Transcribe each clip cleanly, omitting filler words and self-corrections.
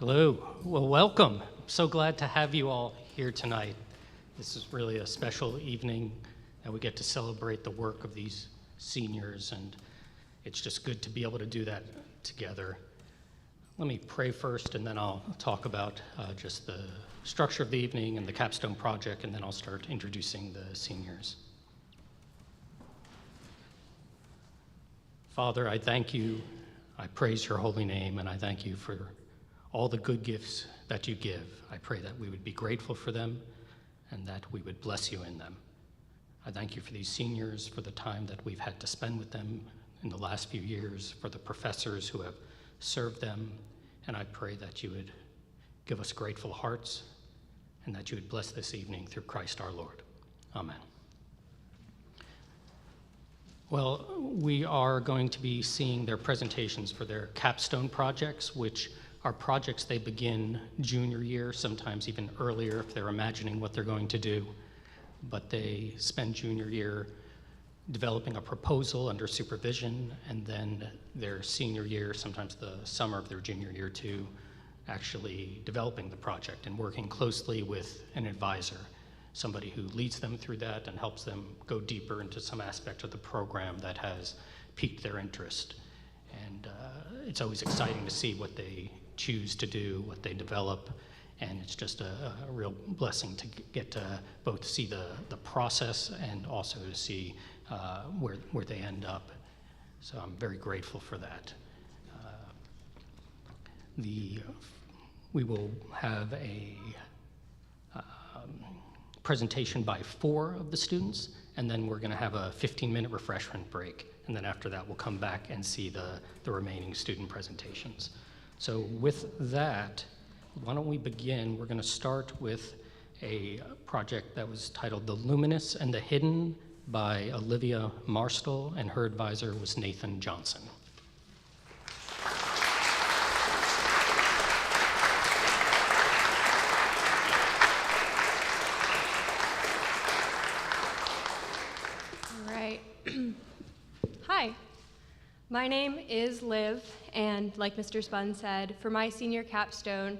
Hello. Well, welcome. I'm so glad to have you all here tonight. This is really a special evening that we get to celebrate the work of these seniors, and it's just good to be able to do that together. Let me pray first, and then I'll talk about just the structure of the evening and the Capstone Project, and then I'll start introducing the seniors. Father, I thank you. I praise your holy name, and I thank you for all the good gifts that you give. I pray that we would be grateful for them and that we would bless you in them. I thank you for these seniors, for the time that we've had to spend with them in the last few years, for the professors who have served them, and I pray that you would give us grateful hearts and that you would bless this evening through Christ our Lord. Amen. Well, we are going to be seeing their presentations for their capstone projects, which are projects they begin junior year, sometimes even earlier if they're imagining what they're going to do. But they spend junior year developing a proposal under supervision, and then their senior year, sometimes the summer of their junior year too, actually developing the project and working closely with an advisor, somebody who leads them through that and helps them go deeper into some aspect of the program that has piqued their interest. And it's always exciting to see what they choose to do, what they develop, and it's just a real blessing to get to both see the process and also to see where they end up. So I'm very grateful for that. We will have a presentation by 4 of the students, and then we're going to have a 15-minute refreshment break, and then after that we'll come back and see the remaining student presentations. So with that, why don't we begin? We're going to start with a project that was titled The Luminous and the Hidden by Olivia Marstall, and her advisor was Nathan Johnson. All right. Hi. My name is Liv, and like Mr. Spun said, for my senior capstone,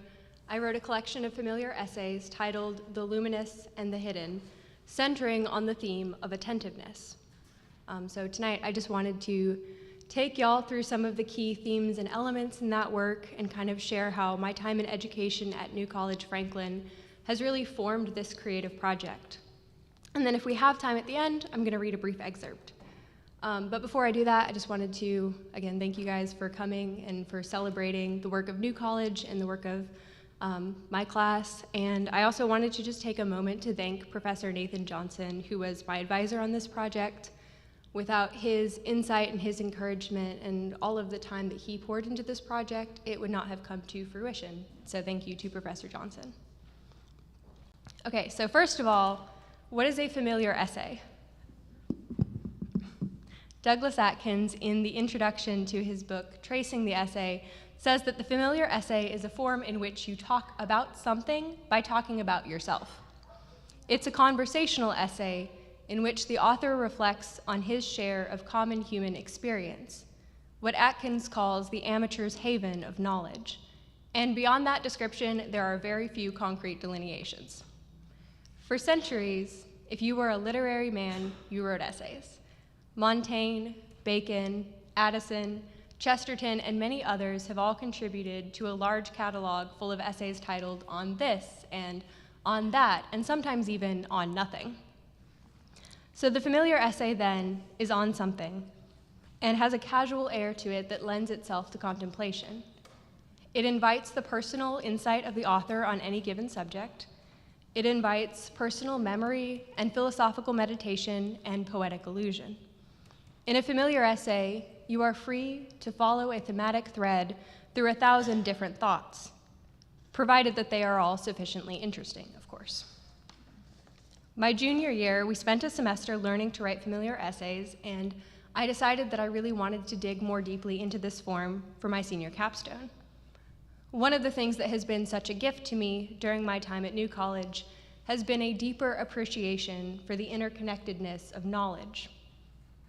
I wrote a collection of familiar essays titled The Luminous and the Hidden, centering on the theme of attentiveness. So tonight, I just wanted to take y'all through some of the key themes and elements in that work and kind of share how my time in education at New College Franklin has really formed this creative project. And then if we have time at the end, I'm going to read a brief excerpt. But before I do that, I just wanted to, again, thank you guys for coming and for celebrating the work of New College and the work of my class. And I also wanted to just take a moment to thank Professor Nathan Johnson, who was my advisor on this project. Without his insight and his encouragement and all of the time that he poured into this project, it would not have come to fruition. So thank you to Professor Johnson. Okay, so first of all, what is a familiar essay? Douglas Atkins, in the introduction to his book, Tracing the Essay, says that the familiar essay is a form in which you talk about something by talking about yourself. It's a conversational essay in which the author reflects on his share of common human experience, what Atkins calls the amateur's haven of knowledge. And beyond that description, there are very few concrete delineations. For centuries, if you were a literary man, you wrote essays. Montaigne, Bacon, Addison, Chesterton, and many others have all contributed to a large catalog full of essays titled On This and On That, and sometimes even On Nothing. So the familiar essay then is on something and has a casual air to it that lends itself to contemplation. It invites the personal insight of the author on any given subject. It invites personal memory and philosophical meditation and poetic allusion. In a familiar essay, you are free to follow a thematic thread through 1,000 different thoughts, provided that they are all sufficiently interesting, of course. My junior year, we spent a semester learning to write familiar essays, and I decided that I really wanted to dig more deeply into this form for my senior capstone. One of the things that has been such a gift to me during my time at New College has been a deeper appreciation for the interconnectedness of knowledge.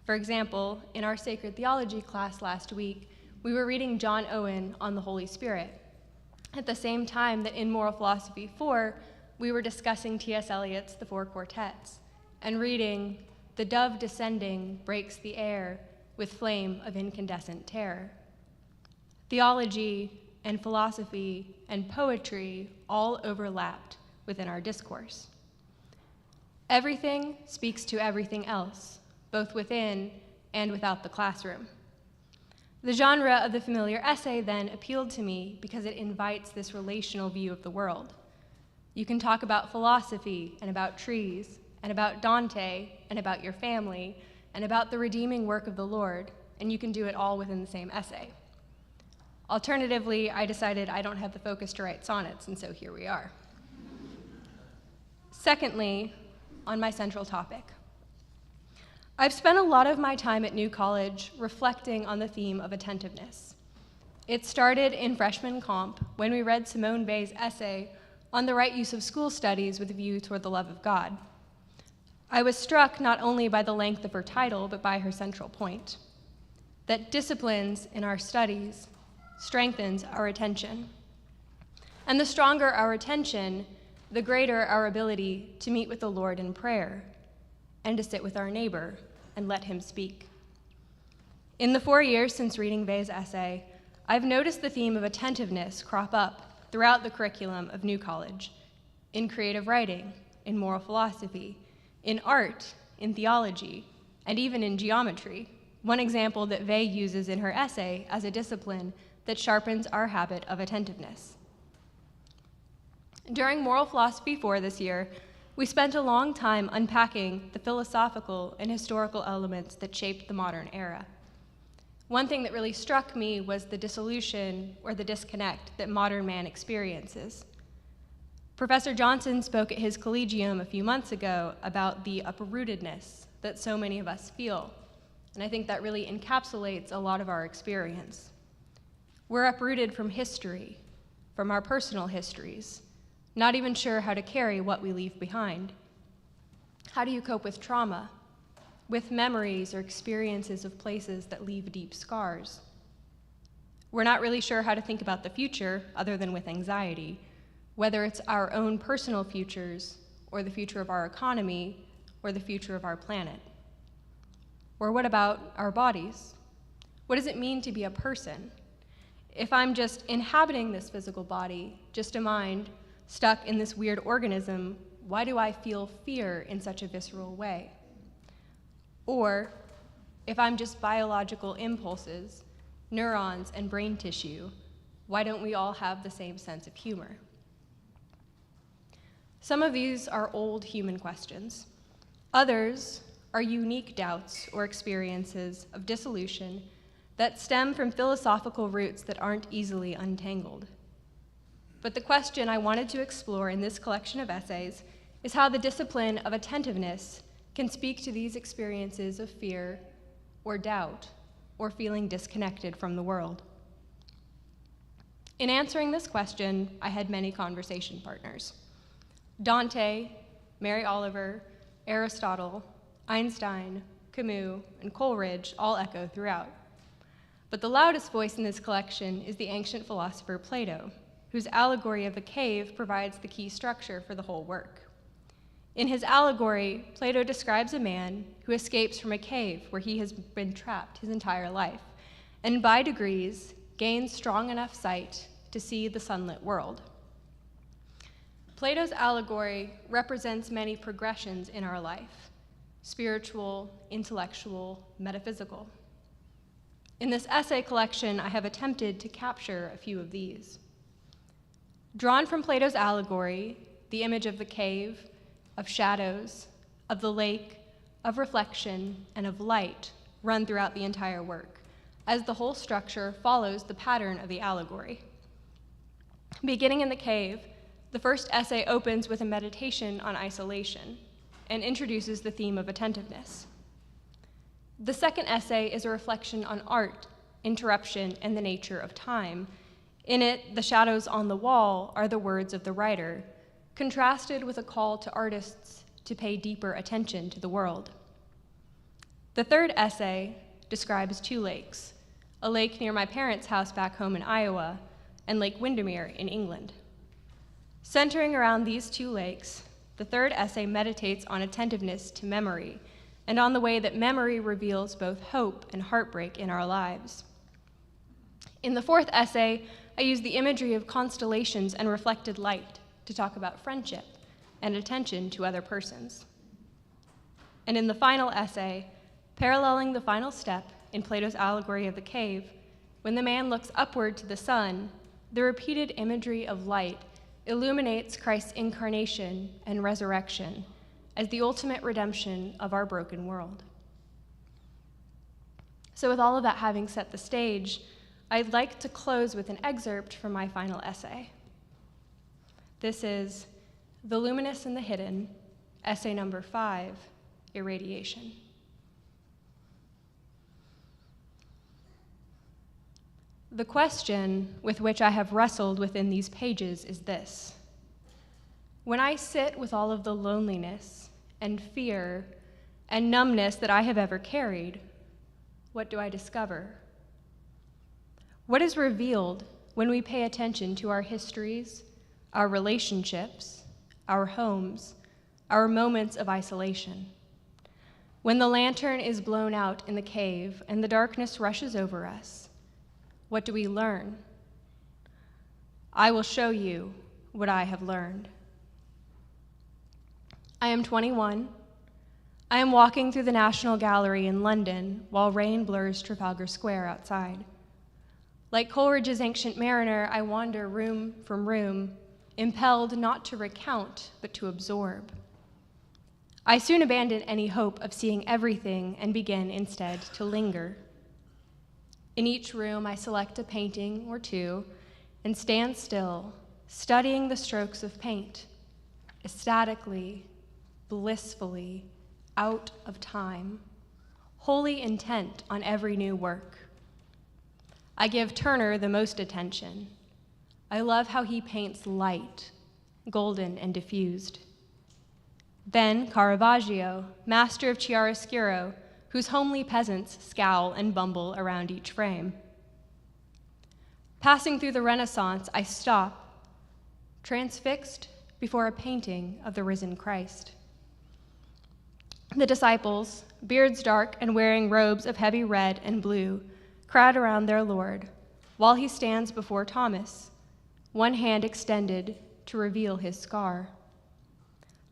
For example, in our sacred theology class last week, we were reading John Owen on the Holy Spirit. at the same time that in Moral Philosophy 4, we were discussing T.S. Eliot's The Four Quartets and reading, "The dove descending breaks the air with flame of incandescent terror." Theology and philosophy and poetry all overlapped within our discourse. Everything speaks to everything else, both within and without the classroom. The genre of the familiar essay then appealed to me because it invites this relational view of the world. You can talk about philosophy and about trees and about Dante and about your family and about the redeeming work of the Lord, and you can do it all within the same essay. Alternatively, I decided I don't have the focus to write sonnets, and so here we are. Secondly, on my central topic. I've spent a lot of my time at New College reflecting on the theme of attentiveness. It started in freshman comp when we read Simone Weil's essay on the right use of school studies with a view toward the love of God. I was struck not only by the length of her title, but by her central point, that disciplines in our studies strengthens our attention. And the stronger our attention, the greater our ability to meet with the Lord in prayer and to sit with our neighbor and let him speak. In the 4 years since reading Weil's essay, I've noticed the theme of attentiveness crop up throughout the curriculum of New College, in creative writing, in moral philosophy, in art, in theology, and even in geometry, one example that Weil uses in her essay as a discipline that sharpens our habit of attentiveness. During Moral Philosophy 4 this year, we spent a long time unpacking the philosophical and historical elements that shaped the modern era. One thing that really struck me was the dissolution or the disconnect that modern man experiences. Professor Johnson spoke at his collegium a few months ago about the uprootedness that so many of us feel, and I think that really encapsulates a lot of our experience. We're uprooted from history, from our personal histories, not even sure how to carry what we leave behind. How do you cope with trauma, with memories or experiences of places that leave deep scars? We're not really sure how to think about the future other than with anxiety, whether it's our own personal futures or the future of our economy or the future of our planet. Or what about our bodies? What does it mean to be a person? If I'm just inhabiting this physical body, just a mind, stuck in this weird organism, why do I feel fear in such a visceral way? Or, if I'm just biological impulses, neurons and brain tissue, why don't we all have the same sense of humor? Some of these are old human questions. Others are unique doubts or experiences of dissolution that stem from philosophical roots that aren't easily untangled. But the question I wanted to explore in this collection of essays is how the discipline of attentiveness can speak to these experiences of fear or doubt or feeling disconnected from the world. In answering this question, I had many conversation partners. Dante, Mary Oliver, Aristotle, Einstein, Camus, and Coleridge all echo throughout. But the loudest voice in this collection is the ancient philosopher Plato, whose allegory of the cave provides the key structure for the whole work. In his allegory, Plato describes a man who escapes from a cave where he has been trapped his entire life, and by degrees gains strong enough sight to see the sunlit world. Plato's allegory represents many progressions in our life: spiritual, intellectual, metaphysical. In this essay collection, I have attempted to capture a few of these. Drawn from Plato's allegory, the image of the cave, of shadows, of the lake, of reflection, and of light run throughout the entire work, as the whole structure follows the pattern of the allegory. Beginning in the cave, the first essay opens with a meditation on isolation and introduces the theme of attentiveness. The second essay is a reflection on art, interruption, and the nature of time. In it, the shadows on the wall are the words of the writer, contrasted with a call to artists to pay deeper attention to the world. The third essay describes two lakes, a lake near my parents' house back home in Iowa, and Lake Windermere in England. Centering around these two lakes, the third essay meditates on attentiveness to memory and on the way that memory reveals both hope and heartbreak in our lives. In the fourth essay, I use the imagery of constellations and reflected light to talk about friendship and attention to other persons. And in the final essay, paralleling the final step in Plato's allegory of the cave, when the man looks upward to the sun, the repeated imagery of light illuminates Christ's incarnation and resurrection as the ultimate redemption of our broken world. So with all of that having set the stage, I'd like to close with an excerpt from my final essay. This is The Luminous and the Hidden, essay number 5, Irradiation. The question with which I have wrestled within these pages is this: when I sit with all of the loneliness and fear and numbness that I have ever carried, what do I discover? What is revealed when we pay attention to our histories, our relationships, our homes, our moments of isolation? When the lantern is blown out in the cave and the darkness rushes over us, what do we learn? I will show you what I have learned. I am 21. I am walking through the National Gallery in London while rain blurs Trafalgar Square outside. Like Coleridge's Ancient Mariner, I wander room from room, impelled not to recount, but to absorb. I soon abandon any hope of seeing everything and begin instead to linger. In each room, I select a painting or two and stand still, studying the strokes of paint, ecstatically, blissfully, out of time, wholly intent on every new work. I give Turner the most attention. I love how he paints light, golden and diffused. Then Caravaggio, master of chiaroscuro, whose homely peasants scowl and bumble around each frame. Passing through the Renaissance, I stop, transfixed before a painting of the risen Christ. The disciples, beards dark and wearing robes of heavy red and blue, crowd around their Lord, while he stands before Thomas, one hand extended to reveal his scar.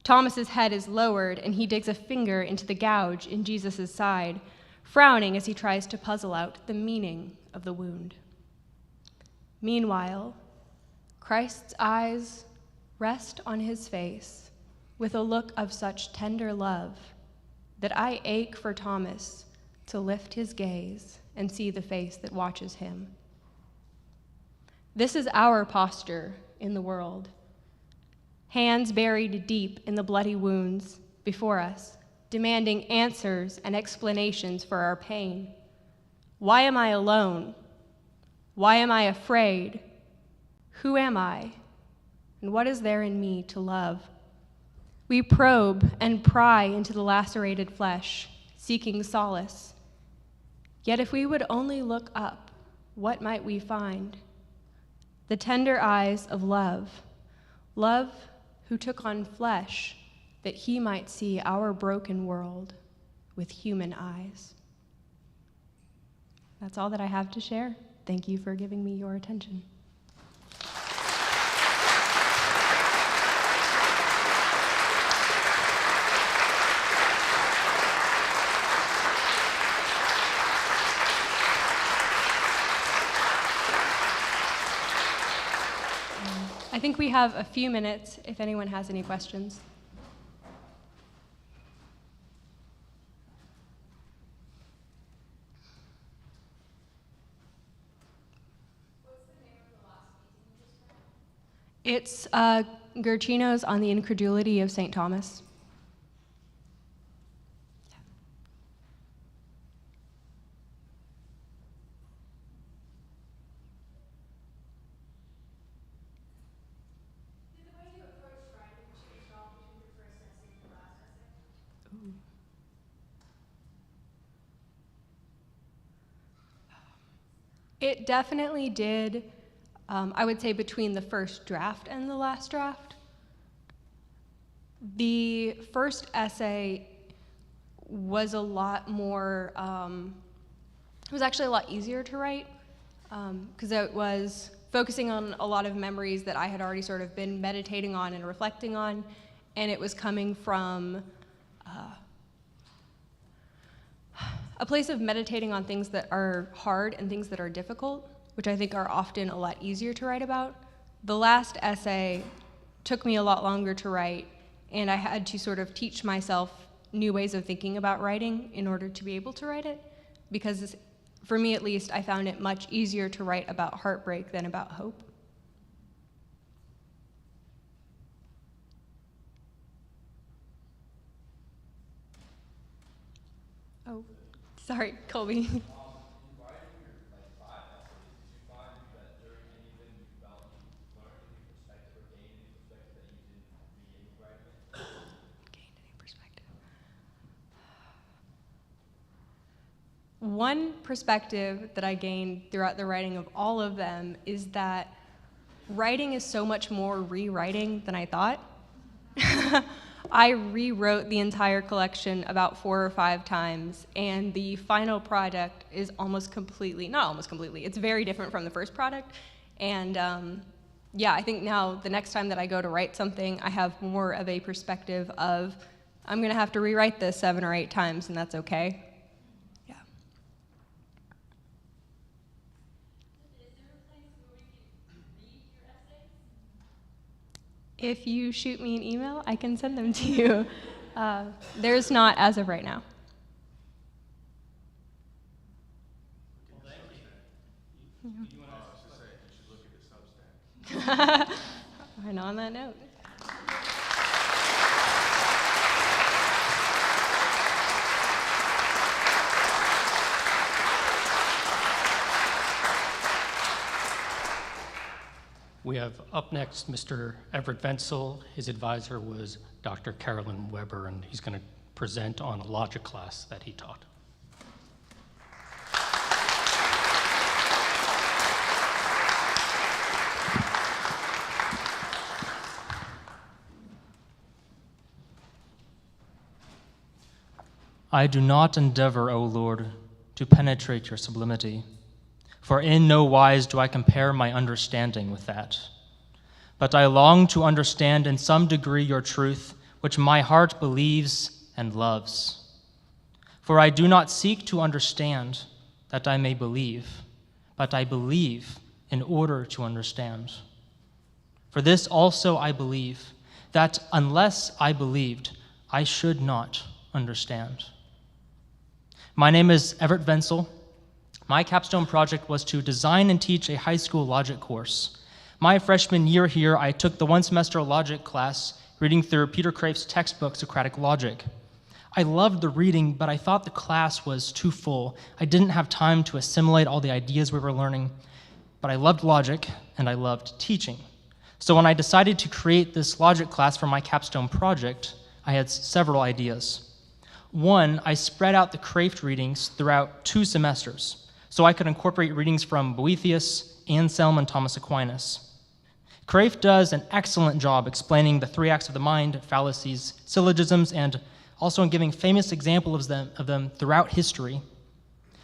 Thomas's head is lowered, and he digs a finger into the gouge in Jesus' side, frowning as he tries to puzzle out the meaning of the wound. Meanwhile, Christ's eyes rest on his face with a look of such tender love that I ache for Thomas to lift his gaze and see the face that watches him. This is our posture in the world. Hands buried deep in the bloody wounds before us, demanding answers and explanations for our pain. Why am I alone? Why am I afraid? Who am I? And what is there in me to love? We probe and pry into the lacerated flesh, seeking solace. Yet if we would only look up, what might we find? The tender eyes of love, love who took on flesh that he might see our broken world with human eyes. That's all that I have to share. Thank you for giving me your attention. I think we have a few minutes if anyone has any questions. What's the name of the last painting you just read? It's Guercino's On the Incredulity of St. Thomas. It definitely did. I would say between the first draft and the last draft. The first essay was a lot more, it was actually a lot easier to write because it was focusing on a lot of memories that I had already sort of been meditating on and reflecting on, and it was coming from a place of meditating on things that are hard and things that are difficult, which I think are often a lot easier to write about. The last essay took me a lot longer to write, and I had to sort of teach myself new ways of thinking about writing in order to be able to write it, because for me at least, I found it much easier to write about heartbreak than about hope. Oh, sorry, Colby. One perspective that I gained throughout the writing of all of them is that writing is so much more rewriting than I thought. I rewrote the entire collection about 4 or 5 times, and the final product is not almost completely, it's very different from the first product. And yeah, I think now the next time that I go to write something, I have more of a perspective of, I'm gonna have to rewrite this 7 or 8 times, and that's okay. If you shoot me an email, I can send them to you. There's not as of right now. And on that note. We have up next Mr. Everett Wenzel. His advisor was Dr. Carolyn Weber, and he's going to present on a logic class that he taught. I do not endeavor, O Lord, to penetrate your sublimity, for in no wise do I compare my understanding with that. But I long to understand in some degree your truth, which my heart believes and loves. For I do not seek to understand that I may believe, but I believe in order to understand. For this also I believe, that unless I believed, I should not understand. My name is Everett Wenzel. My capstone project was to design and teach a high school logic course. My freshman year here, I took the one-semester logic class, reading through Peter Kreif's textbook, Socratic Logic. I loved the reading, but I thought the class was too full. I didn't have time to assimilate all the ideas we were learning, but I loved logic, and I loved teaching. So when I decided to create this logic class for my capstone project, I had several ideas. One, I spread out the Kreif readings throughout 2 semesters, so I could incorporate readings from Boethius, Anselm, and Thomas Aquinas. Kreif does an excellent job explaining the 3 acts of the mind, fallacies, syllogisms, and also in giving famous examples of them throughout history.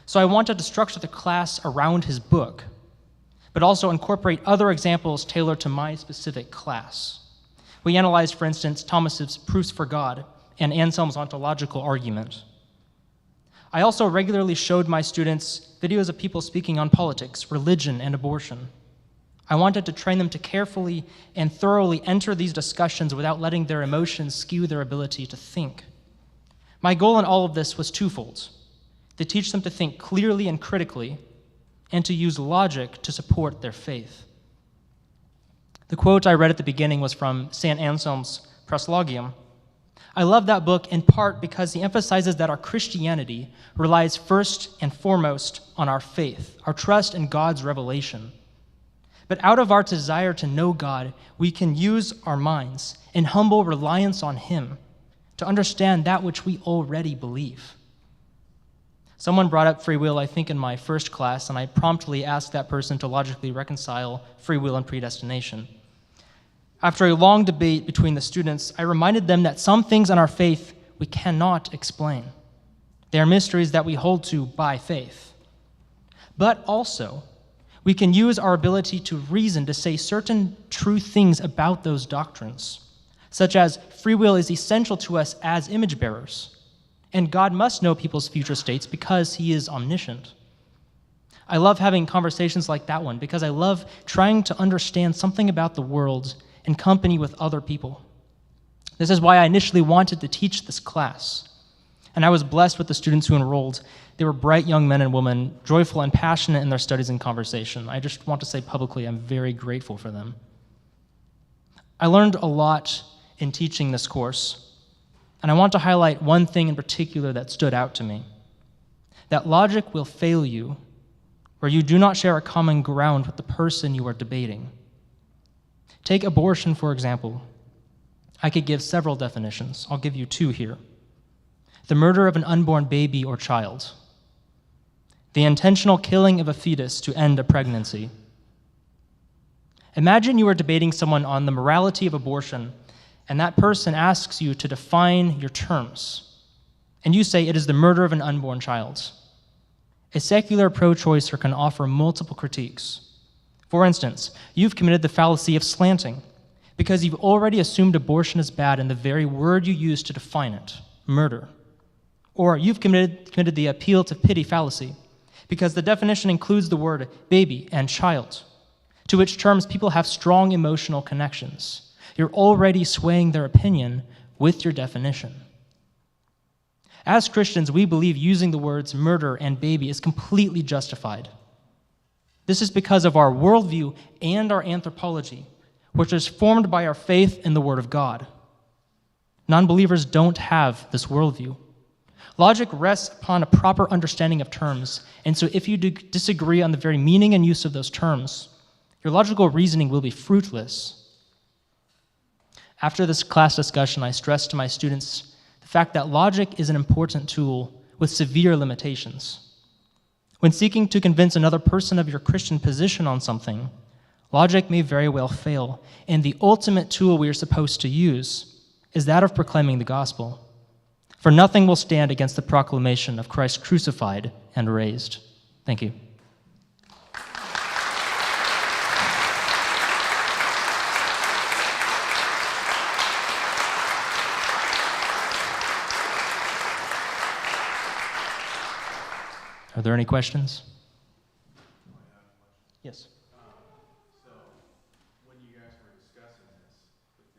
So I wanted to structure the class around his book, but also incorporate other examples tailored to my specific class. We analyzed, for instance, Thomas's proofs for God and Anselm's ontological argument. I also regularly showed my students videos of people speaking on politics, religion, and abortion. I wanted to train them to carefully and thoroughly enter these discussions without letting their emotions skew their ability to think. My goal in all of this was twofold: to teach them to think clearly and critically, and to use logic to support their faith. The quote I read at the beginning was from St. Anselm's Proslogium. I love that book in part because he emphasizes that our Christianity relies first and foremost on our faith, our trust in God's revelation. But out of our desire to know God, we can use our minds in humble reliance on Him to understand that which we already believe. Someone brought up free will, I think, in my first class, and I promptly asked that person to logically reconcile free will and predestination. After a long debate between the students, I reminded them that some things in our faith we cannot explain. They are mysteries that we hold to by faith. But also, we can use our ability to reason to say certain true things about those doctrines, such as free will is essential to us as image bearers, and God must know people's future states because he is omniscient. I love having conversations like that one because I love trying to understand something about the world in company with other people. This is why I initially wanted to teach this class. And I was blessed with the students who enrolled. They were bright young men and women, joyful and passionate in their studies and conversation. I just want to say publicly, I'm very grateful for them. I learned a lot in teaching this course, and I want to highlight one thing in particular that stood out to me. That logic will fail you where you do not share a common ground with the person you are debating. Take abortion, for example. I could give several definitions. I'll give you two here. The murder of an unborn baby or child. The intentional killing of a fetus to end a pregnancy. Imagine you are debating someone on the morality of abortion, and that person asks you to define your terms, and you say it is the murder of an unborn child. A secular pro-choicer can offer multiple critiques. For instance, you've committed the fallacy of slanting because you've already assumed abortion is bad in the very word you use to define it, murder. Or you've committed the appeal to pity fallacy because the definition includes the word baby and child, to which terms people have strong emotional connections. You're already swaying their opinion with your definition. As Christians, we believe using the words murder and baby is completely justified. This is because of our worldview and our anthropology, which is formed by our faith in the Word of God. Non-believers don't have this worldview. Logic rests upon a proper understanding of terms, and so if you disagree on the very meaning and use of those terms, your logical reasoning will be fruitless. After this class discussion, I stressed to my students the fact that logic is an important tool with severe limitations. When seeking to convince another person of your Christian position on something, logic may very well fail, and the ultimate tool we are supposed to use is that of proclaiming the gospel. For nothing will stand against the proclamation of Christ crucified and raised. Thank you. Are there any questions? Yes. So, when you guys were discussing this, when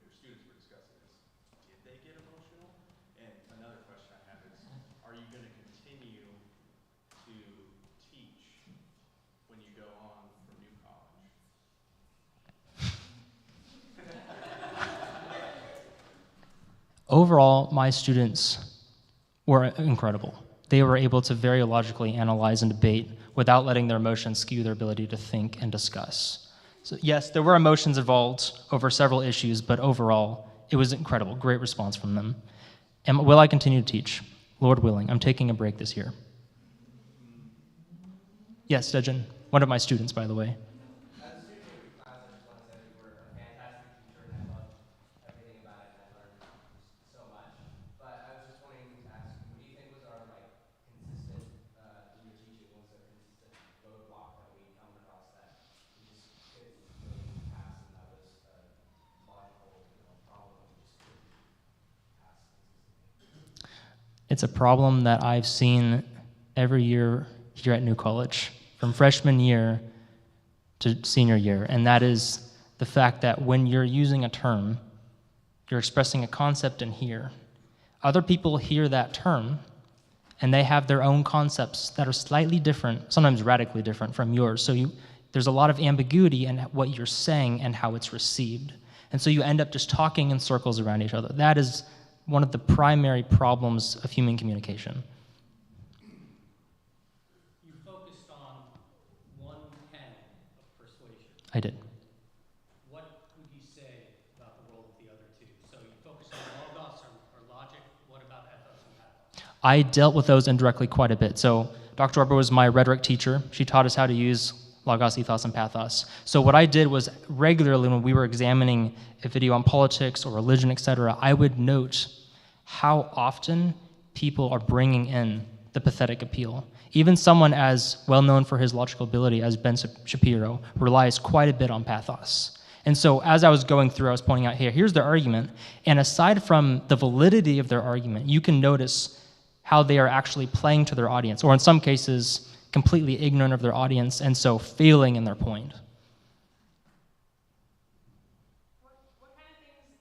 your students were discussing this, did they get emotional? And another question I have is, are you going to continue to teach when you go on from New College? Overall, my students were incredible. They were able to very logically analyze and debate without letting their emotions skew their ability to think and discuss. So yes, there were emotions involved over several issues, but overall, it was incredible. Great response from them. And will I continue to teach? Lord willing. I'm taking a break this year. Yes, Dejan, one of my students, by the way. As a student of your class, I just want to say you were a fantastic teacher, and I loved everything about it, and I learned so much. But I was just wanting to ask you, what do you think was our consistent in your teaching? Was there a consistent roadblock that we come across that we just couldn't really pass, and that was a logical problem we just couldn't pass consistently? It's a problem that I've seen every year here at New College, from freshman year to senior year, and that is the fact that when you're using a term, you're expressing a concept in here. Other people hear that term, and they have their own concepts that are slightly different, sometimes radically different from yours. So there's a lot of ambiguity in what you're saying and how it's received. And so you end up just talking in circles around each other. That is one of the primary problems of human communication. You focused on one canon of persuasion. I did. What would you say about the role of the other two? So you focus on logos or logic. What about ethos and pathos? I dealt with those indirectly quite a bit. So Dr. Arbor was my rhetoric teacher. She taught us how to use logos, ethos, and pathos. So what I did was regularly when we were examining a video on politics or religion, etc., I would note how often people are bringing in the pathetic appeal. Even someone as well known for his logical ability as Ben Shapiro relies quite a bit on pathos. And so as I was going through, I was pointing out, here, here's their argument. And aside from the validity of their argument, you can notice how they are actually playing to their audience, or in some cases, completely ignorant of their audience, and so failing in their point. What kind of things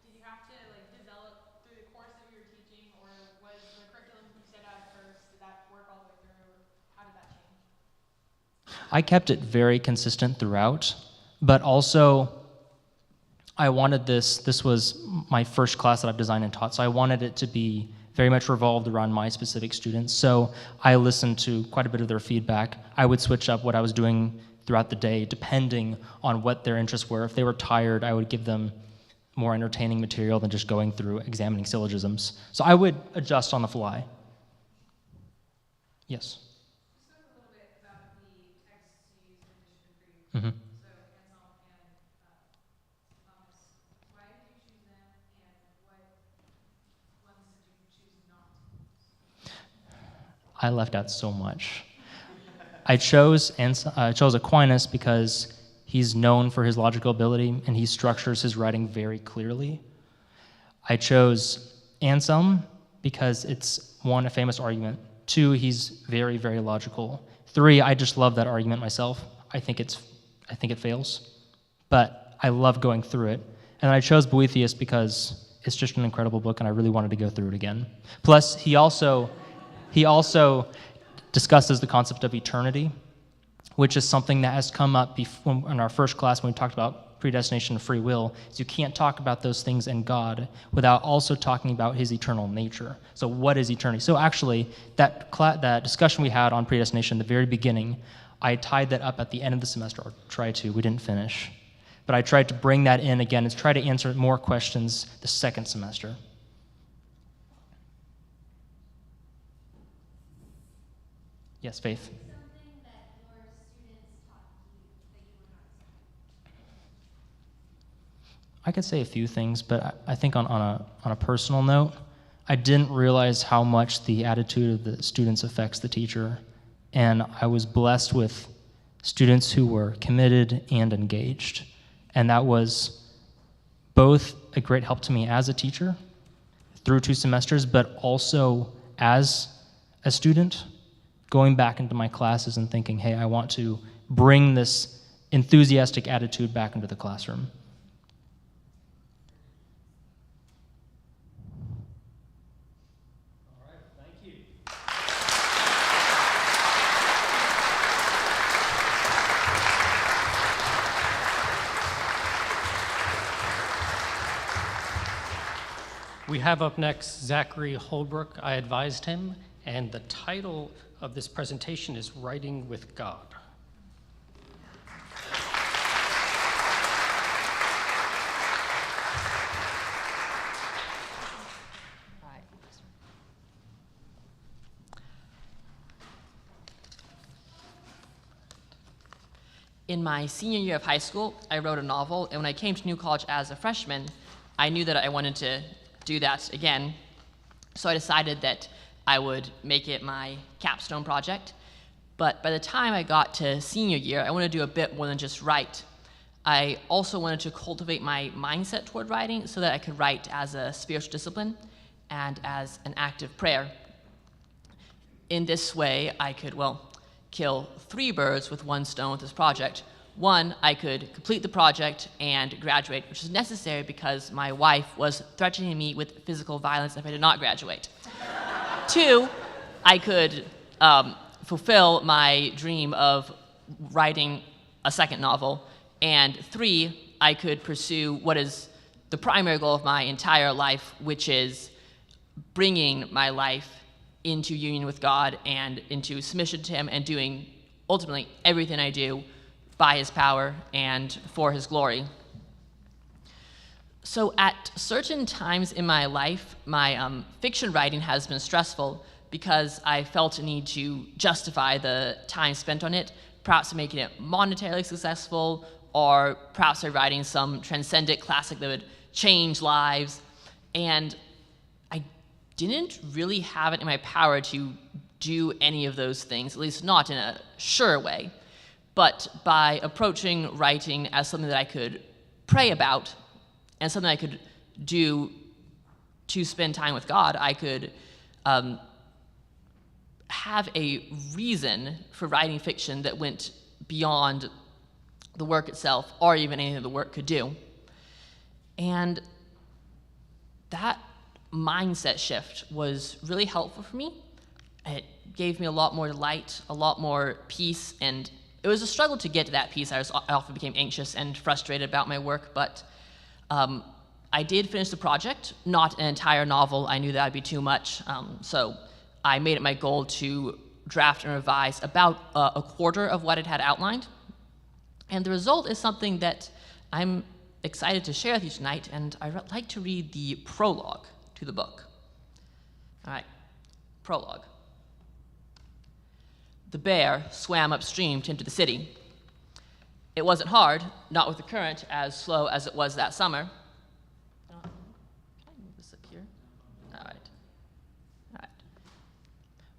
did you have to develop through the course of your teaching, or was the curriculum you set out at first, did that work all the way through? How did that change? I kept it very consistent throughout, but also I wanted this was my first class that I've designed and taught, so I wanted it to be very much revolved around my specific students. So I listened to quite a bit of their feedback. I would switch up what I was doing throughout the day depending on what their interests were. If they were tired, I would give them more entertaining material than just going through examining syllogisms. So I would adjust on the fly. Yes? You spoke a little bit about the texts you used in Mission Creed. Mm-hmm. So Anselm and Thomas. Why did you choose them, and what ones did you choose not to use? I left out so much. I chose Aquinas because he's known for his logical ability and he structures his writing very clearly. I chose Anselm because it's, one, a famous argument. Two, he's very, very logical. Three, I just love that argument myself. I think it fails, but I love going through it. And I chose Boethius because it's just an incredible book and I really wanted to go through it again. Plus, he also discusses the concept of eternity, which is something that has come up in our first class when we talked about predestination and free will. Is you can't talk about those things in God without also talking about his eternal nature. So what is eternity? So actually, that discussion we had on predestination at the very beginning, I tied that up at the end of the semester, or tried to. We didn't finish. But I tried to bring that in again and try to answer more questions the second semester. Yes, Faith? Something that your students taught you that you were not expecting. I could say a few things, but I think on a personal note, I didn't realize how much the attitude of the students affects the teacher. And I was blessed with students who were committed and engaged. And that was both a great help to me as a teacher through 2 semesters, but also as a student, going back into my classes and thinking, hey, I want to bring this enthusiastic attitude back into the classroom. All right, thank you. We have up next Zachary Holbrook. I advised him, and the title of this presentation is Writing with God. In my senior year of high school, I wrote a novel, and when I came to New College as a freshman, I knew that I wanted to do that again, so I decided that I would make it my capstone project. But by the time I got to senior year, I wanted to do a bit more than just write. I also wanted to cultivate my mindset toward writing so that I could write as a spiritual discipline and as an act of prayer. In this way, I could, kill 3 birds with 1 stone with this project. 1, I could complete the project and graduate, which is necessary because my wife was threatening me with physical violence if I did not graduate. 2, I could fulfill my dream of writing a second novel. And 3, I could pursue what is the primary goal of my entire life, which is bringing my life into union with God and into submission to Him and doing ultimately everything I do by His power and for His glory. So at certain times in my life, my fiction writing has been stressful because I felt a need to justify the time spent on it, perhaps making it monetarily successful, or perhaps by writing some transcendent classic that would change lives. And I didn't really have it in my power to do any of those things, at least not in a sure way. But by approaching writing as something that I could pray about and something I could do to spend time with God, I could have a reason for writing fiction that went beyond the work itself or even anything the work could do. And that mindset shift was really helpful for me. It gave me a lot more delight, a lot more peace, and it was a struggle to get to that peace. I often became anxious and frustrated about my work, but I did finish the project, not an entire novel. I knew that would be too much, so I made it my goal to draft and revise about a quarter of what it had outlined. And the result is something that I'm excited to share with you tonight, and I'd like to read the prologue to the book. All right, prologue. The bear swam upstream to enter the city. It wasn't hard, not with the current as slow as it was that summer. Can I move this up here? All right. All right.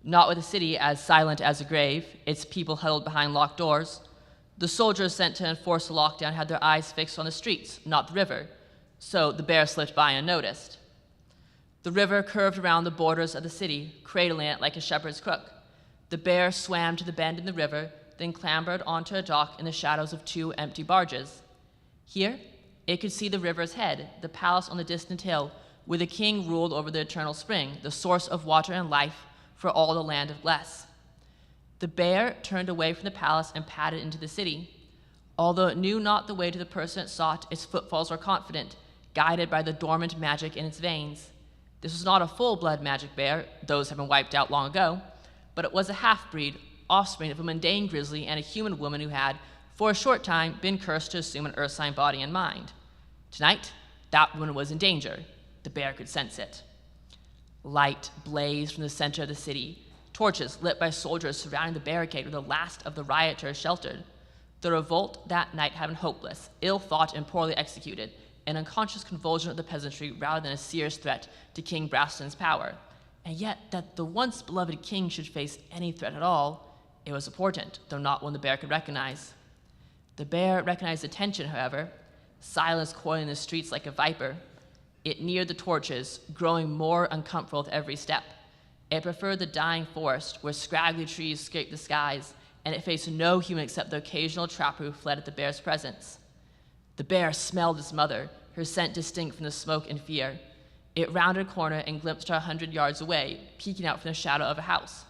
Not with a city as silent as a grave, its people huddled behind locked doors. The soldiers sent to enforce the lockdown had their eyes fixed on the streets, not the river, so the bear slipped by unnoticed. The river curved around the borders of the city, cradling it like a shepherd's crook. The bear swam to the bend in the river, then clambered onto a dock in the shadows of two empty barges. Here, it could see the river's head, the palace on the distant hill, where the king ruled over the eternal spring, the source of water and life for all the land of Bless. The bear turned away from the palace and padded into the city. Although it knew not the way to the person it sought, its footfalls were confident, guided by the dormant magic in its veins. This was not a full-blood magic bear, those have been wiped out long ago, but it was a half-breed, offspring of a mundane grizzly and a human woman who had, for a short time, been cursed to assume an earth-sign body and mind. Tonight, that woman was in danger. The bear could sense it. Light blazed from the center of the city, torches lit by soldiers surrounding the barricade where the last of the rioters sheltered. The revolt that night had been hopeless, ill-thought and poorly executed, an unconscious convulsion of the peasantry rather than a serious threat to King Braston's power. And yet, that the once beloved king should face any threat at all, it was important, though not one the bear could recognize. The bear recognized the tension, however, silence coiling in the streets like a viper. It neared the torches, growing more uncomfortable with every step. It preferred the dying forest, where scraggly trees scraped the skies, and it faced no human except the occasional trapper who fled at the bear's presence. The bear smelled its mother, her scent distinct from the smoke and fear. It rounded a corner and glimpsed her 100 yards away, peeking out from the shadow of a house.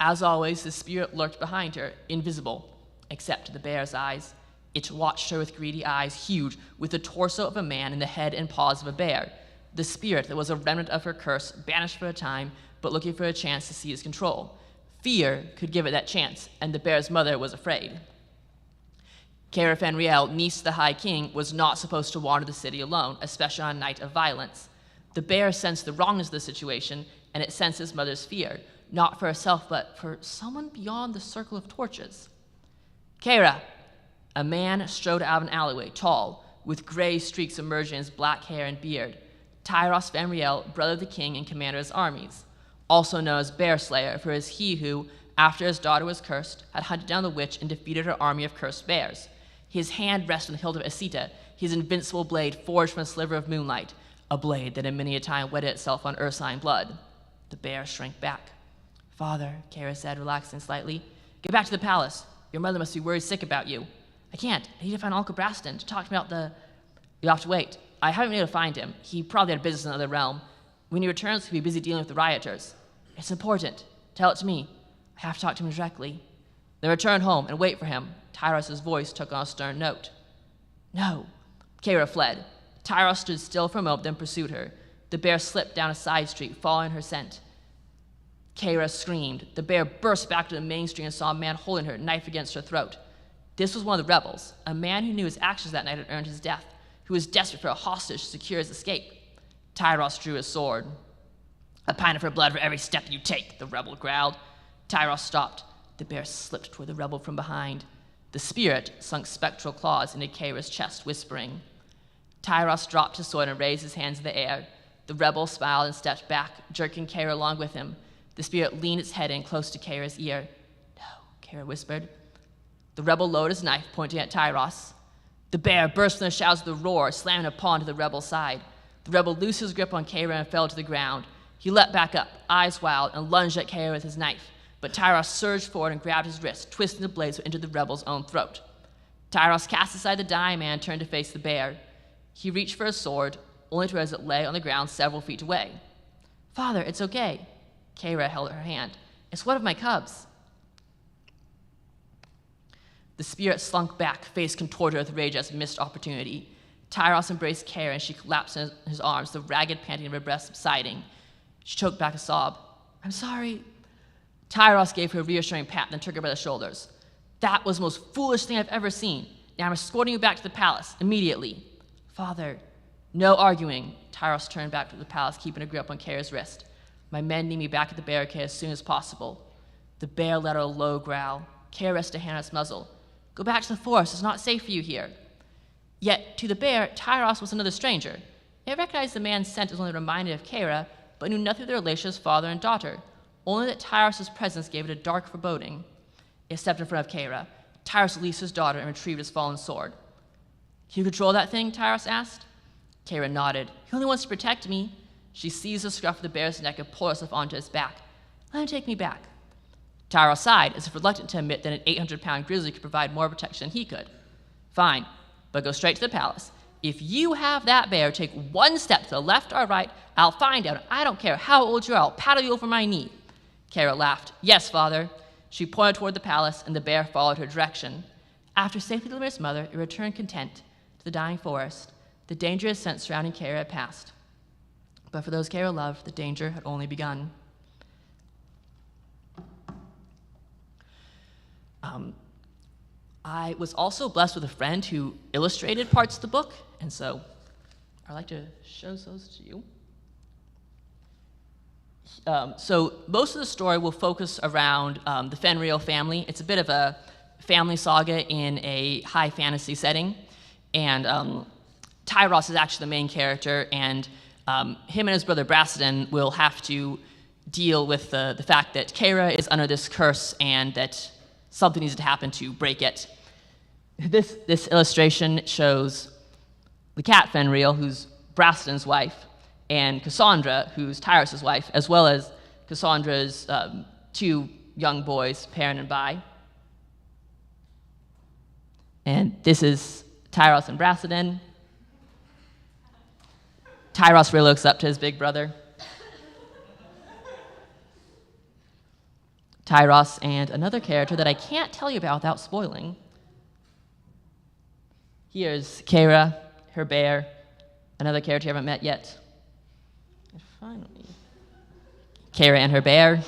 As always, the spirit lurked behind her, invisible, except to the bear's eyes. It watched her with greedy eyes, huge, with the torso of a man and the head and paws of a bear. The spirit that was a remnant of her curse, banished for a time, but looking for a chance to seize control. Fear could give it that chance, and the bear's mother was afraid. Cara Fenriel, niece of the High King, was not supposed to wander the city alone, especially on a night of violence. The bear sensed the wrongness of the situation, and it sensed his mother's fear, not for herself, but for someone beyond the circle of torches. Cara! A man strode out of an alleyway, tall, with gray streaks emerging in his black hair and beard. Tyros Fenriel, brother of the king and commander of his armies, also known as Bear Slayer, for it is he who, after his daughter was cursed, had hunted down the witch and defeated her army of cursed bears. His hand rested on the hilt of Esita, his invincible blade forged from a sliver of moonlight, a blade that had many a time wetted itself on Ursine blood. The bear shrank back. Father, Cara said, relaxing slightly, get back to the palace. Your mother must be worried sick about you. I can't. I need to find Uncle Braston to talk to me about the... You'll have to wait. I haven't been able to find him. He probably had business in another realm. When he returns, he'll be busy dealing with the rioters. It's important. Tell it to me. I have to talk to him directly. Then return home and wait for him. Tyros' voice took on a stern note. No. Cara fled. Tyros stood still for a moment, then pursued her. The bear slipped down a side street, following her scent. Cara screamed. The bear burst back to the main street and saw a man holding her, knife against her throat. This was one of the rebels, a man who knew his actions that night had earned his death, who was desperate for a hostage to secure his escape. Tyros drew his sword. "A pint of her blood for every step you take," the rebel growled. Tyros stopped. The bear slipped toward the rebel from behind. The spirit sunk spectral claws into Keira's chest, whispering. Tyros dropped his sword and raised his hands in the air. The rebel smiled and stepped back, jerking Keira along with him. The spirit leaned its head in close to Keira's ear. "No," Keira whispered. The rebel lowered his knife, pointing at Tyros. The bear burst from the shadows with a roar, slamming a paw to the rebel's side. The rebel loosed his grip on Keira and fell to the ground. He leapt back up, eyes wild, and lunged at Keira with his knife. But Tyros surged forward and grabbed his wrist, twisting the blade so it entered the rebel's own throat. Tyros cast aside the dying man and turned to face the bear. He reached for his sword, only to realize it lay on the ground several feet away. "Father, it's okay." Keira held her hand. "It's one of my cubs." The spirit slunk back, face contorted with rage as missed opportunity. Tyros embraced Keira and she collapsed in his arms, the ragged panting of her breath subsiding. She choked back a sob. "I'm sorry." Tyros gave her a reassuring pat, then took her by the shoulders. "That was the most foolish thing I've ever seen. Now I'm escorting you back to the palace, immediately." "Father." No arguing. Tyros turned back to the palace, keeping a grip on Keira's wrist. "My men need me back at the barricade as soon as possible." The bear let out a low growl. Keira rested a hand on its muzzle. "Go back to the forest. It's not safe for you here." Yet, to the bear, Tyros was another stranger. It recognized the man's scent as only reminded of Keira, but knew nothing of their relation as father and daughter, only that Tyros' presence gave it a dark foreboding. It stepped in front of Keira. Tyros released his daughter and retrieved his fallen sword. "Can you control that thing?" Tyros asked. Keira nodded. "He only wants to protect me." She seized the scruff of the bear's neck and pulled herself onto his back. "Let him take me back." Tyros sighed, as if reluctant to admit that an 800-pound grizzly could provide more protection than he could. "Fine, but go straight to the palace. If you have that bear take one step to the left or right, I'll find out. I don't care how old you are, I'll paddle you over my knee." Keira laughed. "Yes, father." She pointed toward the palace, and the bear followed her direction. After safely delivering its mother, it returned content to the dying forest. The dangerous scent surrounding Keira had passed. But for those Keira loved, the danger had only begun. I was also blessed with a friend who illustrated parts of the book, and so I'd like to show those to you. So most of the story will focus around the Fenrir family. It's a bit of a family saga in a high fantasy setting, and Tyros is actually the main character, and him and his brother Brasidon will have to deal with the fact that Keira is under this curse and that something needs to happen to break it. This illustration shows the cat Fenrir, who's Brasidon's wife, and Cassandra, who's Tyros' wife, as well as Cassandra's two young boys, Perrin and Bai. And this is Tyros and Brasidon. Tyros really looks up to his big brother. Tyros and another character that I can't tell you about without spoiling. Here's Keira, her bear, another character you haven't met yet. And finally, Keira and her bear.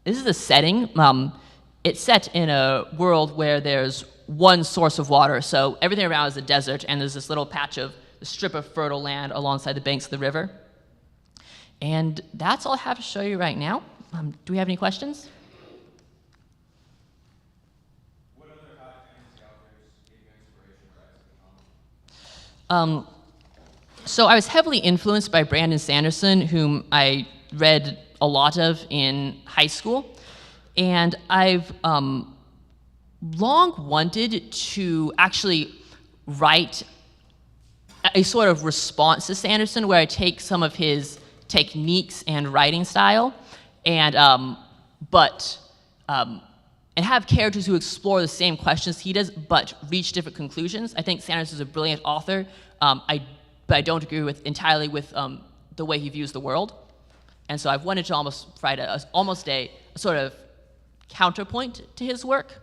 This is the setting. It's set in a world where there's one source of water, so everything around is a desert, and there's this little patch of a strip of fertile land alongside the banks of the river. And that's all I have to show you right now. Do we have any questions? What other high fantasy authors gave you inspiration for writing the novel? So I was heavily influenced by Brandon Sanderson, whom I read a lot of in high school. And I've long wanted to actually write a sort of response to Sanderson where I take some of his techniques and writing style and have characters who explore the same questions he does but reach different conclusions. I think Sanderson is a brilliant author, but I don't agree entirely with the way he views the world. And so I've wanted to almost write a sort of counterpoint to his work.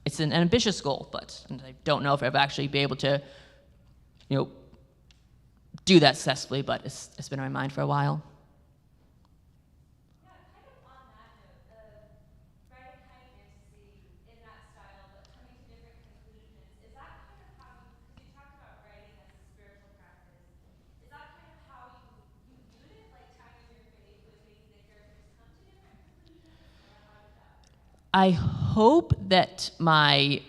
It's an ambitious goal, but I don't know if I'll actually be able to do that successfully, but it's been on my mind for a while. Yeah, kind of on that note, writing high fantasy, I hope that my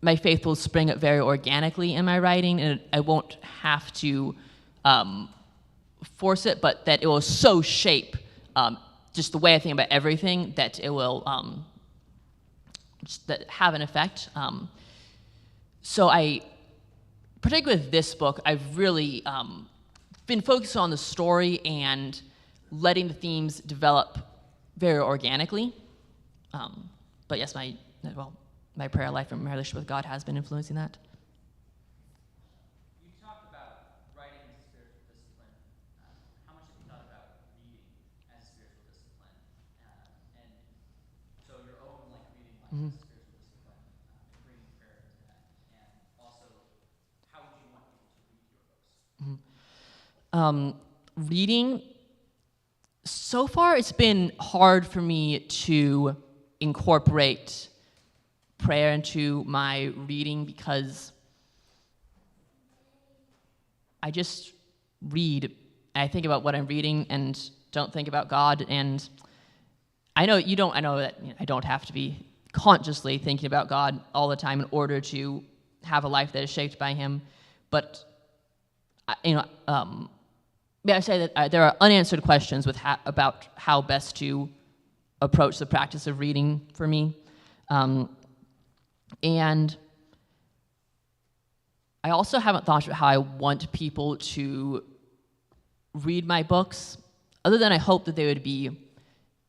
faith will spring up very organically in my writing, and I won't have to force it, but that it will so shape just the way I think about everything that it will just that have an effect. So particularly with this book, I've really been focused on the story and letting the themes develop very organically. But yes, my prayer life and my relationship with God has been influencing that. You talked about writing as a spiritual discipline. How much have you thought about reading as a spiritual discipline? And so your own reading life as a spiritual discipline, and bringing prayer into that. And also, how would you want people to read your books? Reading, so far it's been hard for me to incorporate prayer into my reading because I just read and I think about what I'm reading and don't think about God. And I know that I don't have to be consciously thinking about God all the time in order to have a life that is shaped by Him. But I say that there are unanswered questions about how best to approach the practice of reading for me. And I also haven't thought about how I want people to read my books, other than I hope that they would be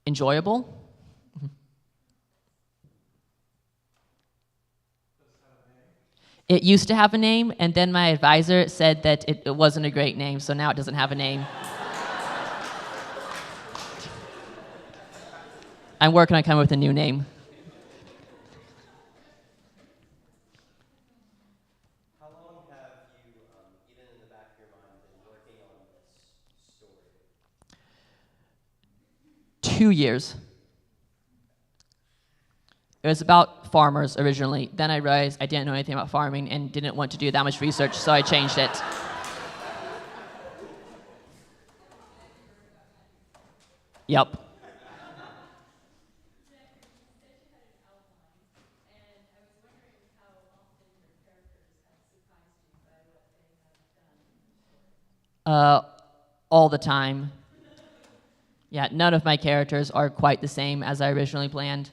enjoyable. It used to have a name, and then my advisor said that it wasn't a great name, so now it doesn't have a name. I'm working on coming up with a new name. How long have you, even in the back of your mind, been working on this story? 2 years. It was about farmers originally. Then I realized I didn't know anything about farming and didn't want to do that much research, so I changed it. Yep. All the time. Yeah, none of my characters are quite the same as I originally planned.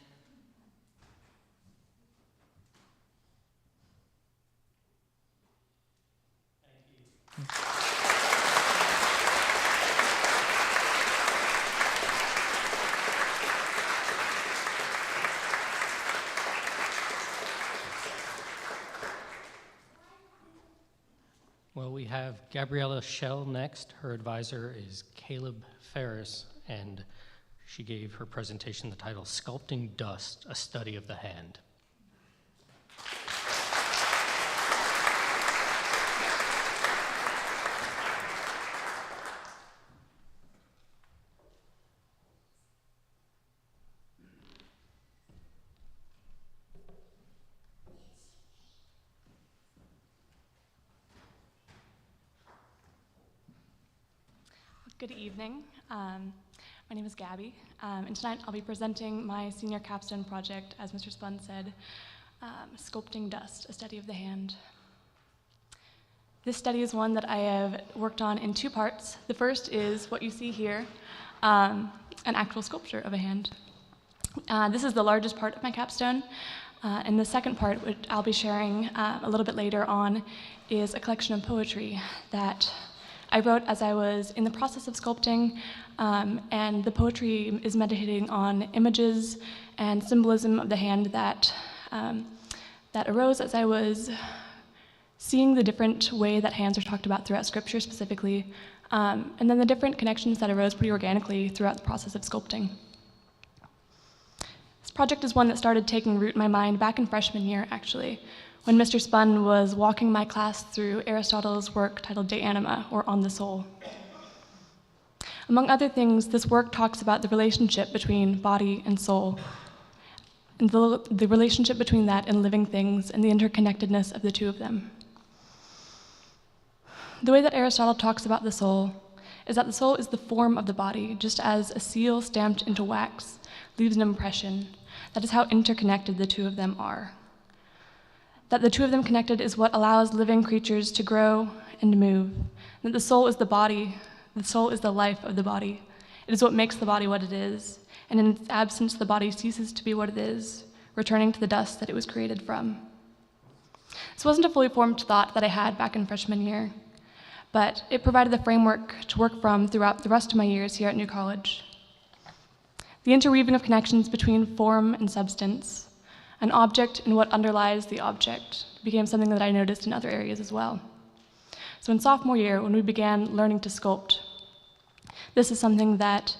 Well, we have Gabriella Schell next. Her advisor is Caleb Ferris, and she gave her presentation the title, Sculpting Dust, A Study of the Hand. Good evening. My name is Gabby, and tonight I'll be presenting my senior capstone project, as Mr. Spun said, Sculpting Dust, A Study of the Hand. This study is one that I have worked on in 2 parts. The first is what you see here, an actual sculpture of a hand. This is the largest part of my capstone, and the second part, which I'll be sharing a little bit later on, is a collection of poetry that I wrote as I was in the process of sculpting, and the poetry is meditating on images and symbolism of the hand that arose as I was seeing the different way that hands are talked about throughout Scripture specifically, and then the different connections that arose pretty organically throughout the process of sculpting. This project is one that started taking root in my mind back in freshman year, actually, when Mr. Spun was walking my class through Aristotle's work titled De Anima, or On the Soul. Among other things, this work talks about the relationship between body and soul, and the relationship between that and living things, and the interconnectedness of the two of them. The way that Aristotle talks about the soul is that the soul is the form of the body, just as a seal stamped into wax leaves an impression. That is how interconnected the two of them are. That the two of them connected is what allows living creatures to grow and move. That the soul is the body, the soul is the life of the body. It is what makes the body what it is, and in its absence, the body ceases to be what it is, returning to the dust that it was created from. This wasn't a fully formed thought that I had back in freshman year, but it provided the framework to work from throughout the rest of my years here at New College. The interweaving of connections between form and substance, an object and what underlies the object, became something that I noticed in other areas as well. So in sophomore year, when we began learning to sculpt, this is something that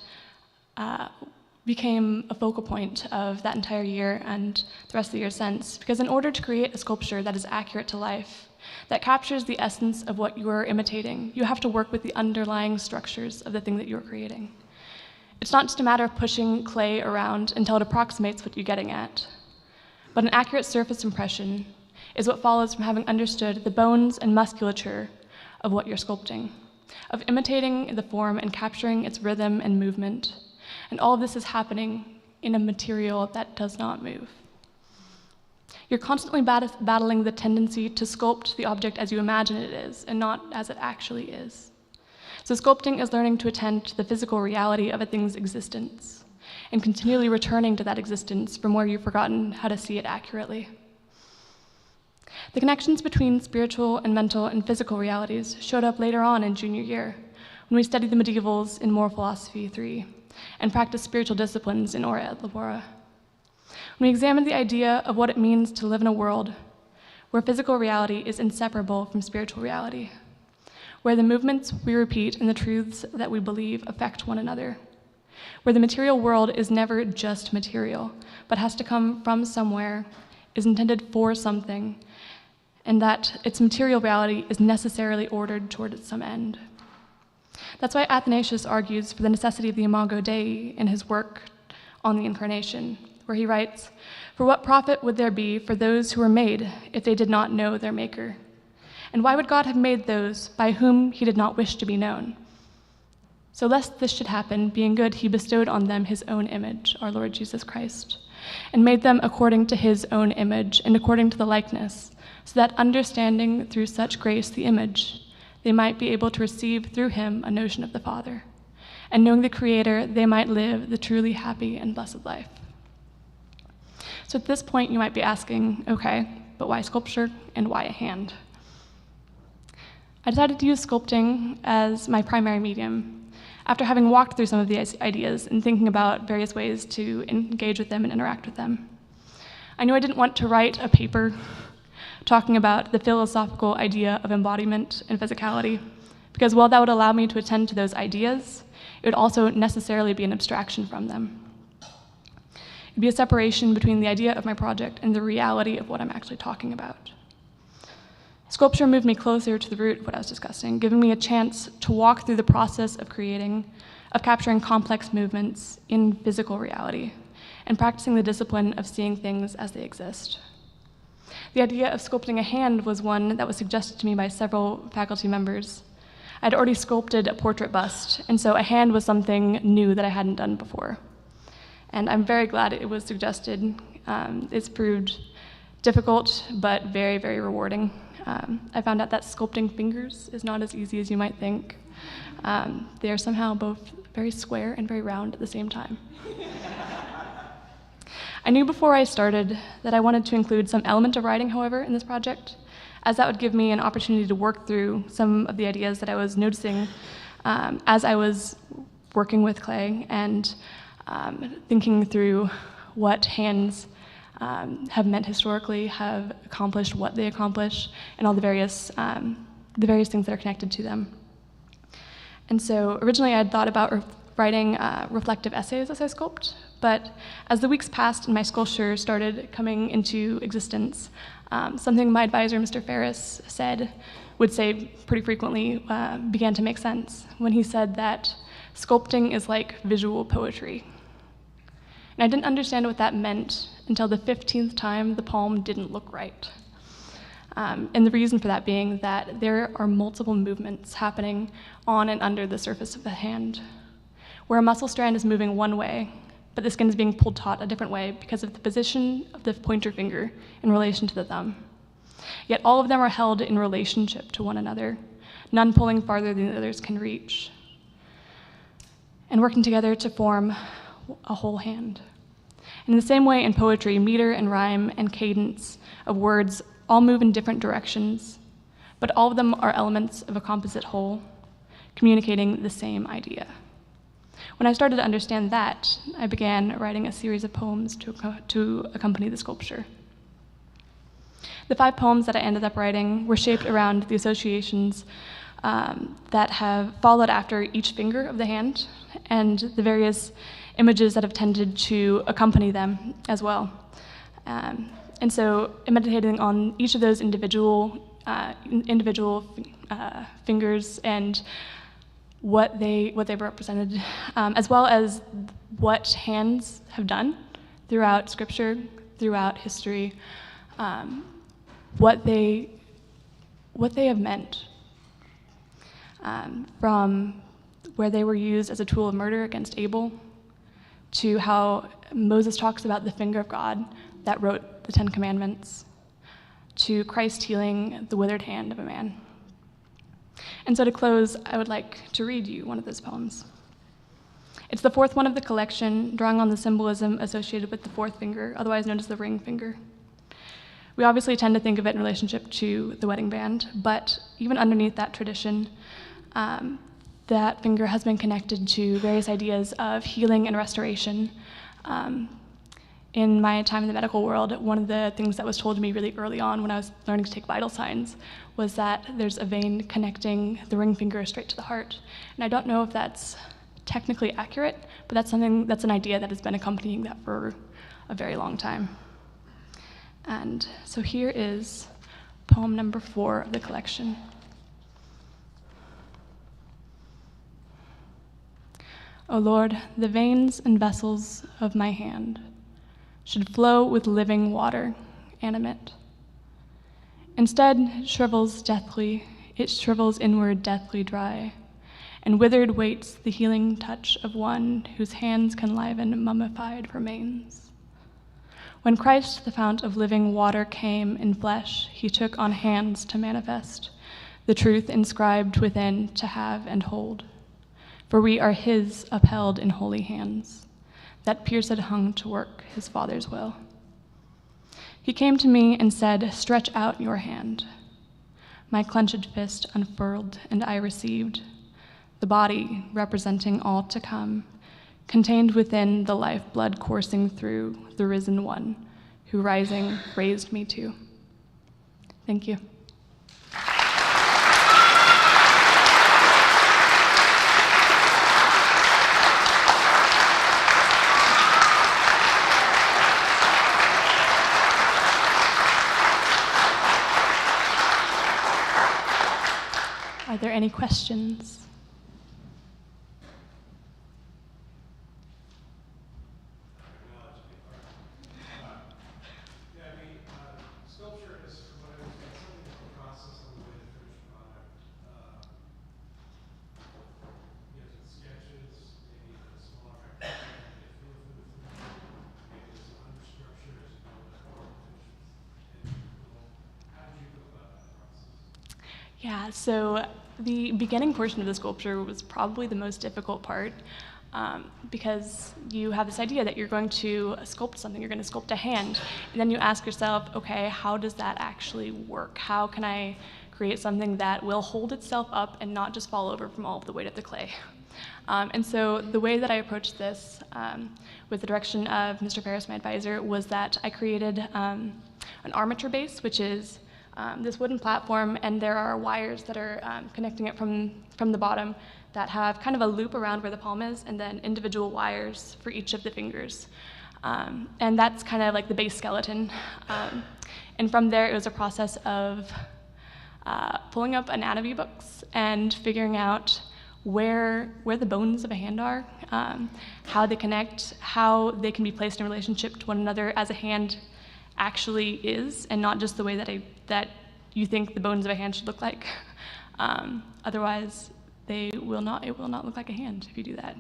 became a focal point of that entire year and the rest of the year since, because in order to create a sculpture that is accurate to life, that captures the essence of what you are imitating, you have to work with the underlying structures of the thing that you're creating. It's not just a matter of pushing clay around until it approximates what you're getting at, but an accurate surface impression is what follows from having understood the bones and musculature of what you're sculpting, of imitating the form and capturing its rhythm and movement. And all of this is happening in a material that does not move. You're constantly battling the tendency to sculpt the object as you imagine it is, and not as it actually is. So sculpting is learning to attend to the physical reality of a thing's existence, and continually returning to that existence from where you've forgotten how to see it accurately. The connections between spiritual and mental and physical realities showed up later on in junior year, when we studied the medievals in Moral Philosophy 3, and practiced spiritual disciplines in Ora et Labora. When we examined the idea of what it means to live in a world where physical reality is inseparable from spiritual reality, where the movements we repeat and the truths that we believe affect one another, where the material world is never just material, but has to come from somewhere, is intended for something, and that its material reality is necessarily ordered toward some end. That's why Athanasius argues for the necessity of the Imago Dei in his work on the Incarnation, where he writes, "For what profit would there be for those who were made if they did not know their Maker? And why would God have made those by whom he did not wish to be known? So lest this should happen, being good, he bestowed on them his own image, our Lord Jesus Christ, and made them according to his own image and according to the likeness, so that understanding through such grace the image, they might be able to receive through him a notion of the Father, and knowing the Creator, they might live the truly happy and blessed life." So at this point, you might be asking, okay, but why sculpture and why a hand? I decided to use sculpting as my primary medium after having walked through some of these ideas and thinking about various ways to engage with them and interact with them. I knew I didn't want to write a paper talking about the philosophical idea of embodiment and physicality, because while that would allow me to attend to those ideas, it would also necessarily be an abstraction from them. It'd be a separation between the idea of my project and the reality of what I'm actually talking about. Sculpture moved me closer to the root of what I was discussing, giving me a chance to walk through the process of capturing complex movements in physical reality, and practicing the discipline of seeing things as they exist. The idea of sculpting a hand was one that was suggested to me by several faculty members. I'd already sculpted a portrait bust, and so a hand was something new that I hadn't done before. And I'm very glad it was suggested. It's proved difficult, but very, very rewarding. I found out that sculpting fingers is not as easy as you might think. They are somehow both very square and very round at the same time. I knew before I started that I wanted to include some element of writing, however, in this project, as that would give me an opportunity to work through some of the ideas that I was noticing as I was working with clay and thinking through what hands have meant historically, have accomplished what they accomplish, and all the various things that are connected to them. And so originally I had thought about writing reflective essays as I sculpt, but as the weeks passed and my sculpture started coming into existence, something my advisor, Mr. Ferris, would say pretty frequently began to make sense when he said that sculpting is like visual poetry. And I didn't understand what that meant until the 15th time the palm didn't look right. And the reason for that being that there are multiple movements happening on and under the surface of the hand, where a muscle strand is moving one way, but the skin is being pulled taut a different way because of the position of the pointer finger in relation to the thumb. Yet all of them are held in relationship to one another, none pulling farther than the others can reach, and working together to form a whole hand. And in the same way in poetry, meter and rhyme and cadence of words all move in different directions, but all of them are elements of a composite whole, communicating the same idea. When I started to understand that, I began writing a series of poems to accompany the sculpture. The 5 poems that I ended up writing were shaped around the associations that have followed after each finger of the hand and the various images that have tended to accompany them as well. And so meditating on each of those individual fingers and what they represented, as well as what hands have done throughout scripture, throughout history, what they have meant, from where they were used as a tool of murder against Abel, to how Moses talks about the finger of God that wrote the 10 Commandments, to Christ healing the withered hand of a man. And so to close, I would like to read you one of those poems. It's the 4th one of the collection, drawing on the symbolism associated with the 4th finger, otherwise known as the ring finger. We obviously tend to think of it in relationship to the wedding band, but even underneath that tradition, that finger has been connected to various ideas of healing and restoration. In my time in the medical world, one of the things that was told to me really early on when I was learning to take vital signs was that there's a vein connecting the ring finger straight to the heart. And I don't know if that's technically accurate, but that's an idea that has been accompanying that for a very long time. And so here is poem number 4 of the collection. O Lord, the veins and vessels of my hand should flow with living water, animate. Instead, it shrivels inward deathly dry, and withered waits the healing touch of one whose hands can liven mummified remains. When Christ, the fount of living water, came in flesh, he took on hands to manifest the truth inscribed within to have and hold. For we are his upheld in holy hands, that pierced hung to work his Father's will. He came to me and said, "Stretch out your hand." My clenched fist unfurled, and I received the body representing all to come, contained within the life blood coursing through the risen one, who rising raised me too. Thank you. Are there any questions? Sculpture is what I would say something of a process on the way to finished product. Sketches, maybe a smaller rectangle, maybe there's some understructure as you go to finish. How did you go about that process? Yeah, so the beginning portion of the sculpture was probably the most difficult part, because you have this idea that you're going to sculpt something, you're going to sculpt a hand, and then you ask yourself, okay, how does that actually work? How can I create something that will hold itself up and not just fall over from all of the weight of the clay? And so the way that I approached this, with the direction of Mr. Ferris, my advisor, was that I created an armature base, which is this wooden platform, and there are wires that are connecting it from the bottom that have kind of a loop around where the palm is, and then individual wires for each of the fingers. And that's kind of like the base skeleton. And from there, it was a process of pulling up anatomy books and figuring out where the bones of a hand are, how they connect, how they can be placed in relationship to one another as a hand actually is, and not just the way that you think the bones of a hand should look like. Otherwise, it will not look like a hand if you do that.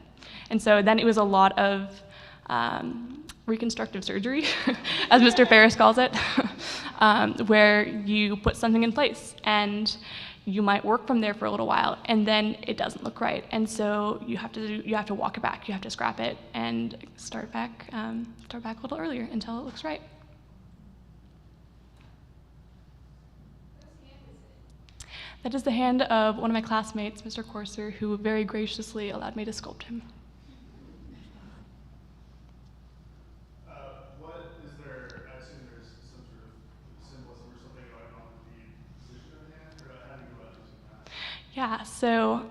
And so then it was a lot of reconstructive surgery, as Mr. Ferris calls it, where you put something in place and you might work from there for a little while, and then it doesn't look right, and so you have to walk it back, you have to scrap it, and start back a little earlier until it looks right. That is the hand of one of my classmates, Mr. Corser, who very graciously allowed me to sculpt him. I assume there's some sort of symbolism or something going on with the position of the hand, or how do you go about using that? Yeah, so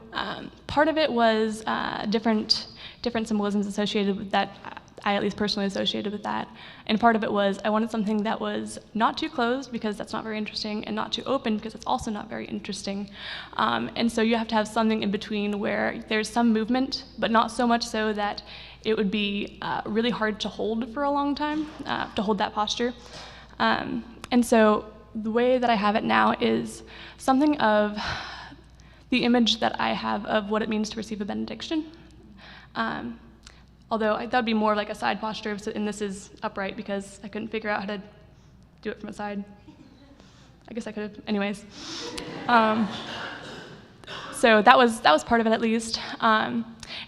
part of it was different symbolisms associated with that. I at least personally associated with that. And part of it was I wanted something that was not too closed, because that's not very interesting, and not too open, because it's also not very interesting. And so you have to have something in between where there's some movement, but not so much so that it would be really hard to hold for a long time, to hold that posture. And so the way that I have it now is something of the image that I have of what it means to receive a benediction. Although that would be more like a side posture, and this is upright because I couldn't figure out how to do it from a side. I guess I could have, anyways. So that was part of it, at least.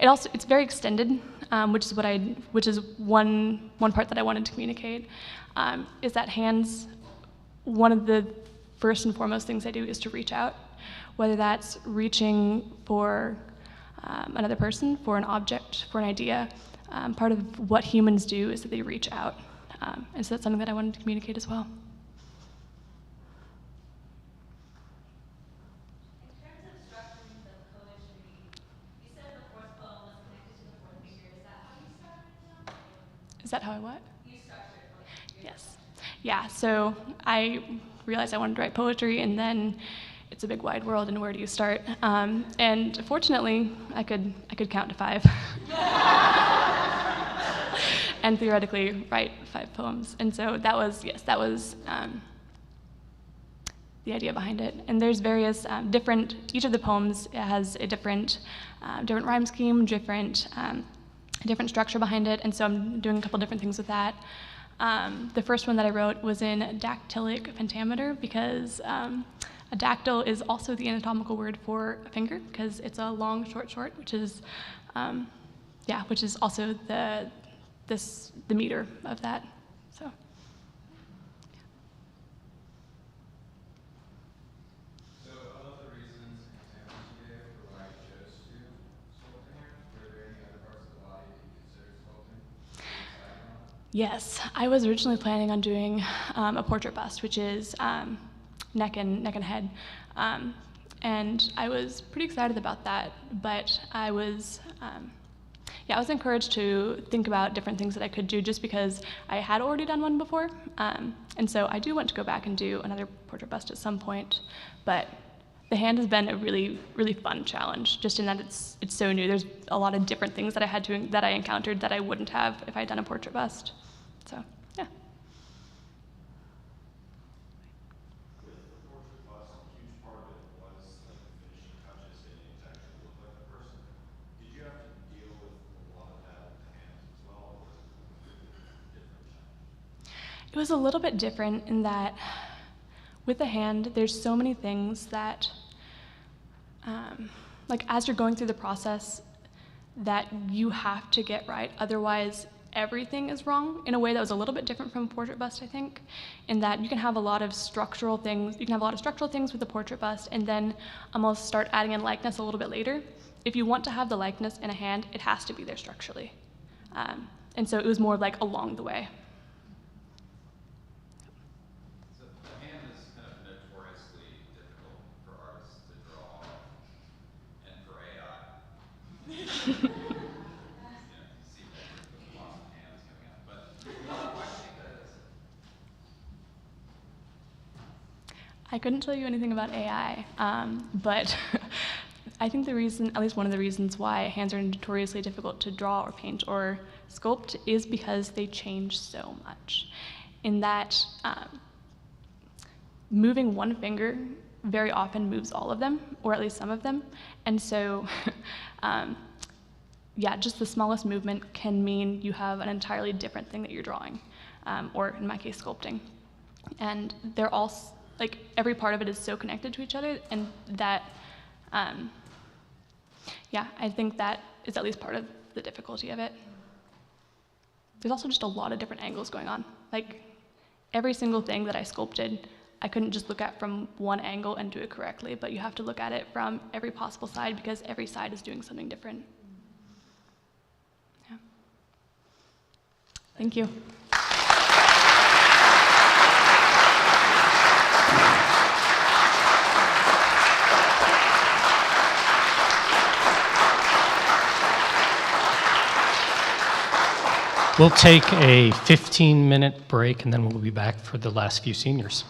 It's very extended, which is one part that I wanted to communicate. Is that hands, one of the first and foremost things I do is to reach out, whether that's reaching for another person, for an object, for an idea. Part of what humans do is that they reach out. And so that's something that I wanted to communicate as well. In terms of structuring the poetry, you said the fourth poem was connected to the fourth figure. Is that how you started it down? Is that how I what? You structured poetry. Yes. Yeah, so I realized I wanted to write poetry, and then it's a big wide world, and where do you start? And fortunately, I could count to 5. And theoretically write 5 poems. And so that was the idea behind it. And there's various each of the poems has a different rhyme scheme, different structure behind it, and so I'm doing a couple different things with that. The first one that I wrote was in dactylic pentameter, because a dactyl is also the anatomical word for a finger, because it's a long, short, which is also the meter of that. So. So of the reasons and examples you gave for why you chose to sculpt the hand, were there any other parts of the body that you considered sculpting? Yes, I was originally planning on doing a portrait bust, which is neck and head, and I was pretty excited about that. But I was encouraged to think about different things that I could do, just because I had already done one before, and so I do want to go back and do another portrait bust at some point. But the hand has been a really, really fun challenge, just in that it's so new. There's a lot of different things that I encountered that I wouldn't have if I'd done a portrait bust. So, yeah. With the portrait bust, a huge part of it was like the finishing touches, getting it to actually look like a person. Did you have to deal with a lot of that with the hands as well, or was it a different challenge? It was a little bit different in that with the hand, there's so many things that, like as you're going through the process, that you have to get right. Otherwise, everything is wrong, in a way that was a little bit different from a portrait bust, I think, in that you can have a lot of structural things. You can have a lot of structural things with the portrait bust, and then almost start adding in likeness a little bit later. If you want to have the likeness in a hand, it has to be there structurally. And so it was more like along the way. So the hand is kind of notoriously difficult for artists to draw, and for AI. You see pictures with lots of hands coming out, but why do you think that is? I couldn't tell you anything about AI, but I think the reason, at least one of the reasons why hands are notoriously difficult to draw or paint or sculpt is because they change so much. In that moving one finger very often moves all of them, or at least some of them. And so, yeah, just the smallest movement can mean you have an entirely different thing that you're drawing, or in my case, sculpting. And they're all, like, every part of it is so connected to each other, and that, yeah, I think that is at least part of the difficulty of it. There's also just a lot of different angles going on. Like, every single thing that I sculpted, I couldn't just look at from one angle and do it correctly, but you have to look at it from every possible side because every side is doing something different. Yeah. Thank you. We'll take a 15-minute break, and then we'll be back for the last few seniors.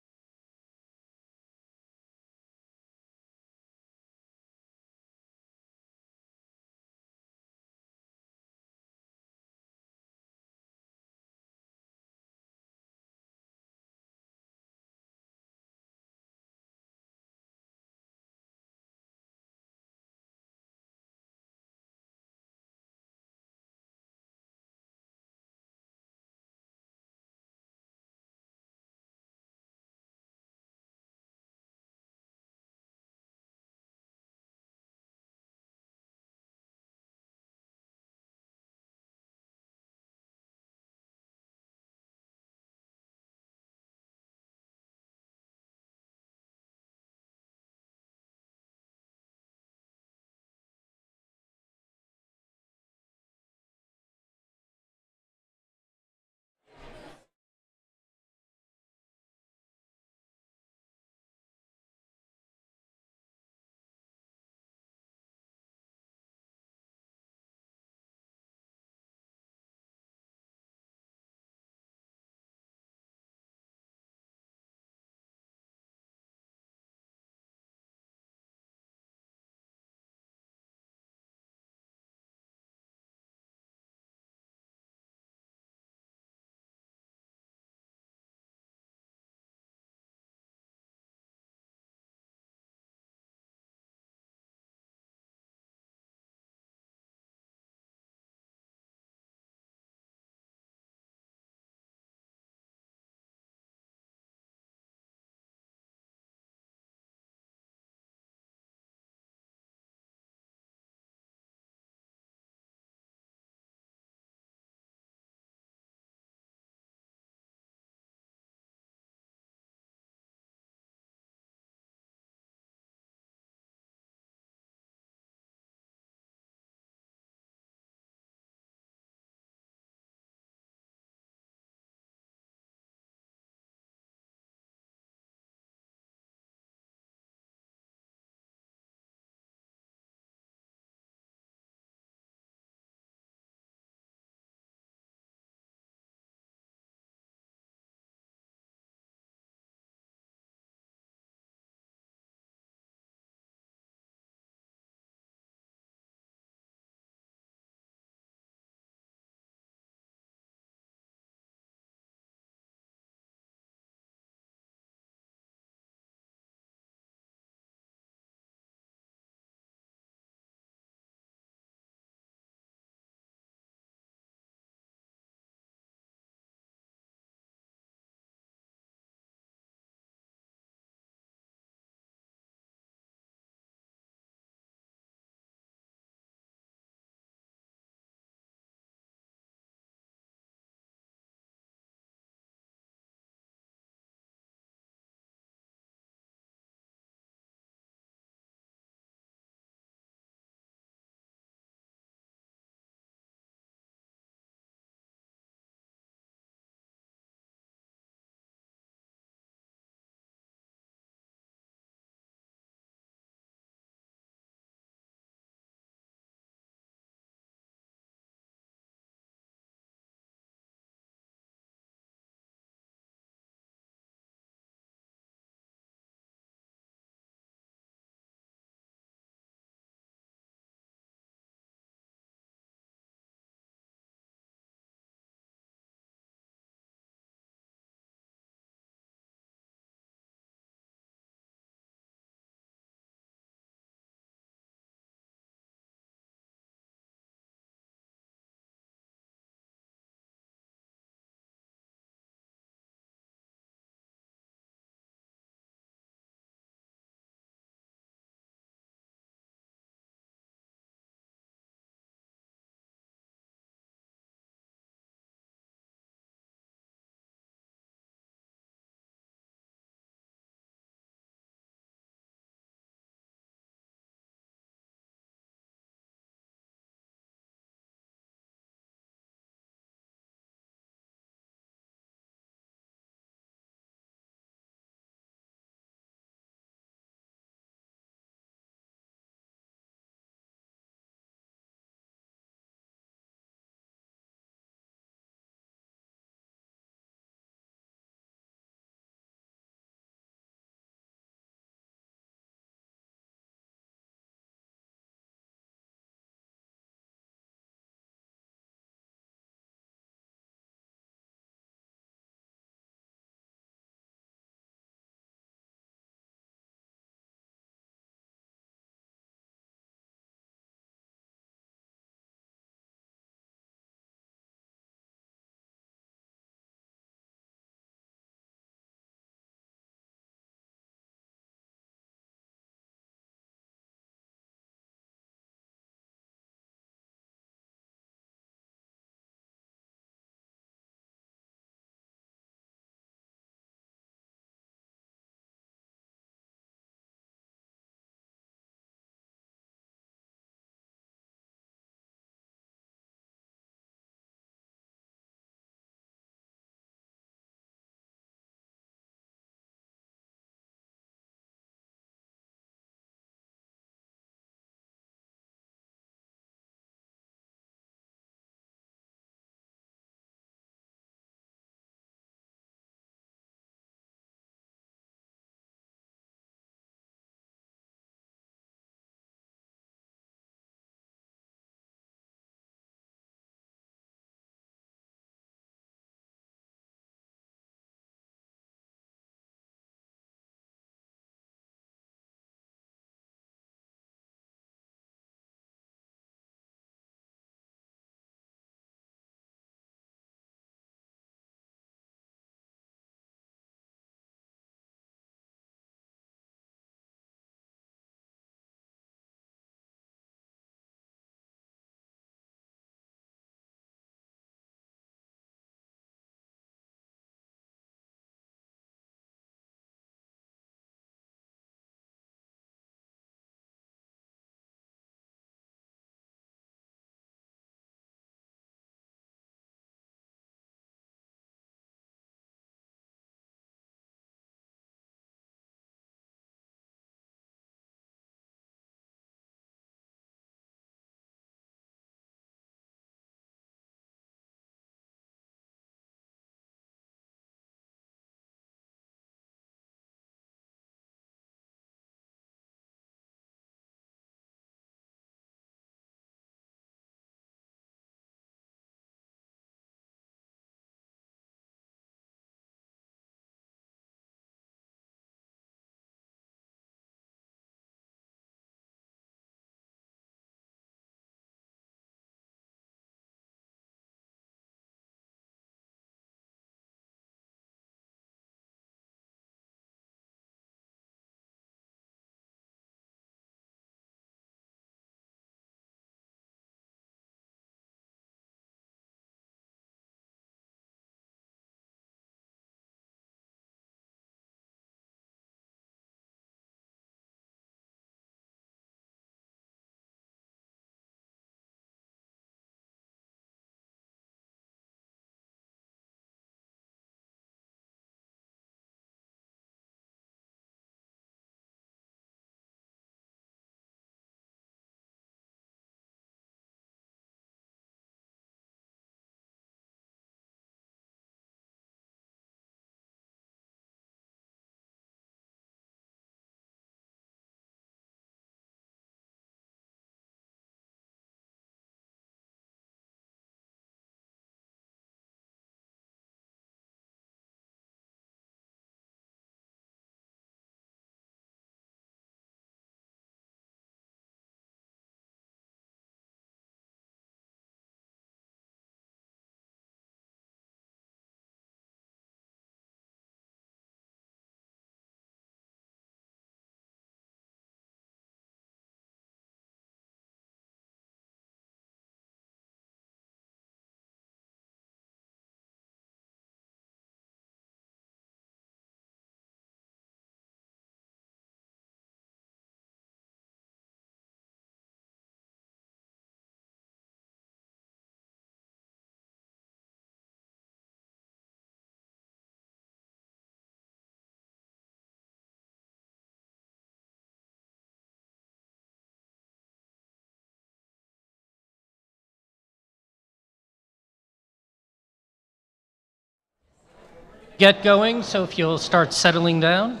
get going, so if you'll start settling down.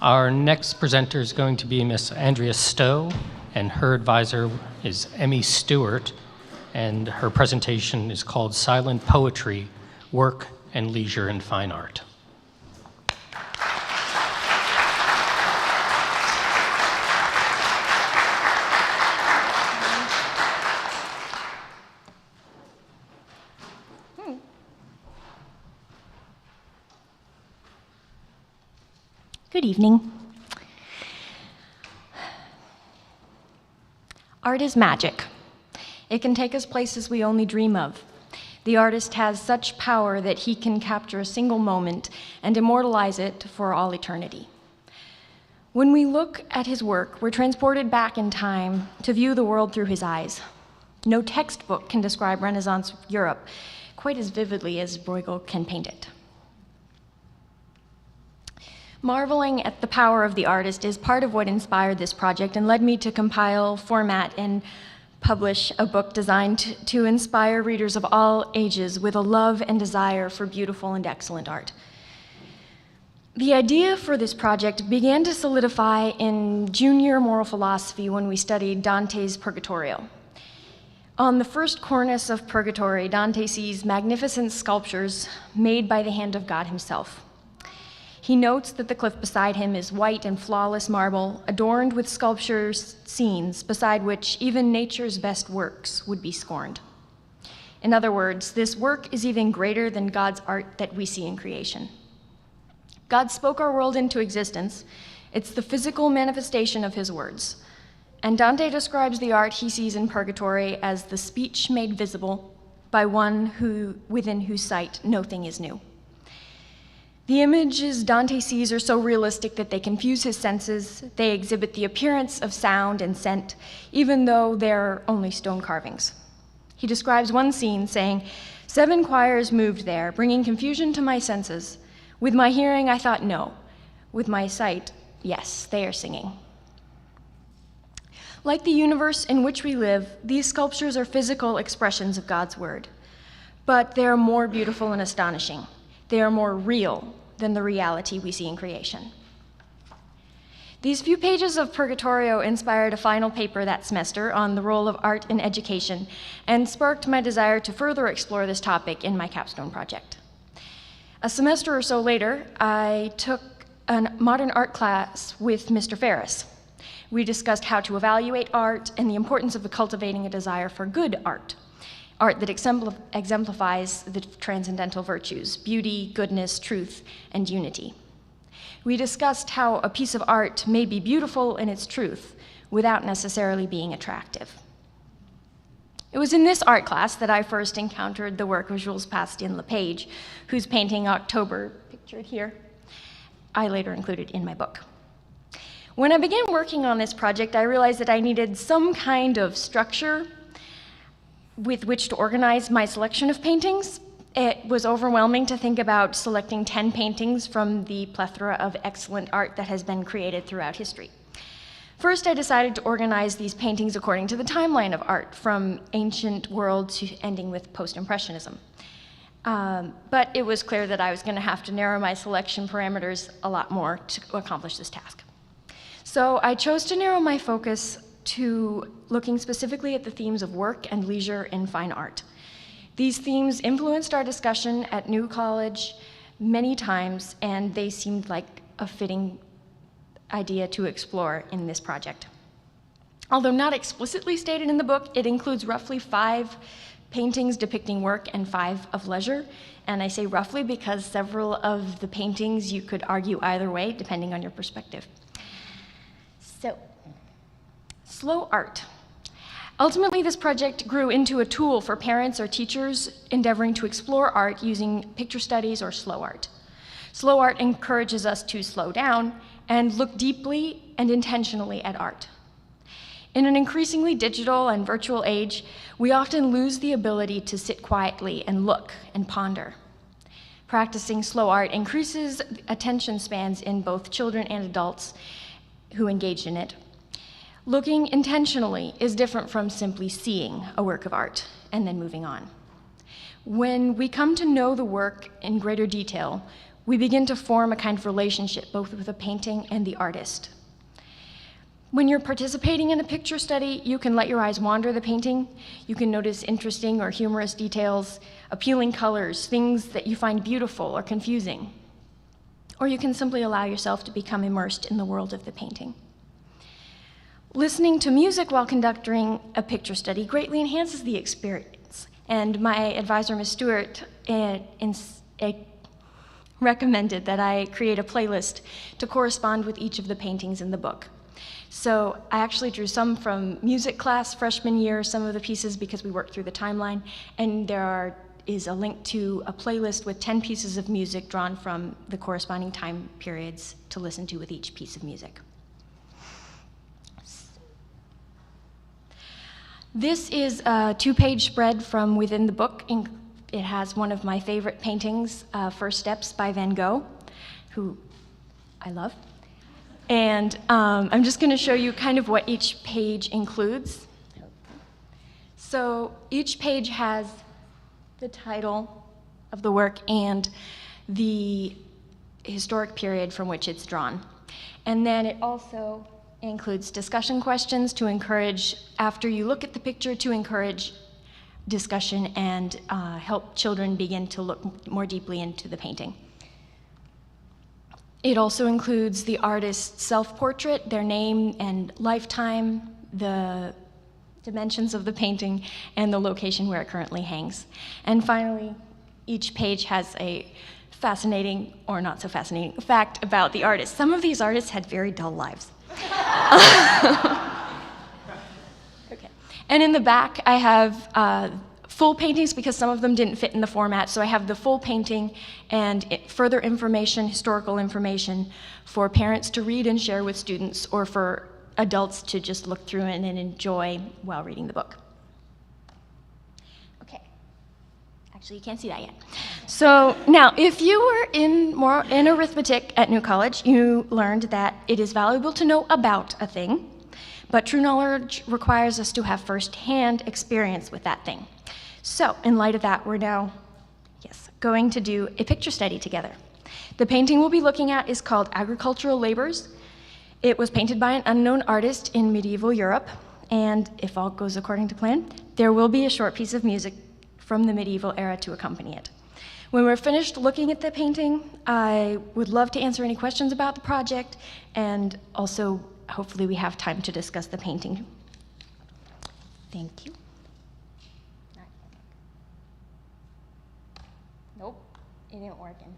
Our next presenter is going to be Miss Andrea Stowe, and her advisor is Emmy Stewart, and her presentation is called Silent Poetry, Work and Leisure in Fine Art. Good evening. Art is magic. It can take us places we only dream of. The artist has such power that he can capture a single moment and immortalize it for all eternity. When we look at his work, we're transported back in time to view the world through his eyes. No textbook can describe Renaissance Europe quite as vividly as Bruegel can paint it. Marveling at the power of the artist is part of what inspired this project and led me to compile, format, and publish a book designed to inspire readers of all ages with a love and desire for beautiful and excellent art. The idea for this project began to solidify in junior moral philosophy when we studied Dante's Purgatorio. On the first cornice of Purgatory, Dante sees magnificent sculptures made by the hand of God himself. He notes that the cliff beside him is white and flawless marble, adorned with sculptures, scenes beside which even nature's best works would be scorned. In other words, this work is even greater than God's art that we see in creation. God spoke our world into existence. It's the physical manifestation of his words. And Dante describes the art he sees in Purgatory as the speech made visible by one within whose sight no thing is new. The images Dante sees are so realistic that they confuse his senses. They exhibit the appearance of sound and scent, even though they're only stone carvings. He describes one scene saying, "7 choirs moved there, bringing confusion to my senses. With my hearing, I thought no. With my sight, yes, they are singing." Like the universe in which we live, these sculptures are physical expressions of God's word. But they are more beautiful and astonishing. They are more real than the reality we see in creation. These few pages of Purgatorio inspired a final paper that semester on the role of art in education and sparked my desire to further explore this topic in my capstone project. A semester or so later, I took a modern art class with Mr. Ferris. We discussed how to evaluate art and the importance of cultivating a desire for good art. Art that exemplifies the transcendental virtues, beauty, goodness, truth, and unity. We discussed how a piece of art may be beautiful in its truth without necessarily being attractive. It was in this art class that I first encountered the work of Jules Bastien-Lepage, whose painting October, pictured here, I later included in my book. When I began working on this project, I realized that I needed some kind of structure with which to organize my selection of paintings. It was overwhelming to think about selecting 10 paintings from the plethora of excellent art that has been created throughout history. First, I decided to organize these paintings according to the timeline of art, from ancient world to ending with post-impressionism. But it was clear that I was going to have to narrow my selection parameters a lot more to accomplish this task. So I chose to narrow my focus to looking specifically at the themes of work and leisure in fine art. These themes influenced our discussion at New College many times, and they seemed like a fitting idea to explore in this project. Although not explicitly stated in the book, it includes roughly 5 paintings depicting work and 5 of leisure. And I say roughly because several of the paintings you could argue either way, depending on your perspective. So, slow art. Ultimately, this project grew into a tool for parents or teachers endeavoring to explore art using picture studies or slow art. Slow art encourages us to slow down and look deeply and intentionally at art. In an increasingly digital and virtual age, we often lose the ability to sit quietly and look and ponder. Practicing slow art increases attention spans in both children and adults who engage in it, Looking intentionally is different from simply seeing a work of art and then moving on. When we come to know the work in greater detail, we begin to form a kind of relationship both with the painting and the artist. When you're participating in a picture study, you can let your eyes wander the painting. You can notice interesting or humorous details, appealing colors, things that you find beautiful or confusing. Or you can simply allow yourself to become immersed in the world of the painting. Listening to music while conducting a picture study greatly enhances the experience, and my advisor, Ms. Stewart, recommended that I create a playlist to correspond with each of the paintings in the book. So I actually drew some from music class freshman year, some of the pieces because we worked through the timeline, and there is a link to a playlist with 10 pieces of music drawn from the corresponding time periods to listen to with each piece of music. This is a 2-page spread from within the book. It has one of my favorite paintings, First Steps by Van Gogh, who I love. And I'm just going to show you kind of what each page includes. So each page has the title of the work and the historic period from which it's drawn. And then it also includes discussion questions to encourage, after you look at the picture, to encourage discussion and help children begin to look more deeply into the painting. It also includes the artist's self-portrait, their name and lifetime, the dimensions of the painting, and the location where it currently hangs. And finally, each page has a fascinating, or not so fascinating, fact about the artist. Some of these artists had very dull lives. Okay. And in the back, I have full paintings because some of them didn't fit in the format, so I have the full painting and further information, historical information, for parents to read and share with students, or for adults to just look through it and enjoy while reading the book. Okay. Actually, you can't see that yet. So now, if you were in arithmetic at New College, you learned that it is valuable to know about a thing, but true knowledge requires us to have first-hand experience with that thing. So, in light of that, we're now, going to do a picture study together. The painting we'll be looking at is called Agricultural Labors. It was painted by an unknown artist in medieval Europe, and if all goes according to plan, there will be a short piece of music from the medieval era to accompany it. When we're finished looking at the painting, I would love to answer any questions about the project, and also, hopefully, we have time to discuss the painting. Thank you. Nope, it ain't working.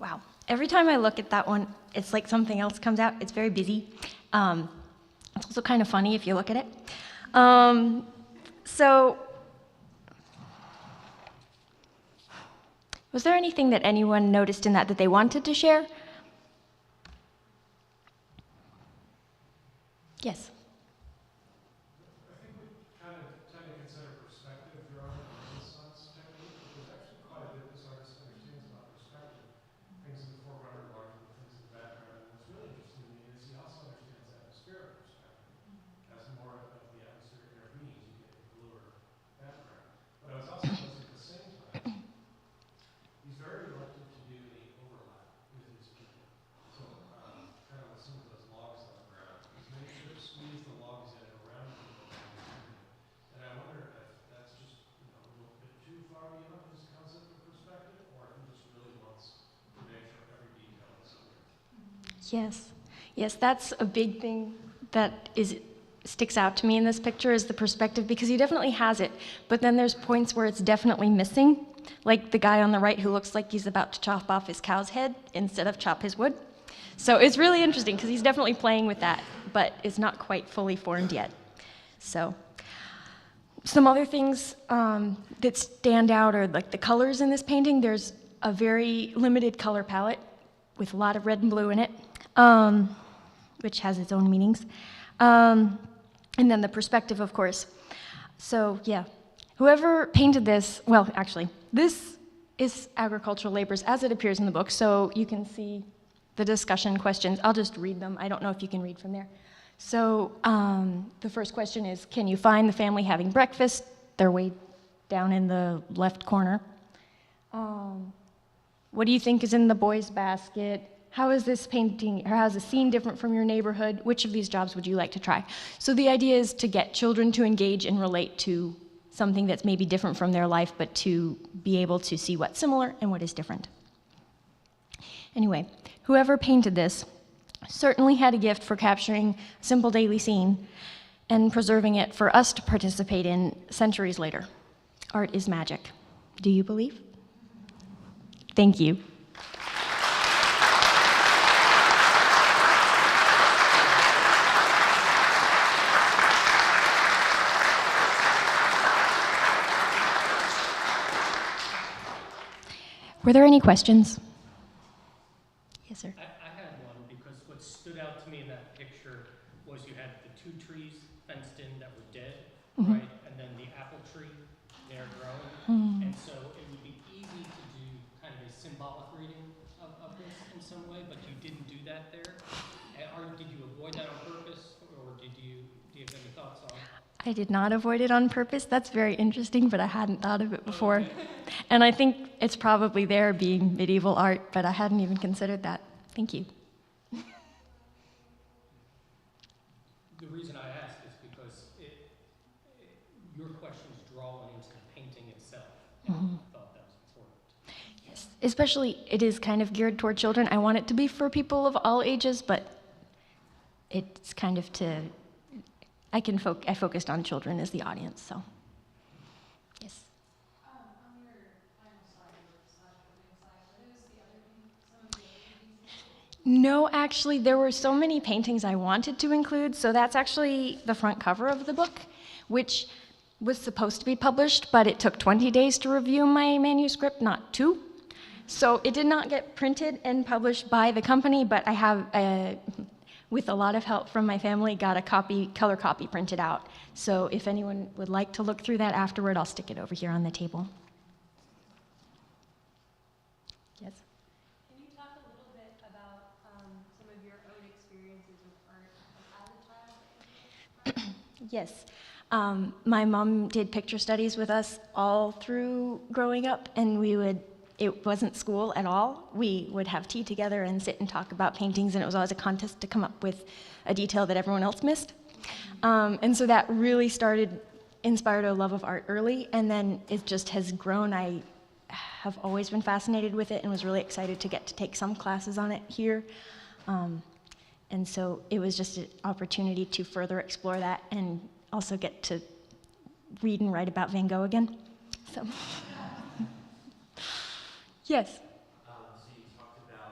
Wow. Every time I look at that one, it's like something else comes out. It's very busy. It's also kind of funny if you look at it. So, was there anything that anyone noticed in that they wanted to share? Yes. I think we kind of tend to consider perspective drawing a Renaissance technique, but there's actually quite a bit this artist understands about perspective. Things in the foreground are larger than things in the background, and what's really interesting to me is he also understands atmospheric perspective. As more of the atmosphere intervenes, you get a bluer background. But I was also noticing at the same time, he's very reluctant to do any overlap with his people. So, kind of with some of those logs on the ground, he's made sure to squeeze the logs in and around people. And I wonder if that's just a little bit too far beyond his concept of perspective, or if he just really wants to make sure every detail is clear. Yes. Yes, that's a big thing that sticks out to me in this picture is the perspective, because he definitely has it, but then there's points where it's definitely missing, like the guy on the right who looks like he's about to chop off his cow's head instead of chop his wood. So it's really interesting because he's definitely playing with that, but it's not quite fully formed yet. So some other things that stand out are like the colors in this painting. There's a very limited color palette with a lot of red and blue in it, which has its own meanings. And then the perspective, of course. So yeah, whoever painted this, well, actually, this is agricultural labors as it appears in the book, so you can see the discussion questions. I'll just read them. I don't know if you can read from there. So the first question is, can you find the family having breakfast? They're way down in the left corner. What do you think is in the boy's basket? How is this painting, or how is the scene different from your neighborhood? Which of these jobs would you like to try? So the idea is to get children to engage and relate to something that's maybe different from their life, but to be able to see what's similar and what is different. Anyway, whoever painted this certainly had a gift for capturing a simple daily scene and preserving it for us to participate in centuries later. Art is magic. Do you believe? Thank you. Were there any questions? Yes, sir. I had one because what stood out to me in that picture was you had the 2 trees fenced in that were dead, right? And then the apple tree there growing. And so it would be easy to do kind of a symbolic reading of this in some way, but you didn't do that there. Or did you avoid that on purpose, or do you have any thoughts on it? I did not avoid it on purpose. That's very interesting, but I hadn't thought of it before. And I think it's probably there being medieval art, but I hadn't even considered that. Thank you. The reason I ask is because your questions draw one into the painting itself. And I thought that was important. Yes, especially it is kind of geared toward children. I want it to be for people of all ages, but it's kind of I focused on children as the audience, so yes. On your final slide, opening slide, what is the other thing, some of the other paintings? No, actually, there were so many paintings I wanted to include, so that's actually the front cover of the book, which was supposed to be published, but it took 20 days to review my manuscript, not 2. So it did not get printed and published by the company, but I have, with a lot of help from my family, got a color copy printed out. So if anyone would like to look through that afterward, I'll stick it over here on the table. Yes? Can you talk a little bit about some of your own experiences with art as a child? Yes. My mom did picture studies with us all through growing up, and it wasn't school at all. We would have tea together and sit and talk about paintings, and it was always a contest to come up with a detail that everyone else missed. And so that really inspired a love of art early, and then it just has grown. I have always been fascinated with it and was really excited to get to take some classes on it here. And so it was just an opportunity to further explore that and also get to read and write about Van Gogh again. So. Yes. So you talked about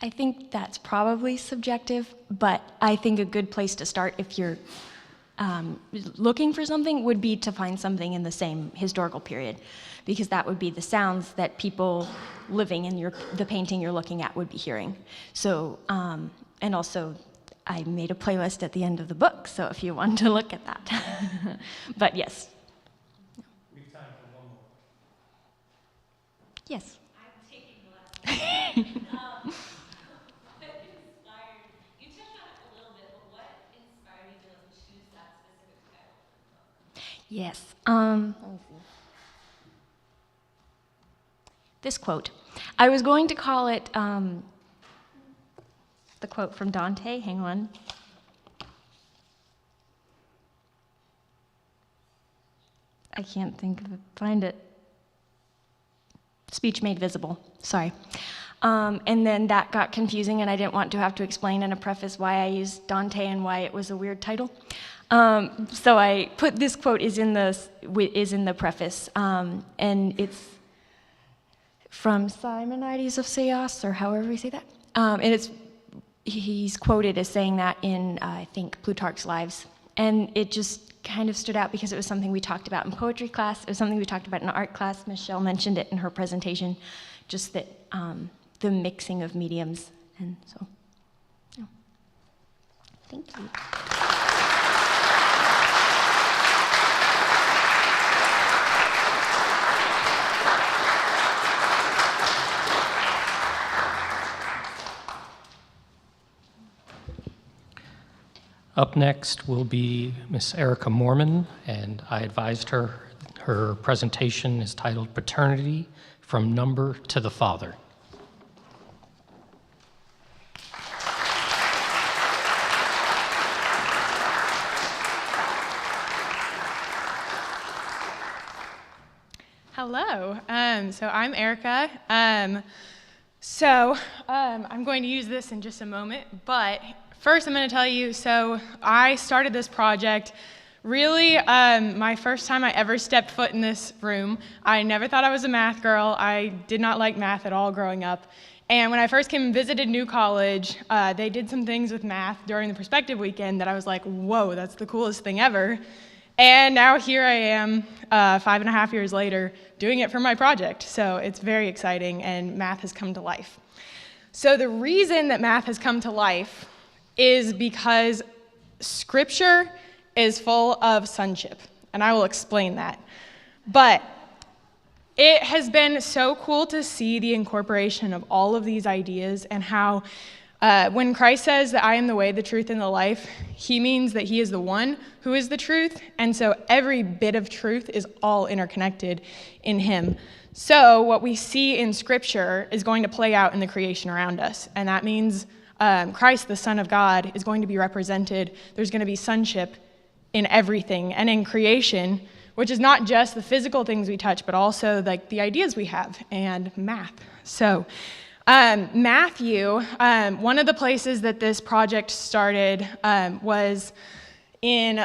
I think that's probably subjective, but I think a good place to start if you're looking for something would be to find something in the same historical period, because that would be the sounds that people living in the painting you're looking at would be hearing. So, and also, I made a playlist at the end of the book, so if you want to look at that. But yes. We've time for one more. Yes. I'm taking the last one. What inspired, you touched on it a little bit, but what inspired you to like choose that specific title for the book? Yes. Let me see. This quote. I was going to call it the quote from Dante. Hang on. I can't find it. Speech made visible. Sorry. And then that got confusing, and I didn't want to have to explain in a preface why I used Dante and why it was a weird title. So I put this quote is in the preface, and it's from Simonides of Ceos, or however you say that. And he's quoted as saying that in I think Plutarch's Lives, and it just kind of stood out because it was something we talked about in poetry class. It was something we talked about in art class. Michelle mentioned it in her presentation, just that the mixing of mediums, and so. Yeah. Thank you. Up next will be Miss Erica Mormon, and I advised her presentation is titled Paternity from Number to the Father. Hello. So I'm Erica. I'm going to use this in just a moment, but first I'm going to tell you, so I started this project really my first time I ever stepped foot in this room. I never thought I was a math girl. I did not like math at all growing up. And when I first came and visited New College, they did some things with math during the perspective weekend that I was like, whoa, that's the coolest thing ever. And now here I am, 5.5 years later, doing it for my project. So it's very exciting, and math has come to life. So the reason that math has come to life is because Scripture is full of sonship, and I will explain that. But it has been so cool to see the incorporation of all of these ideas, and how when Christ says that I am the way, the truth, and the life, he means that he is the one who is the truth, and so every bit of truth is all interconnected in him. So what we see in Scripture is going to play out in the creation around us, and that means Christ, the Son of God, is going to be represented. There's going to be sonship in everything, and in creation, which is not just the physical things we touch, but also like the ideas we have, and math. So Matthew, one of the places that this project started was in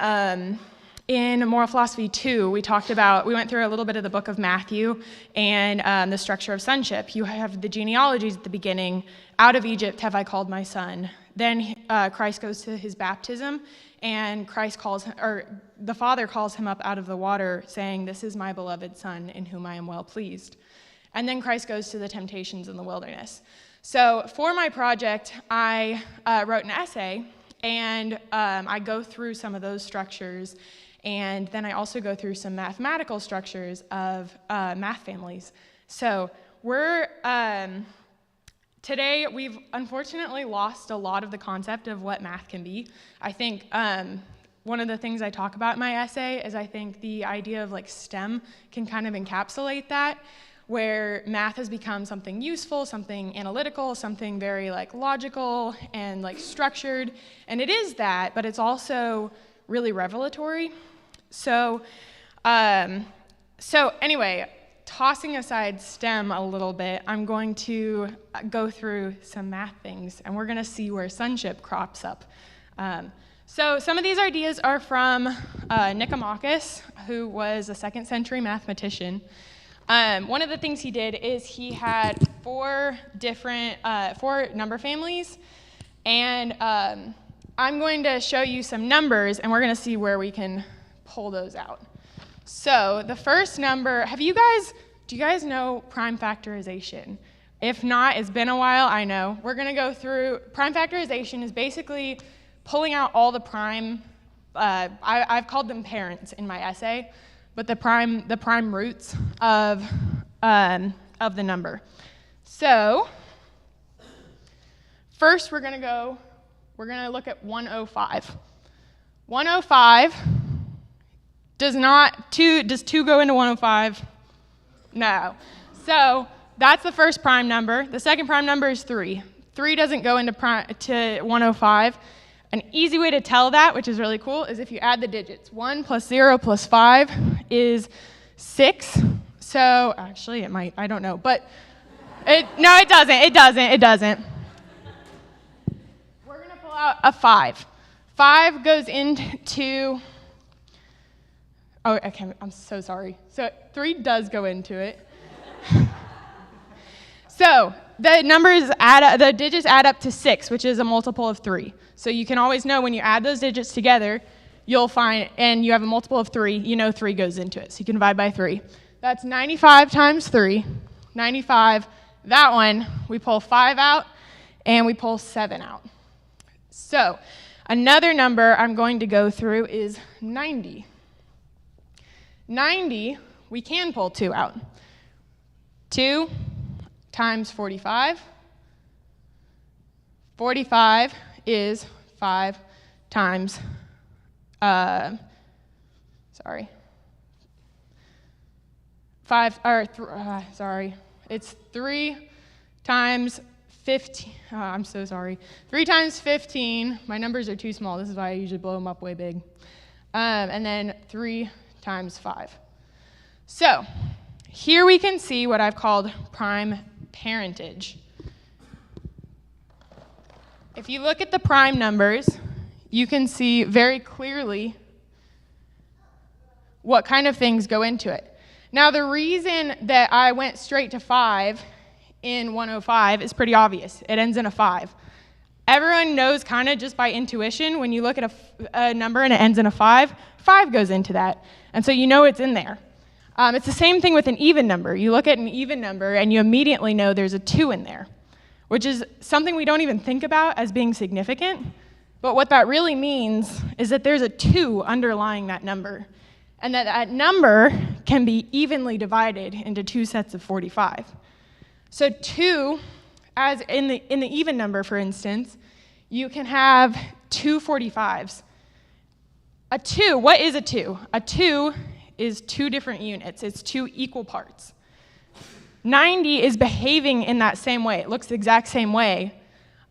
Moral Philosophy 2. We went through a little bit of the book of Matthew and the structure of sonship. You have the genealogies at the beginning. Out of Egypt have I called my son. Then Christ goes to his baptism, and the Father calls him up out of the water, saying, "This is my beloved Son, in whom I am well pleased." And then Christ goes to the temptations in the wilderness. So for my project, I wrote an essay, and I go through some of those structures, and then I also go through some mathematical structures of math families. So today we've unfortunately lost a lot of the concept of what math can be. I think one of the things I talk about in my essay is I think the idea of like STEM can kind of encapsulate that, where math has become something useful, something analytical, something very like logical and like structured. And it is that, but it's also really revelatory. So anyway, tossing aside STEM a little bit, I'm going to go through some math things, and we're going to see where sonship crops up. So some of these ideas are from Nicomachus, who was a 2nd century mathematician. One of the things he did is he had 4 number families, and I'm going to show you some numbers, and we're going to see where we can pull those out. So the first number, do you guys know prime factorization? If not, it's been a while, I know. We're going to go through, prime factorization is basically pulling out all the prime, I've called them parents in my essay, but the prime roots of the number. So first we're going to look at 105. 105 does 2 go into 105? No. So that's the first prime number. The second prime number is 3. 3 doesn't go into to 105. An easy way to tell that, which is really cool, is if you add the digits. 1 plus 0 plus 5 is 6. So actually it might, I don't know, but it doesn't. We're going to pull out a 5. 5 goes into, okay, I'm so sorry. So 3 does go into it. So the digits add up to 6, which is a multiple of 3. So you can always know when you add those digits together, you'll find, and you have a multiple of 3, you know 3 goes into it. So you can divide by 3. That's 95 times 3. 95, that one, we pull 5 out, and we pull 7 out. So another number I'm going to go through is 90. 90, we can pull 2 out. 2 times 45. 45 is 5 times, it's 3 times 15, I'm so sorry. 3 times 15, my numbers are too small, this is why I usually blow them up way big. And then 3 times 5. So, here we can see what I've called prime parentage. If you look at the prime numbers, you can see very clearly what kind of things go into it. Now, the reason that I went straight to 5 in 105 is pretty obvious. It ends in a 5. Everyone knows kind of just by intuition, when you look at a number and it ends in a 5, 5 goes into that. And so you know it's in there. It's the same thing with an even number. You look at an even number and you immediately know there's a 2 in there, which is something we don't even think about as being significant. But what that really means is that there's a 2 underlying that number, and that number can be evenly divided into 2 sets of 45. So 2, as in the even number, for instance, you can have 2 45s. A 2, what is a 2? A 2 is 2 different units. It's 2 equal parts. 90 is behaving in that same way. It looks the exact same way,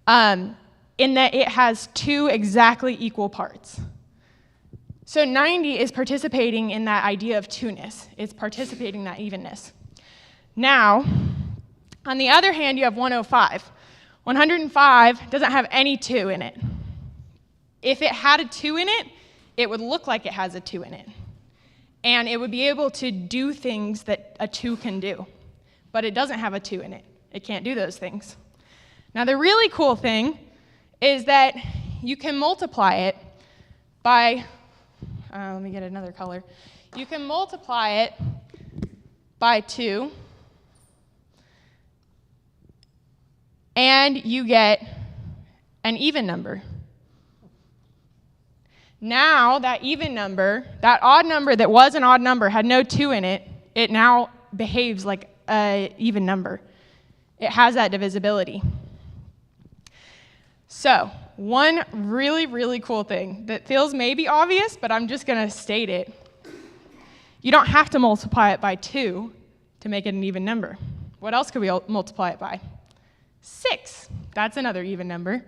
in that it has 2 exactly equal parts. So 90 is participating in that idea of 2-ness. It's participating in that evenness. Now, on the other hand, you have 105. 105 doesn't have any 2 in it. If it had a 2 in it, it would look like it has a 2 in it. And it would be able to do things that a 2 can do. But it doesn't have a 2 in it. It can't do those things. Now, the really cool thing is that you can multiply it by, let me get another color. You can multiply it by 2, and you get an even number. Now, that even number, that odd number that was an odd number, had no 2 in it, it now behaves like an even number. It has that divisibility. So, one really, really cool thing that feels maybe obvious, but I'm just going to state it. You don't have to multiply it by 2 to make it an even number. What else could we multiply it by? 6. That's another even number.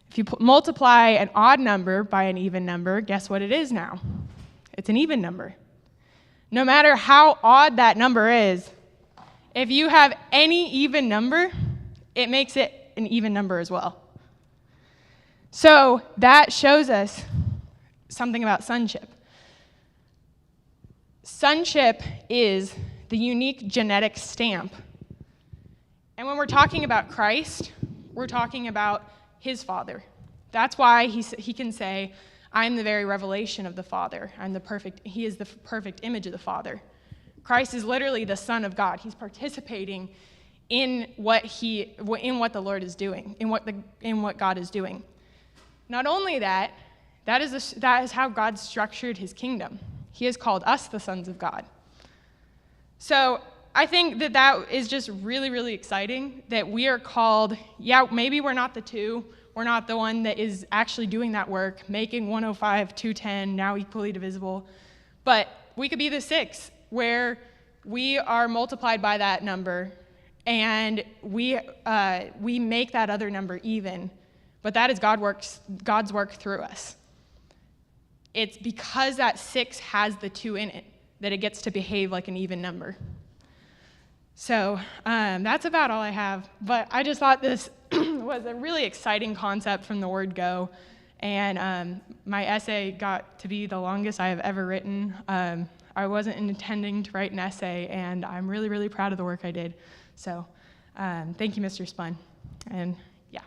If you multiply an odd number by an even number, guess what it is now? It's an even number. No matter how odd that number is, if you have any even number, it makes it an even number as well. So that shows us something about sonship. Sonship is the unique genetic stamp. And when we're talking about Christ, we're talking about his Father. That's why he can say, I'm the very revelation of the Father. He is the perfect image of the Father. Christ is literally the Son of God. He's participating in what the Lord is doing, in what God is doing. Not only that, that is how God structured his kingdom. He has called us the sons of God. So I think that is just really, really exciting that we are called, maybe we're not the 2, we're not the one that is actually doing that work, making 105, 210, now equally divisible, but we could be the 6, where we are multiplied by that number, and we make that other number even, but that is God's work through us. It's because that 6 has the 2 in it that it gets to behave like an even number. So that's about all I have, but I just thought this was a really exciting concept from the word go, and my essay got to be the longest I have ever written. I wasn't intending to write an essay, and I'm really, really proud of the work I did. So thank you, Mr. Spun, and yeah.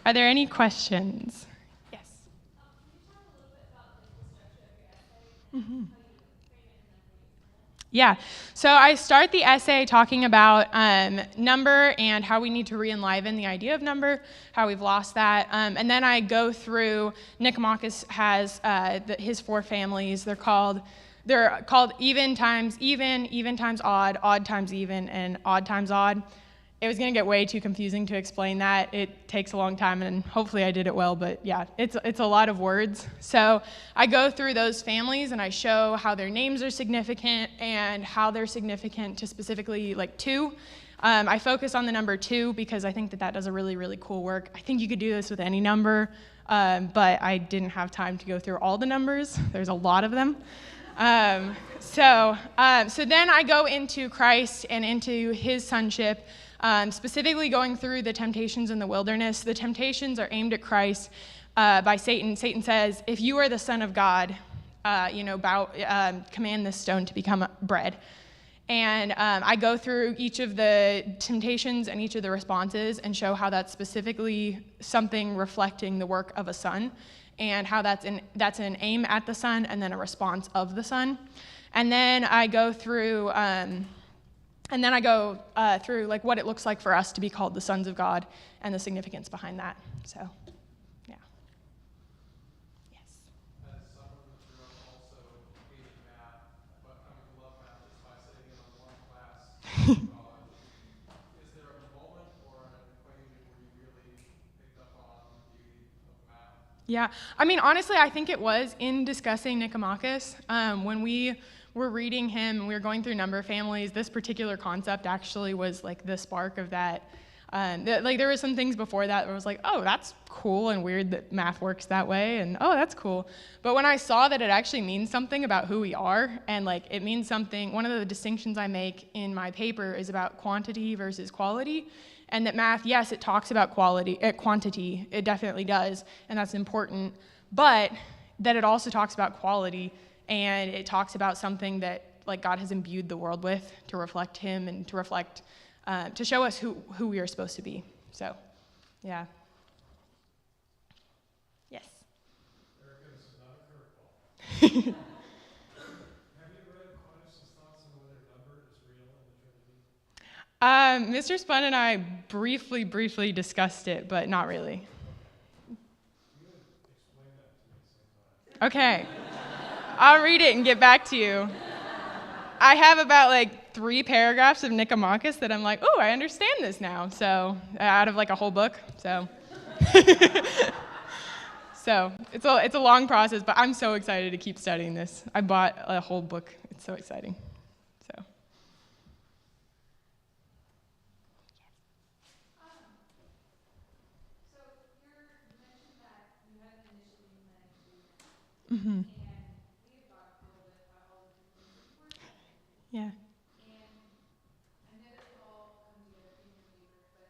Are there any questions? Yes. Can you talk a little bit about the structure of your essay and how you frame it and then what you Yeah, so I start the essay talking about number and how we need to re-enliven the idea of number, how we've lost that, and then I go through, Nicomachus has his 4 families. They're called even times odd times even, and odd times odd. It was going to get way too confusing to explain that. It takes a long time, and hopefully I did it well, but yeah, it's a lot of words. So I go through those families, and I show how their names are significant and how they're significant to specifically, 2. I focus on the number 2 because I think that does a really, really cool work. I think you could do this with any number, but I didn't have time to go through all the numbers. There's a lot of them. So then I go into Christ and into his sonship, specifically going through the temptations in the wilderness. The temptations are aimed at Christ by Satan. Satan says, if you are the Son of God, command this stone to become bread. And I go through each of the temptations and each of the responses and show how that's specifically something reflecting the work of a son, and how that's an aim at the son and then a response of the son. And then I go through what it looks like for us to be called the sons of God and the significance behind that. So, yeah. Yes. As someone who grew up also hating math, but coming to love math just by sitting in on one class in college, is there a moment or an equation where you really picked up on the beauty of math? Yeah, I mean, honestly, I think it was in discussing Nicomachus. When we were reading him and we were going through number families, this particular concept actually was like the spark of that. There were some things before that where I was like, oh, that's cool and weird that math works that way, and oh, that's cool. But when I saw that it actually means something about who we are, and it means something, one of the distinctions I make in my paper is about quantity versus quality. And that math, yes, it talks about quantity, it definitely does, and that's important, but that it also talks about quality, and it talks about something that God has imbued the world with to reflect him and to reflect, to show us who we are supposed to be. So, yeah. Yes? Erica, this is not a curveball. Have you read Aquinas' thoughts on whether number is real in the Trinity? Mr. Spun and I briefly discussed it, but not really. You would explain that to me sometime. Okay. I'll read it and get back to you. I have about 3 paragraphs of Nicomachus that I'm like, oh, I understand this now. So out of a whole book. So so it's a long process, but I'm so excited to keep studying this. I bought a whole book. It's so exciting. So. So you mentioned that you hadn't initially planned to do this. Mm-hmm. And we have talked a little bit about all the different things that you were trying to do. Yeah. And I know that it all comes together in your favor, but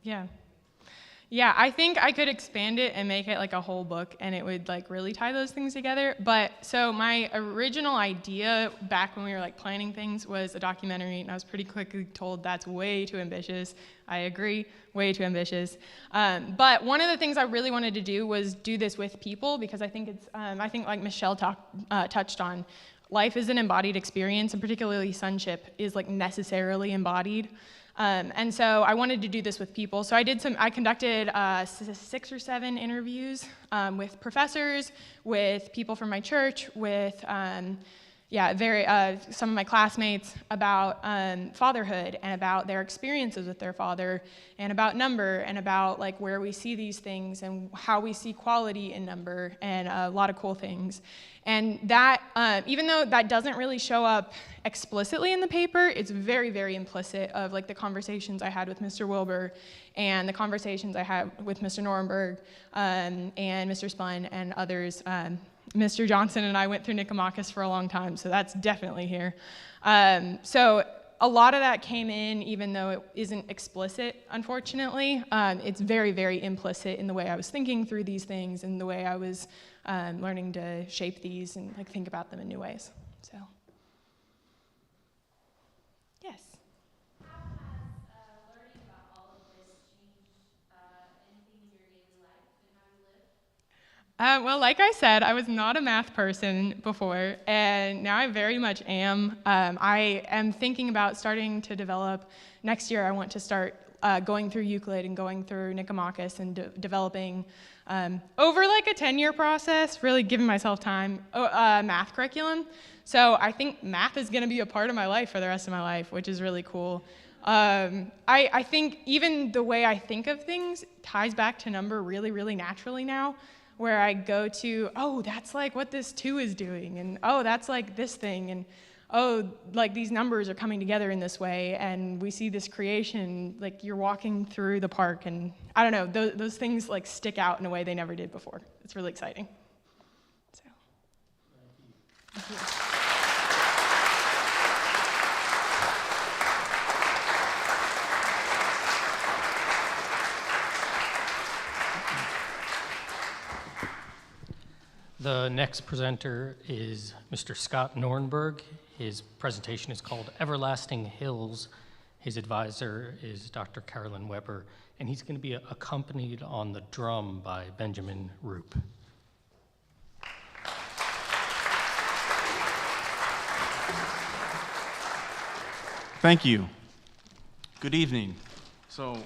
Yeah. Yeah, I think I could expand it and make it like a whole book, and it would like really tie those things together. But so my original idea back when we were like planning things was a documentary, and I was pretty quickly told that's way too ambitious. I agree, way too ambitious. But one of the things I really wanted to do was do this with people, because I think it's I think like Michelle touched on, life is an embodied experience, and particularly sonship is like necessarily embodied. And so I wanted to do this with people. So I conducted 6 or 7 interviews with professors, with people from my church, with some of my classmates about fatherhood and about their experiences with their father, and about number, and about like where we see these things and how we see quality in number, and a lot of cool things. And that, even though that doesn't really show up explicitly in the paper, it's very, very implicit of like the conversations I had with Mr. Wilbur, and the conversations I had with Mr. Norenberg, and Mr. Spun and others. Mr. Johnson and I went through Nicomachus for a long time, so that's definitely here. So a lot of that came in, even though it isn't explicit, unfortunately. It's very, very implicit in the way I was thinking through these things, and the way I was learning to shape these and like think about them in new ways. So, yes. How has learning about all of this changed anything in your daily life and how you live? Well, like I said, I was not a math person before, and now I very much am. I am thinking about starting to develop, next year I want to start going through Euclid and going through Nicomachus and developing, over like a 10-year process, really giving myself time, math curriculum. So I think math is going to be a part of my life for the rest of my life, which is really cool. I think even the way I think of things ties back to number really, really naturally now, where I go to, oh, that's like what this 2 is doing, and oh, that's like this thing, and oh, like these numbers are coming together in this way, and we see this creation, like you're walking through the park, and I don't know, those things like stick out in a way they never did before. It's really exciting. So. Thank you. The next presenter is Mr. Scott Norenberg. His presentation is called Everlasting Hills. His advisor is Dr. Carolyn Weber, and he's going to be accompanied on the drum by Benjamin Roop. Thank you. Good evening. So,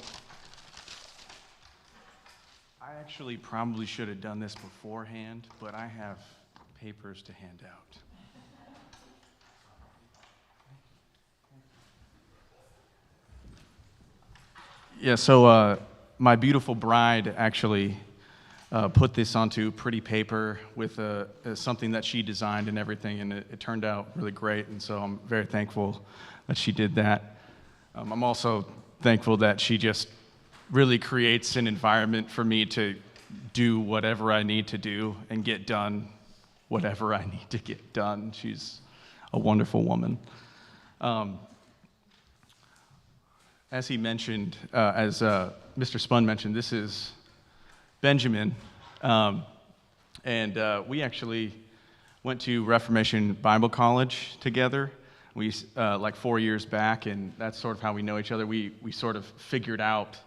I actually probably should have done this beforehand, but I have papers to hand out. Yeah, so my beautiful bride actually put this onto pretty paper with something that she designed and everything, and it turned out really great, and so I'm very thankful that she did that. I'm also thankful that she just really creates an environment for me to do whatever I need to do and get done whatever I need to get done. She's a wonderful woman. As he mentioned, as Mr. Spun mentioned, this is Benjamin, and we actually went to Reformation Bible College together. We like 4 years back, and that's sort of how we know each other. We sort of figured out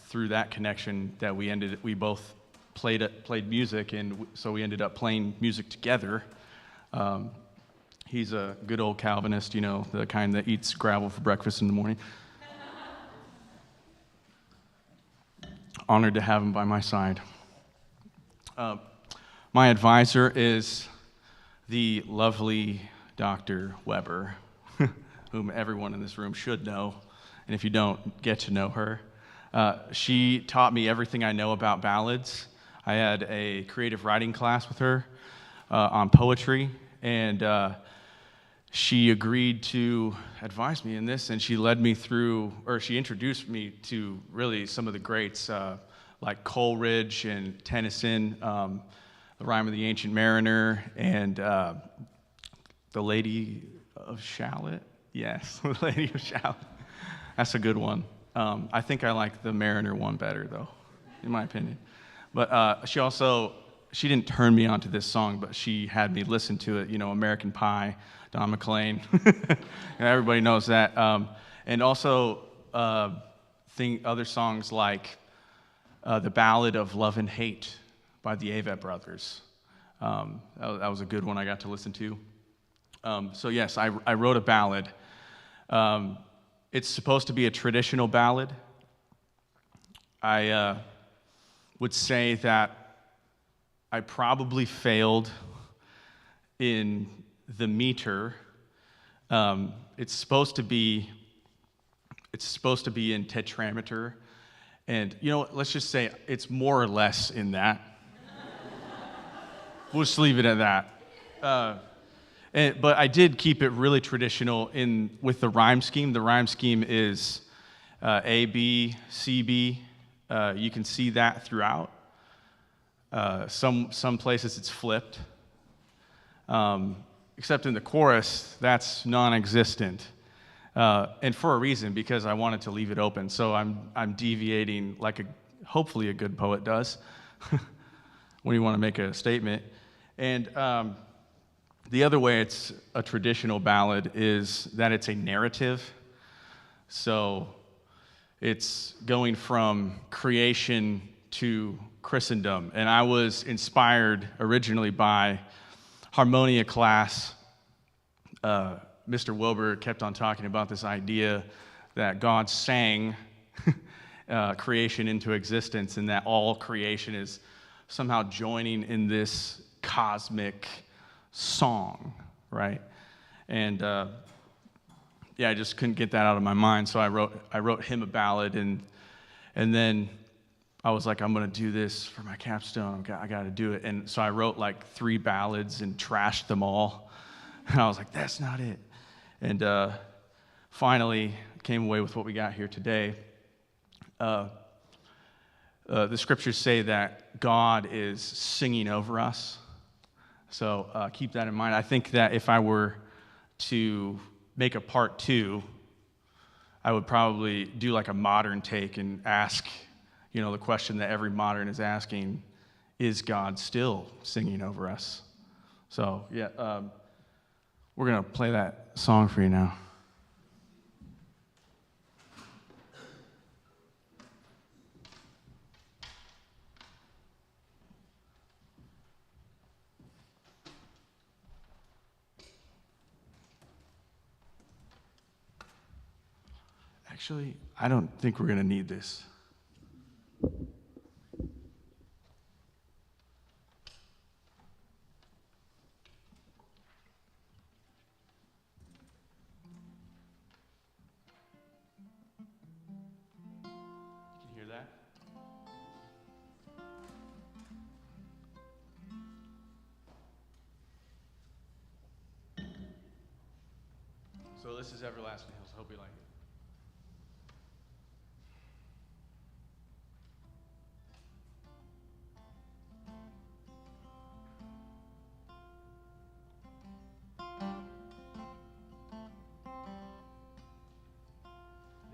through that connection that we both played music, and so we ended up playing music together. He's a good old Calvinist, you know, the kind that eats gravel for breakfast in the morning. Honored to have him by my side. My advisor is the lovely Dr. Weber, whom everyone in this room should know, and if you don't, get to know her. She taught me everything I know about ballads. I had a creative writing class with her on poetry, and she agreed to advise me in this, and she led me through, or she introduced me to really some of the greats, like Coleridge and Tennyson, The Rime of the Ancient Mariner, and The Lady of Shalott. Yes, The Lady of Shalott. That's a good one. I think I like the Mariner one better, though, in my opinion. But she didn't turn me onto this song, but she had me listen to it. You know, American Pie, Don McLean. Everybody knows that. And also other songs like The Ballad of Love and Hate by the Avett Brothers. That was a good one I got to listen to. So yes, I wrote a ballad. It's supposed to be a traditional ballad. I would say that I probably failed in the meter. It's supposed to be in tetrameter, and you know, let's just say it's more or less in that. We'll just leave it at that. But I did keep it really traditional with the rhyme scheme. The rhyme scheme is A, B, C, B. You can see that throughout. Some places it's flipped. Except in the chorus, that's non-existent. And for a reason, because I wanted to leave it open. So I'm deviating like hopefully a good poet does when you want to make a statement. And the other way it's a traditional ballad is that it's a narrative. So it's going from creation to Christendom. And I was inspired originally by harmonia class. Mr. Wilbur kept on talking about this idea that God sang creation into existence, and that all creation is somehow joining in this cosmic song, right? And I just couldn't get that out of my mind, so I wrote him a ballad, and then I was like, I'm gonna do this for my capstone. I got to do it, and so I wrote like 3 ballads and trashed them all, and I was like, that's not it. And finally came away with what we got here today. The scriptures say that God is singing over us. So keep that in mind. I think that if I were to make a part 2, I would probably do like a modern take and ask, you know, the question that every modern is asking, is God still singing over us? So, yeah, we're going to play that song for you now. Actually, I don't think we're going to need this. You can hear that? So this is Everlasting Hills. Hope you like it.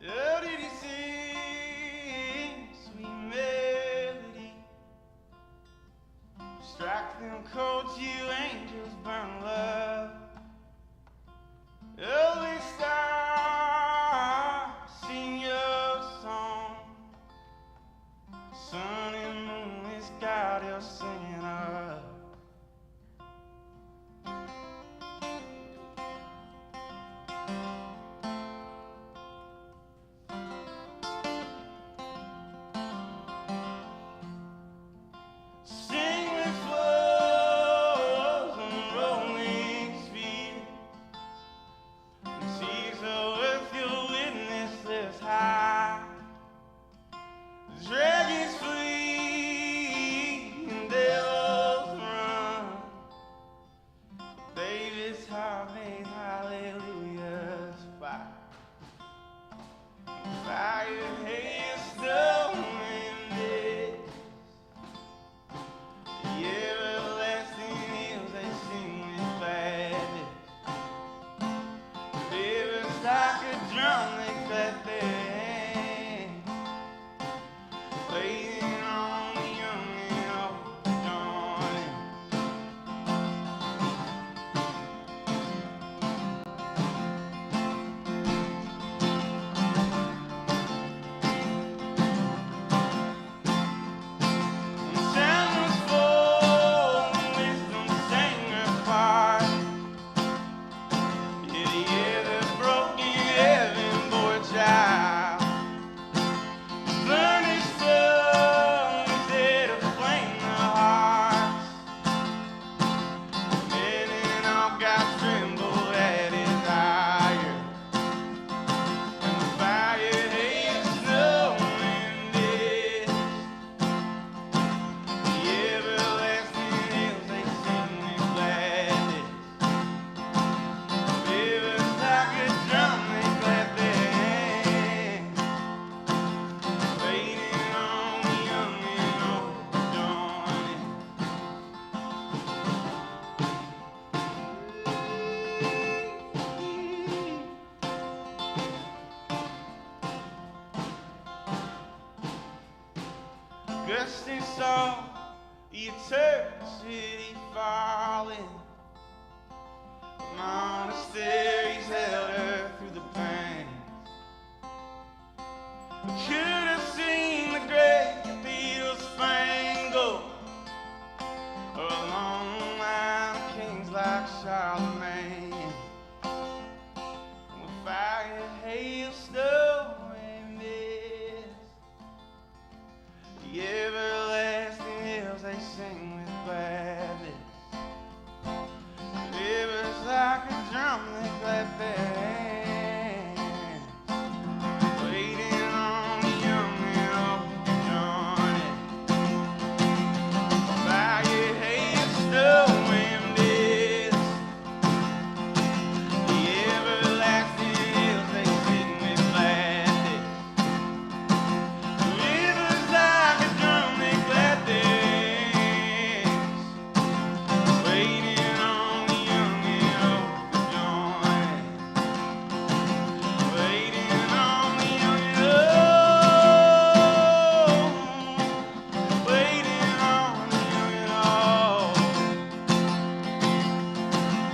Oh, did he sing sweet melody? Strike them chords, you angels, burn love. Early star, sing your song. Sun and moon is God, you're singing up. Sing with flows and rolling speed. And seas are worth your witness lifts high. Dragons flee and devils run. David's heart made hallelujahs fire. Fire, hailstone, and mist. The everlasting hills, they sing with gladness. Rivers like a drum, they clap their hands. resting song, eternity falling. Monasteries held her through the pain. Could have seen the great cathedrals spangled, or a long line of kings like Charlemagne. With fire, hail, snow, and mist, the everlasting hills they sing with gladness. Rivers like a drum they clap their hands, waiting on the young and old to join it. Fire, hail, snow, and mist, the everlasting hills they sing with gladness. Rivers like a drum they clap their hands, waiting on the young and old to join it. Waiting on the young and old. Waiting on the young and old.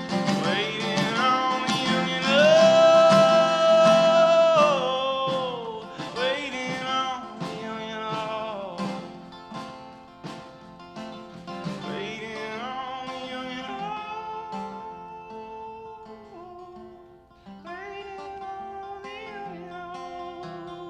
Waiting on the young and old. Waiting on the young and old. Waiting on the young and old. Waiting on the young and old.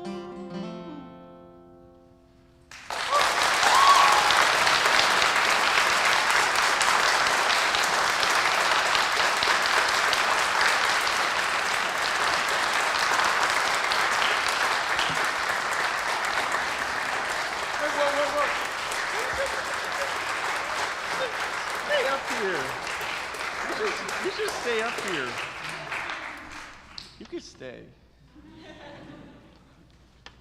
Stay up here. You should stay up here. You could stay.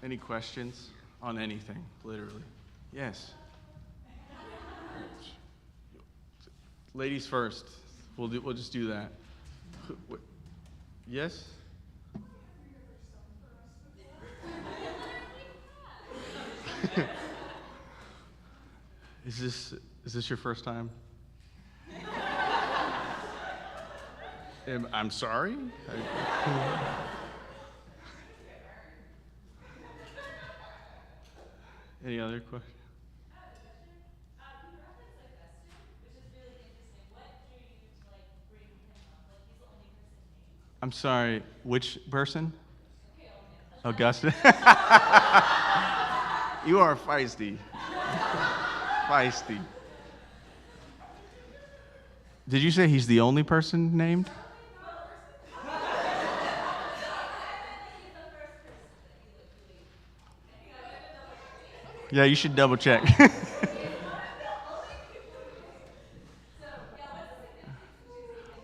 Any questions on anything, literally? Yes. Ladies first. We'll just do that. Yes? Is this your first time? I'm sorry? Any other questions? I'm sorry, which person? Augustine? You are feisty. Feisty. Did you say he's the only person named? Yeah, you should double check.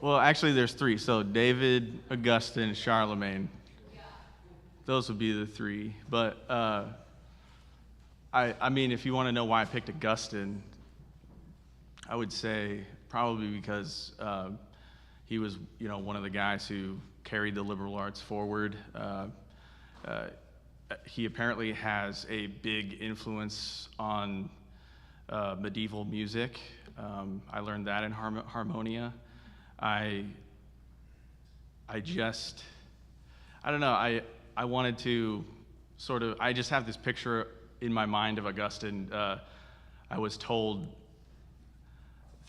Well, actually, there's three. So David, Augustine, Charlemagne. Those would be the three. But I mean, if you want to know why I picked Augustine, I would say probably because he was, one of the guys who carried the liberal arts forward. He apparently has a big influence on medieval music. I learned that in Harmonia. I don't know, I wanted to I just have this picture in my mind of Augustine. I was told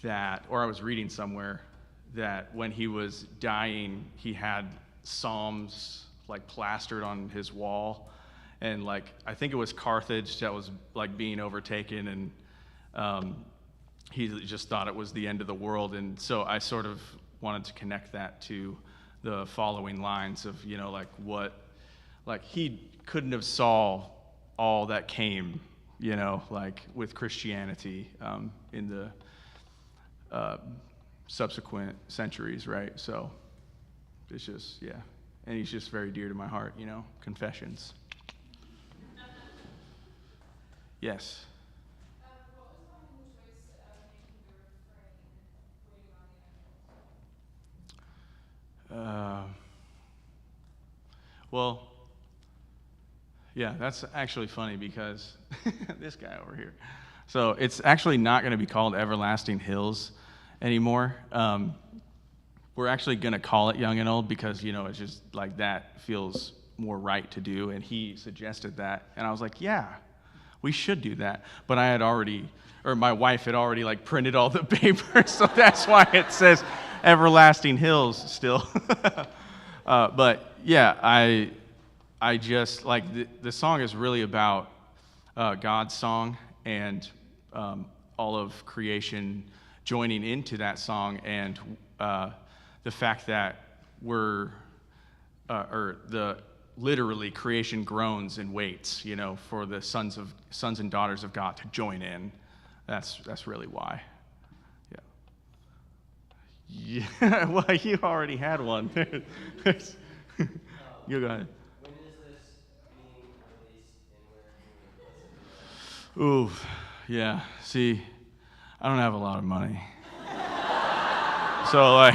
that, or I was reading somewhere, that when he was dying, he had Psalms plastered on his wall. And I think it was Carthage that was being overtaken, and he just thought it was the end of the world. And so I sort of wanted to connect that to the following lines of, he couldn't have saw all that came, with Christianity in the subsequent centuries, right? So it's just, yeah. And he's just very dear to my heart, Confessions. Yes. What was behind the choice of making the refrain waiting on the angels? Well, Yeah, that's actually funny because this guy over here. So it's actually not going to be called Everlasting Hills anymore. We're actually going to call it Young and Old because, it's just like that feels more right to do. And he suggested that. And I was like, yeah, we should do that. But my wife had already like printed all the papers. So that's why it says Everlasting Hills still. But yeah, I just like the song is really about God's song and all of creation joining into that song, and the fact that literally creation groans and waits, for the sons and daughters of God to join in. That's really why. Yeah. Yeah. Well, you already had one. You go ahead. When is this being released and where can we listen to it? Ooh, yeah. See, I don't have a lot of money. So,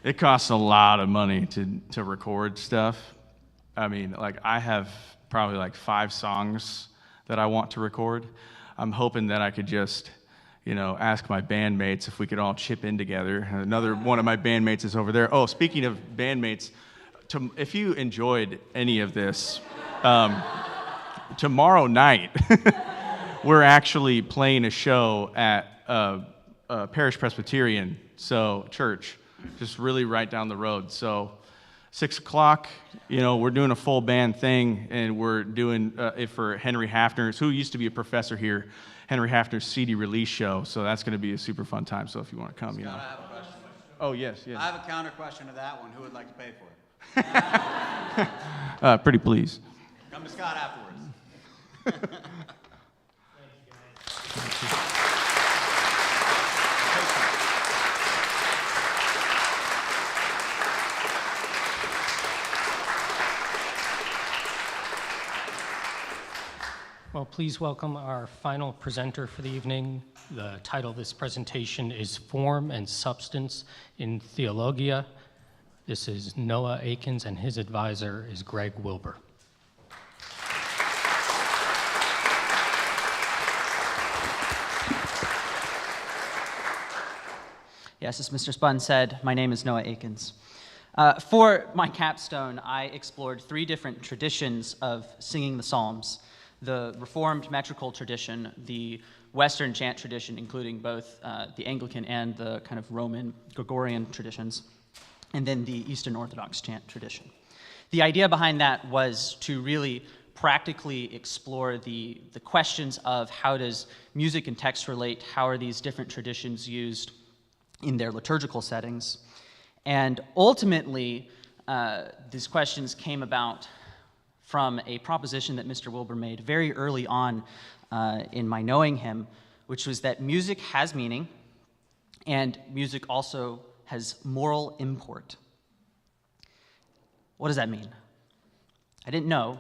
it costs a lot of money to record stuff. I mean, I have probably 5 songs that I want to record. I'm hoping that I could just, ask my bandmates if we could all chip in together. Another one of my bandmates is over there. Oh, speaking of bandmates, if you enjoyed any of this, tomorrow night, we're actually playing a show at Parish Presbyterian church, just really right down the road. So 6 o'clock, we're doing a full band thing, and we're doing it for Henry Hafner's, who used to be a professor here, Henry Hafner's CD release show. So that's going to be a super fun time. So if you want to come, Scott, I have a question. Oh, yes. I have a counter question to that one. Who would like to pay for it? Pretty please. Come to Scott afterwards. Well, please welcome our final presenter for the evening. The title of this presentation is Form and Substance in Theologia. This is Noah Akins, and his advisor is Greg Wilbur. Yes, as Mr. Spun said, my name is Noah Akins. For my capstone, I explored 3 different traditions of singing the Psalms: the Reformed metrical tradition, the Western chant tradition, including both the Anglican and the kind of Roman Gregorian traditions, and then the Eastern Orthodox chant tradition. The idea behind that was to really practically explore the questions of how does music and text relate, how are these different traditions used in their liturgical settings. And ultimately, these questions came about from a proposition that Mr. Wilbur made very early on in my knowing him, which was that music has meaning, and music also has moral import. What does that mean? I didn't know,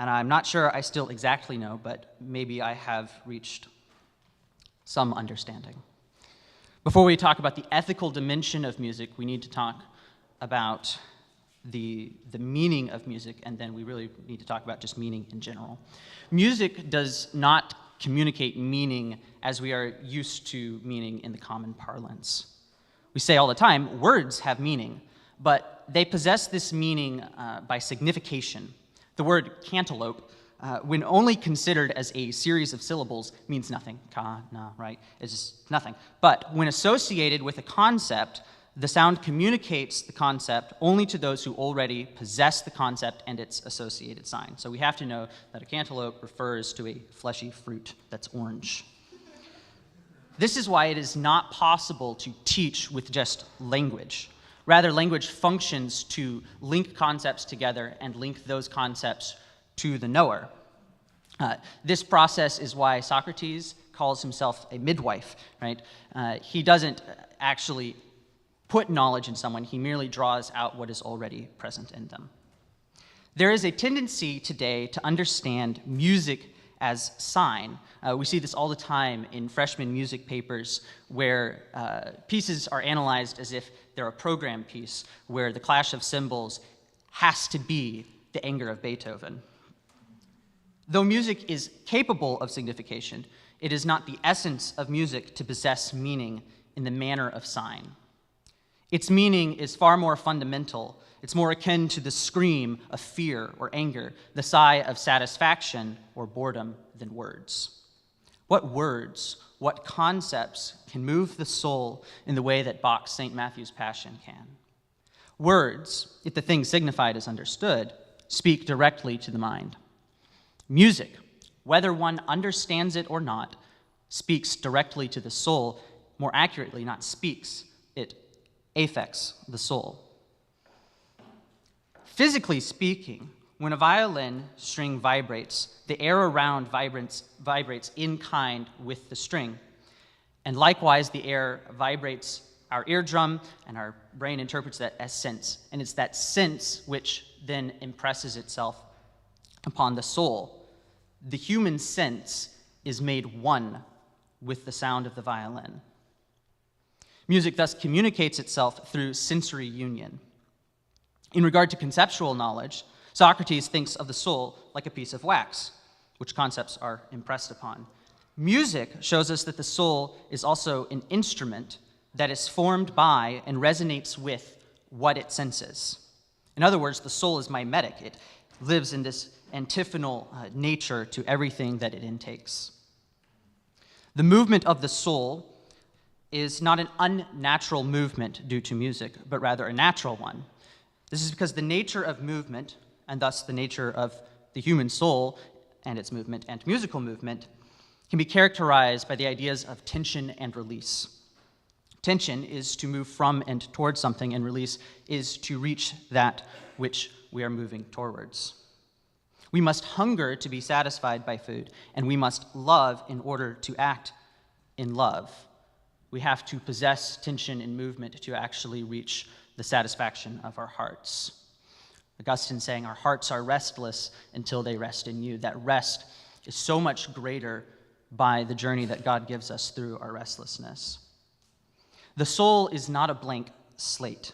and I'm not sure I still exactly know, but maybe I have reached some understanding. Before we talk about the ethical dimension of music, we need to talk about the meaning of music, and then we really need to talk about just meaning in general. Music does not communicate meaning as we are used to meaning in the common parlance. We say all the time, words have meaning, but they possess this meaning by signification. The word cantaloupe, when only considered as a series of syllables, means nothing. Ka, na, right? It's just nothing. But when associated with a concept, the sound communicates the concept only to those who already possess the concept and its associated sign. So we have to know that a cantaloupe refers to a fleshy fruit that's orange. This is why it is not possible to teach with just language. Rather, language functions to link concepts together and link those concepts to the knower. This process is why Socrates calls himself a midwife, right? He doesn't actually put knowledge in someone, he merely draws out what is already present in them. There is a tendency today to understand music as sign. We see this all the time in freshman music papers where pieces are analyzed as if they're a program piece, where the clash of cymbals has to be the anger of Beethoven. Though music is capable of signification, it is not the essence of music to possess meaning in the manner of sign. Its meaning is far more fundamental. It's more akin to the scream of fear or anger, the sigh of satisfaction or boredom than words. What words, what concepts can move the soul in the way that Bach's St. Matthew's Passion can? Words, if the thing signified is understood, speak directly to the mind. Music, whether one understands it or not, speaks directly to the soul. More accurately, not speaks, it affects the soul. Physically speaking, when a violin string vibrates, the air around vibrates in kind with the string. And likewise, the air vibrates our eardrum, and our brain interprets that as sense. And it's that sense which then impresses itself upon the soul. The human sense is made one with the sound of the violin. Music thus communicates itself through sensory union. In regard to conceptual knowledge, Socrates thinks of the soul like a piece of wax, which concepts are impressed upon. Music shows us that the soul is also an instrument that is formed by and resonates with what it senses. In other words, the soul is mimetic. It lives in this antiphonal nature to everything that it intakes. The movement of the soul is not an unnatural movement due to music, but rather a natural one. This is because the nature of movement, and thus the nature of the human soul and its movement and musical movement, can be characterized by the ideas of tension and release. Tension is to move from and towards something, and release is to reach that which we are moving towards. We must hunger to be satisfied by food, and we must love in order to act in love. We have to possess tension and movement to actually reach the satisfaction of our hearts. Augustine saying, our hearts are restless until they rest in you. That rest is so much greater by the journey that God gives us through our restlessness. The soul is not a blank slate.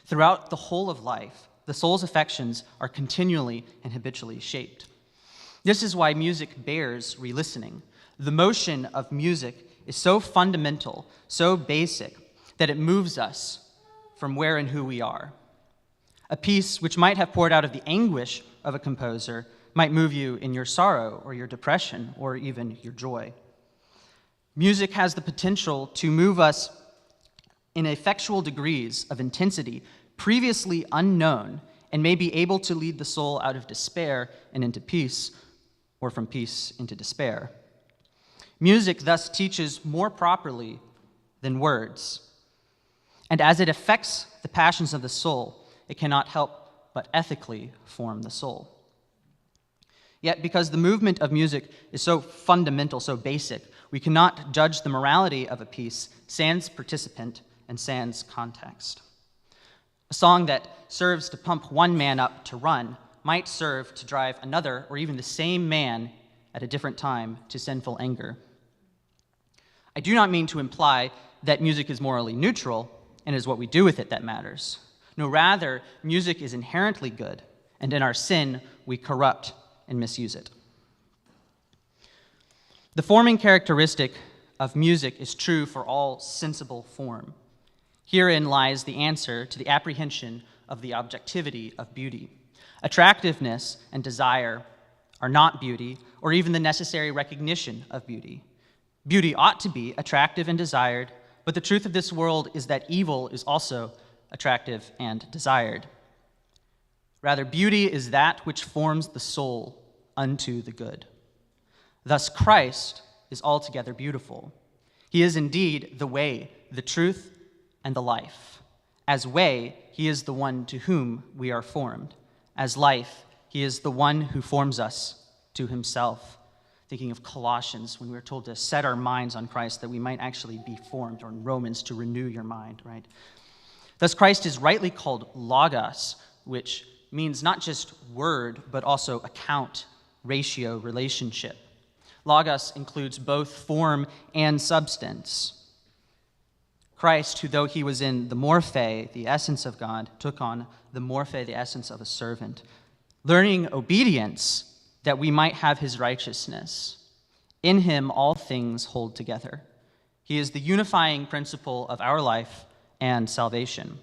Throughout the whole of life, the soul's affections are continually and habitually shaped. This is why music bears re-listening. The motion of music is so fundamental, so basic, that it moves us from where and who we are. A piece which might have poured out of the anguish of a composer might move you in your sorrow or your depression or even your joy. Music has the potential to move us in effectual degrees of intensity previously unknown, and may be able to lead the soul out of despair and into peace, or from peace into despair. Music thus teaches more properly than words, and as it affects the passions of the soul, it cannot help but ethically form the soul. Yet, because the movement of music is so fundamental, so basic, we cannot judge the morality of a piece sans participant and sans context. A song that serves to pump one man up to run might serve to drive another or even the same man at a different time to sinful anger. I do not mean to imply that music is morally neutral and it is what we do with it that matters. No, rather, music is inherently good, and in our sin, we corrupt and misuse it. The forming characteristic of music is true for all sensible form. Herein lies the answer to the apprehension of the objectivity of beauty. Attractiveness and desire are not beauty, or even the necessary recognition of beauty. Beauty ought to be attractive and desired, but the truth of this world is that evil is also attractive and desired. Rather, beauty is that which forms the soul unto the good. Thus, Christ is altogether beautiful. He is indeed the way, the truth, and the life. As way, he is the one to whom we are formed. As life, he is the one who forms us to himself. Thinking of Colossians, when we were told to set our minds on Christ, that we might actually be formed, or in Romans, to renew your mind, right? Thus, Christ is rightly called Logos, which means not just word, but also account, ratio, relationship. Logos includes both form and substance. Christ, who though he was in the morphe, the essence of God, took on the morphe, the essence of a servant. Learning obedience, that we might have his righteousness. In him all things hold together. He is the unifying principle of our life and salvation.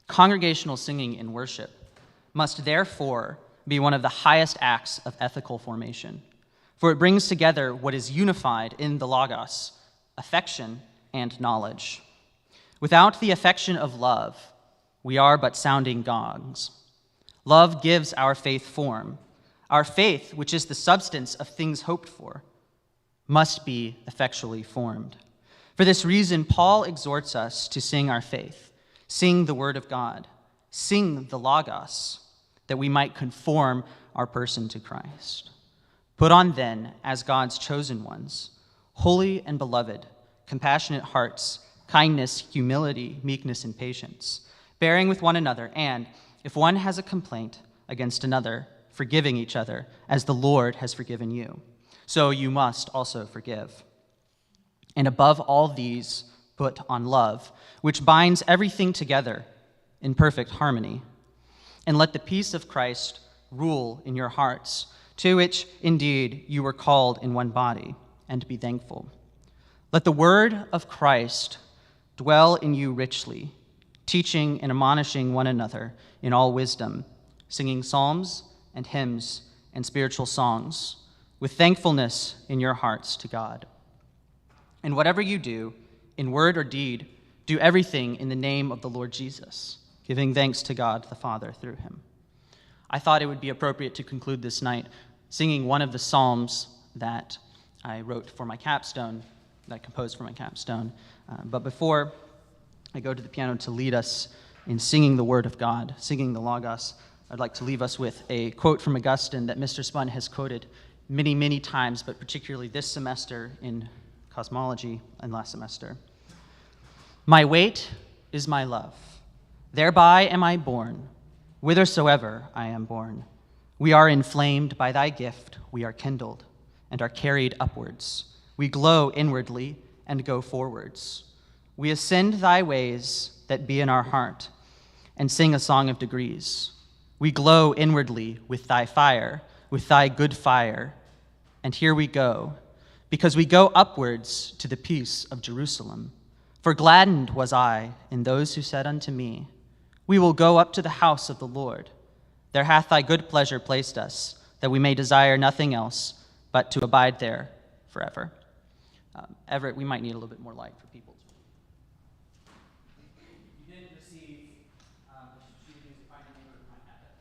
Congregational singing in worship must therefore be one of the highest acts of ethical formation, for it brings together what is unified in the Logos, affection and knowledge. Without the affection of love, we are but sounding gongs. Love gives our faith form. Our faith, which is the substance of things hoped for, must be effectually formed. For this reason, Paul exhorts us to sing our faith, sing the word of God, sing the Logos, that we might conform our person to Christ. Put on then, as God's chosen ones, holy and beloved, compassionate hearts, kindness, humility, meekness, and patience, bearing with one another, and, if one has a complaint against another, forgiving each other, as the Lord has forgiven you. So you must also forgive. And above all these, put on love, which binds everything together in perfect harmony. And let the peace of Christ rule in your hearts, to which indeed you were called in one body, and be thankful. Let the word of Christ dwell in you richly, teaching and admonishing one another in all wisdom, singing psalms and hymns and spiritual songs, with thankfulness in your hearts to God. And whatever you do, in word or deed, do everything in the name of the Lord Jesus, giving thanks to God the Father through him. I thought it would be appropriate to conclude this night singing one of the psalms that I wrote for my capstone, that I composed for my capstone. But before I go to the piano to lead us in singing the Word of God, singing the Logos, I'd like to leave us with a quote from Augustine that Mr. Spun has quoted many, many times, but particularly this semester in cosmology and last semester. My weight is my love. Thereby am I born, whithersoever I am born. We are inflamed by thy gift, we are kindled, and are carried upwards. We glow inwardly and go forwards. We ascend thy ways that be in our heart, and sing a song of degrees. We glow inwardly with thy fire, with thy good fire, and here we go, because we go upwards to the peace of Jerusalem. For gladdened was I in those who said unto me, we will go up to the house of the Lord. There hath thy good pleasure placed us, that we may desire nothing else but to abide there forever. Everett, we might need a little bit more light for people. You did receive what you choose to find your neighbor might have it.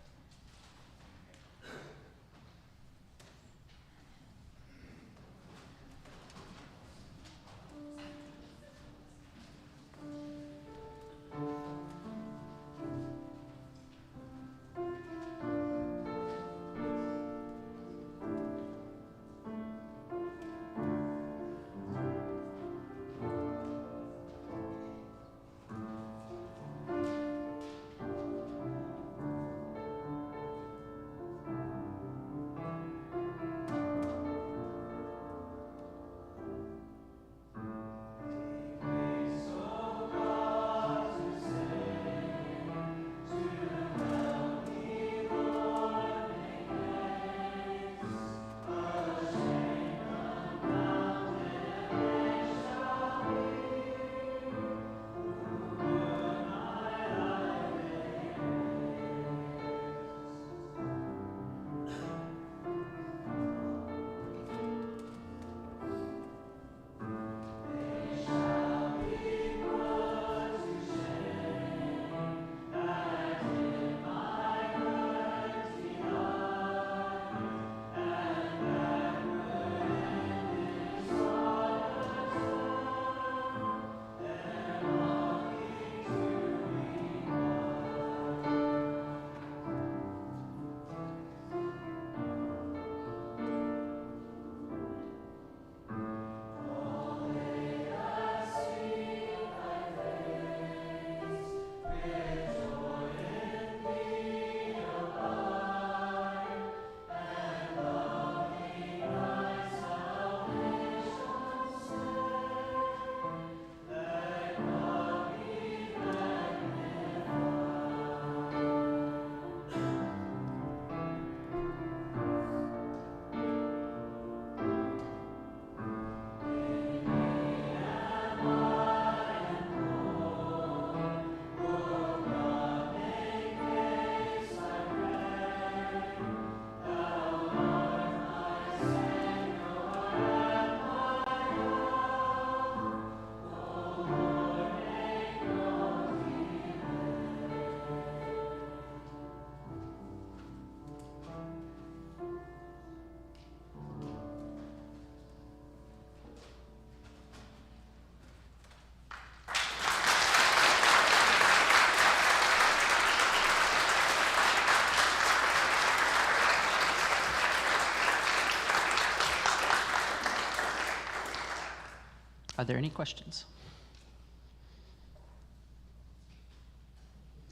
Are there any questions?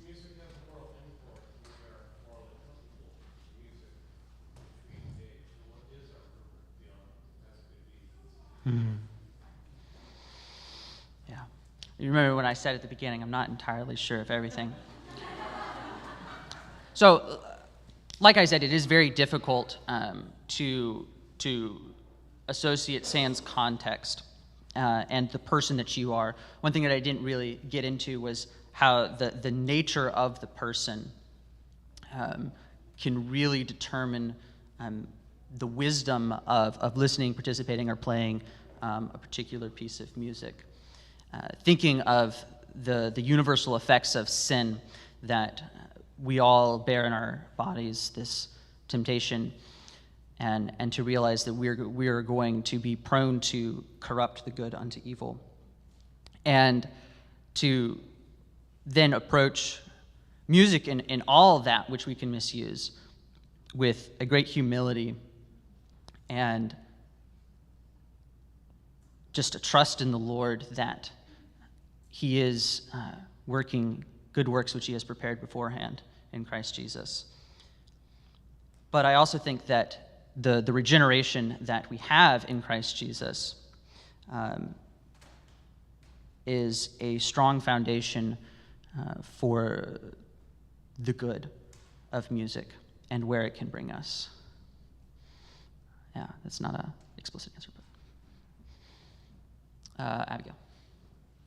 Music has a moral import. We are morally accountable to music, which we engage. What is our purpose beyond as good deeds? Yeah. You remember when I said at the beginning, I'm not entirely sure of everything. So, like I said, it is very difficult to associate sans context and the person that you are. One thing that I didn't really get into was how the nature of the person can really determine the wisdom of listening, participating, or playing a particular piece of music. Thinking of the universal effects of sin, that we all bear in our bodies this temptation, and to realize that we're going to be prone to corrupt the good unto evil, and to then approach music in all that which we can misuse with a great humility and just a trust in the Lord that He is working good works which He has prepared beforehand in Christ Jesus. But I also think that the regeneration that we have in Christ Jesus is a strong foundation for the good of music and where it can bring us. Yeah, that's not an explicit answer, but Abigail.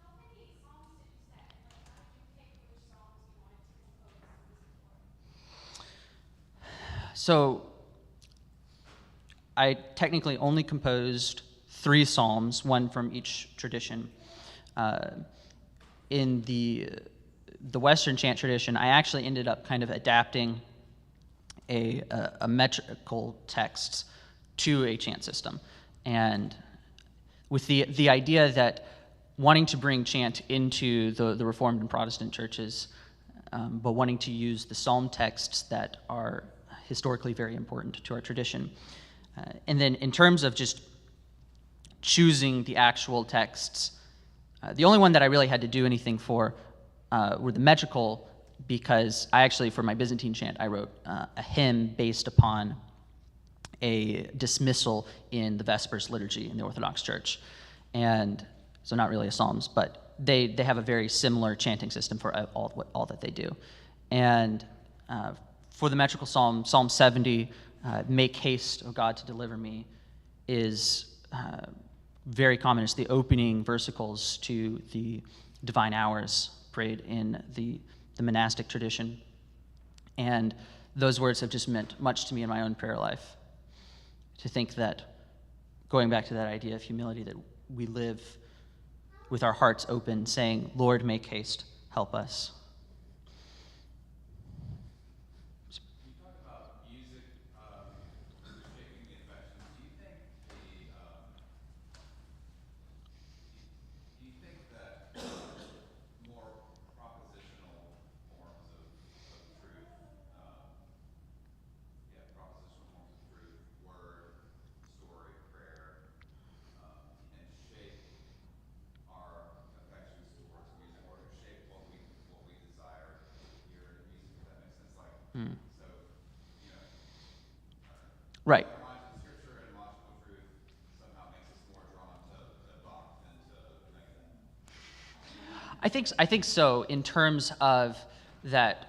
How many songs did you say? Like, how did you pick which songs you wanted to compose music for? So I technically only composed 3 psalms, one from each tradition. In the Western chant tradition, I actually ended up kind of adapting a metrical text to a chant system, and with the idea that wanting to bring chant into the Reformed and Protestant churches, but wanting to use the psalm texts that are historically very important to our tradition. And then in terms of just choosing the actual texts, the only one that I really had to do anything for were the metrical, because I actually, for my Byzantine chant, I wrote a hymn based upon a dismissal in the Vespers liturgy in the Orthodox Church. And so not really a Psalms, but they have a very similar chanting system for all that they do. And for the metrical psalm, Psalm 70, Make haste, O God, to deliver me, is very common. It's the opening versicles to the divine hours prayed in the monastic tradition. And those words have just meant much to me in my own prayer life. To think that, going back to that idea of humility, that we live with our hearts open, saying, Lord, make haste, help us. You talk about music shaping the affections. Do you think that more propositional forms of truth, propositional forms of truth, word, story, prayer, and shape our affections towards music, or shape what we desire to hear in music? If that makes sense, like so, you know, Right. our minds with scripture and logical truth somehow makes us more drawn to Bach than to Megadeth. I think so. In terms of that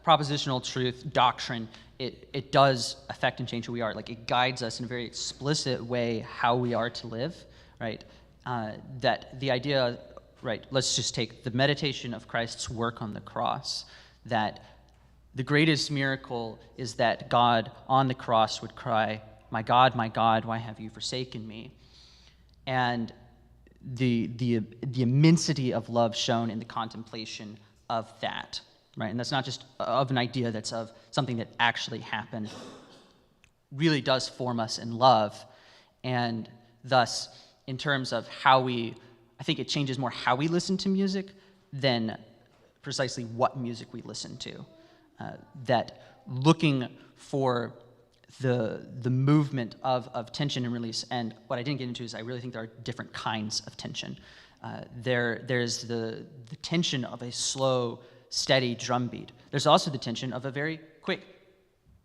propositional truth doctrine, it does affect and change who we are. Like, it guides us in a very explicit way how we are to live, right? That the idea, right, let's just take the meditation of Christ's work on the cross, that the greatest miracle is that God on the cross would cry, my God, why have you forsaken me? And the immensity of love shown in the contemplation of that, right? And that's not just of an idea, that's of something that actually happened, really does form us in love. And thus, in terms of how I think it changes more how we listen to music than precisely what music we listen to. That looking for the movement of tension and release. And what I didn't get into is I really think there are different kinds of tension. There's the tension of a slow, steady drum beat. There's also the tension of a very quick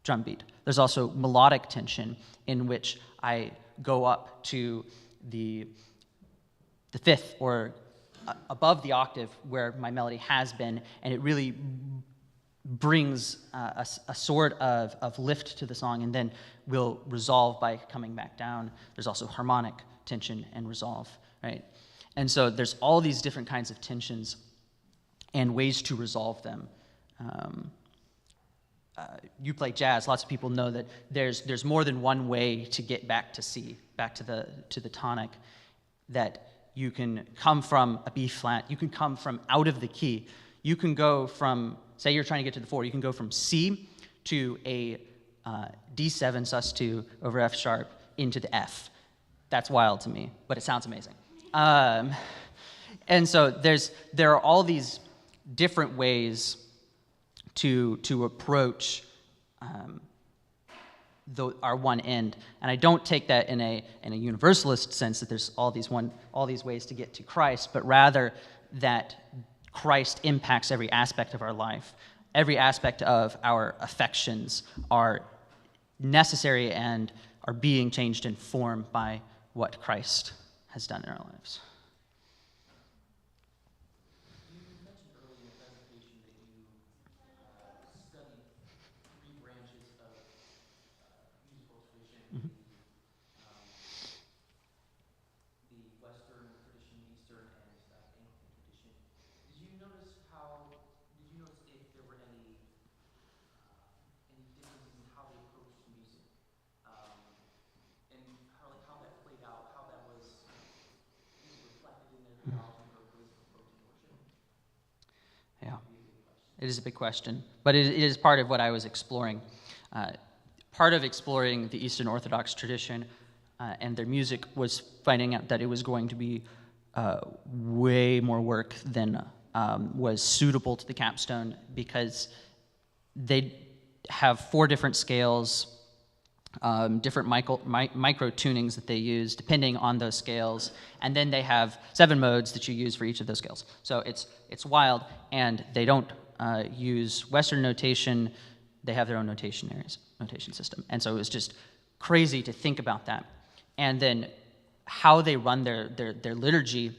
drum beat. There's also melodic tension in which I go up to the fifth or above the octave where my melody has been, and it really brings a sort of lift to the song, and then will resolve by coming back down. There's also harmonic tension and resolve, right? And so there's all these different kinds of tensions and ways to resolve them. You play jazz, lots of people know that there's more than one way to get back to C, back to the tonic, that you can come from a B flat, you can come from out of the key. You can go from, say you're trying to get to the 4, you can go from C to a D7 sus2 over F sharp into the F. That's wild to me, but it sounds amazing. And so there are all these different ways to approach our one end, and I don't take that in a universalist sense that there's all these ways to get to Christ, but rather that Christ impacts every aspect of our life. Every aspect of our affections are necessary and are being changed and formed by what Christ has done in our lives. You mentioned earlier in your presentation that you studied 3 branches of musical tradition, the Western tradition, Eastern, and Anglican tradition. Did you notice if there were any differences in how they approached music, and how that played out, how that was either reflected in their theology or ways of approaching worship? Yeah, it is a big question, but it is part of what I was exploring. Part of exploring the Eastern Orthodox tradition and their music was finding out that it was going to be way more work than was suitable to the capstone, because they have 4 different scales, different micro tunings that they use depending on those scales, and then they have 7 modes that you use for each of those scales. So it's wild, and they don't use Western notation. They have their own notation system, and so it was just crazy to think about that. And then how they run their liturgy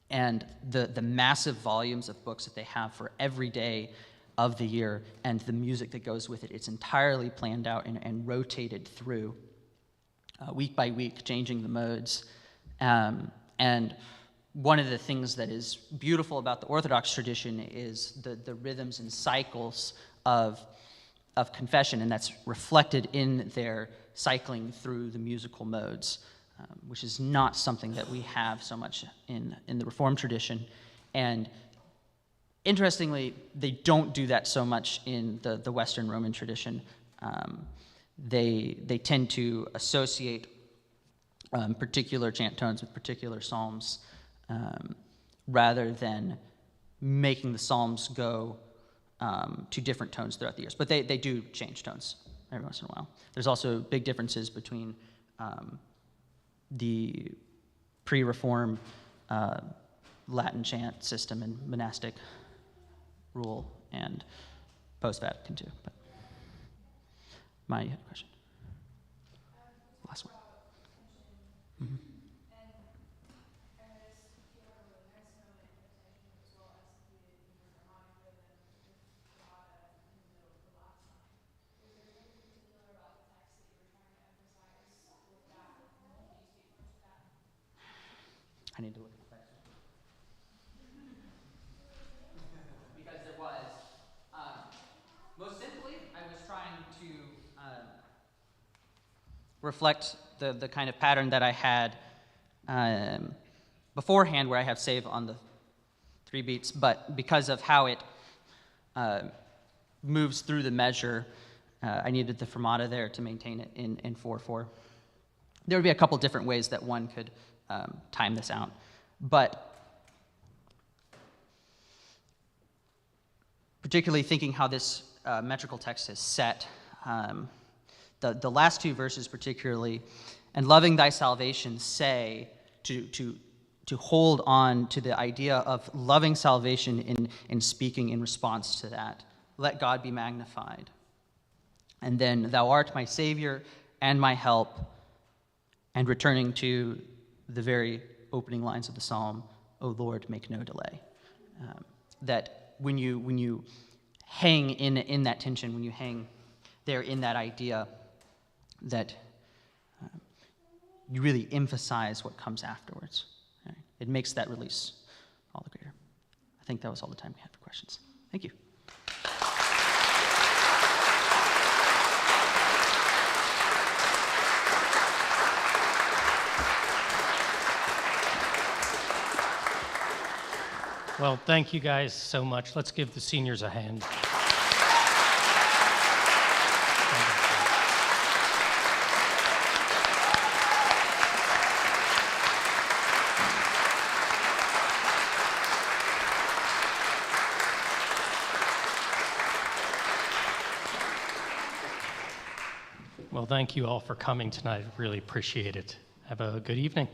and the massive volumes of books that they have for every day of the year, and the music that goes with it. It's entirely planned out and rotated through week by week, changing the modes. And one of the things that is beautiful about the Orthodox tradition is the rhythms and cycles of confession, and that's reflected in their cycling through the musical modes, which is not something that we have so much in the Reformed tradition. And interestingly, they don't do that so much in the Western Roman tradition. They tend to associate particular chant tones with particular psalms, rather than making the psalms go to different tones throughout the years. But they do change tones every once in a while. There's also big differences between the pre-Reform Latin chant system and monastic rule and post-Vatican II. But Maya, you had a question? Last one. Mm-hmm. I need to look at the text. Because there was, most simply, I was trying to reflect the kind of pattern that I had beforehand, where I have save on the 3 beats, but because of how it moves through the measure, I needed the fermata there to maintain it in 4/4. There would be a couple different ways that one could time this out, but particularly thinking how this metrical text is set, The last two verses particularly, and loving thy salvation, say to hold on to the idea of loving salvation in speaking in response to that. Let God be magnified. And then, thou art my Savior and my help, and returning to the very opening lines of the psalm, O Lord, make no delay. That when you hang in that tension, when you hang there in that idea, that you really emphasize what comes afterwards. Right? It makes that release all the greater. I think that was all the time we had for questions. Thank you. Well, thank you guys so much. Let's give the seniors a hand. Well, thank you all for coming tonight. Really appreciate it. Have a good evening.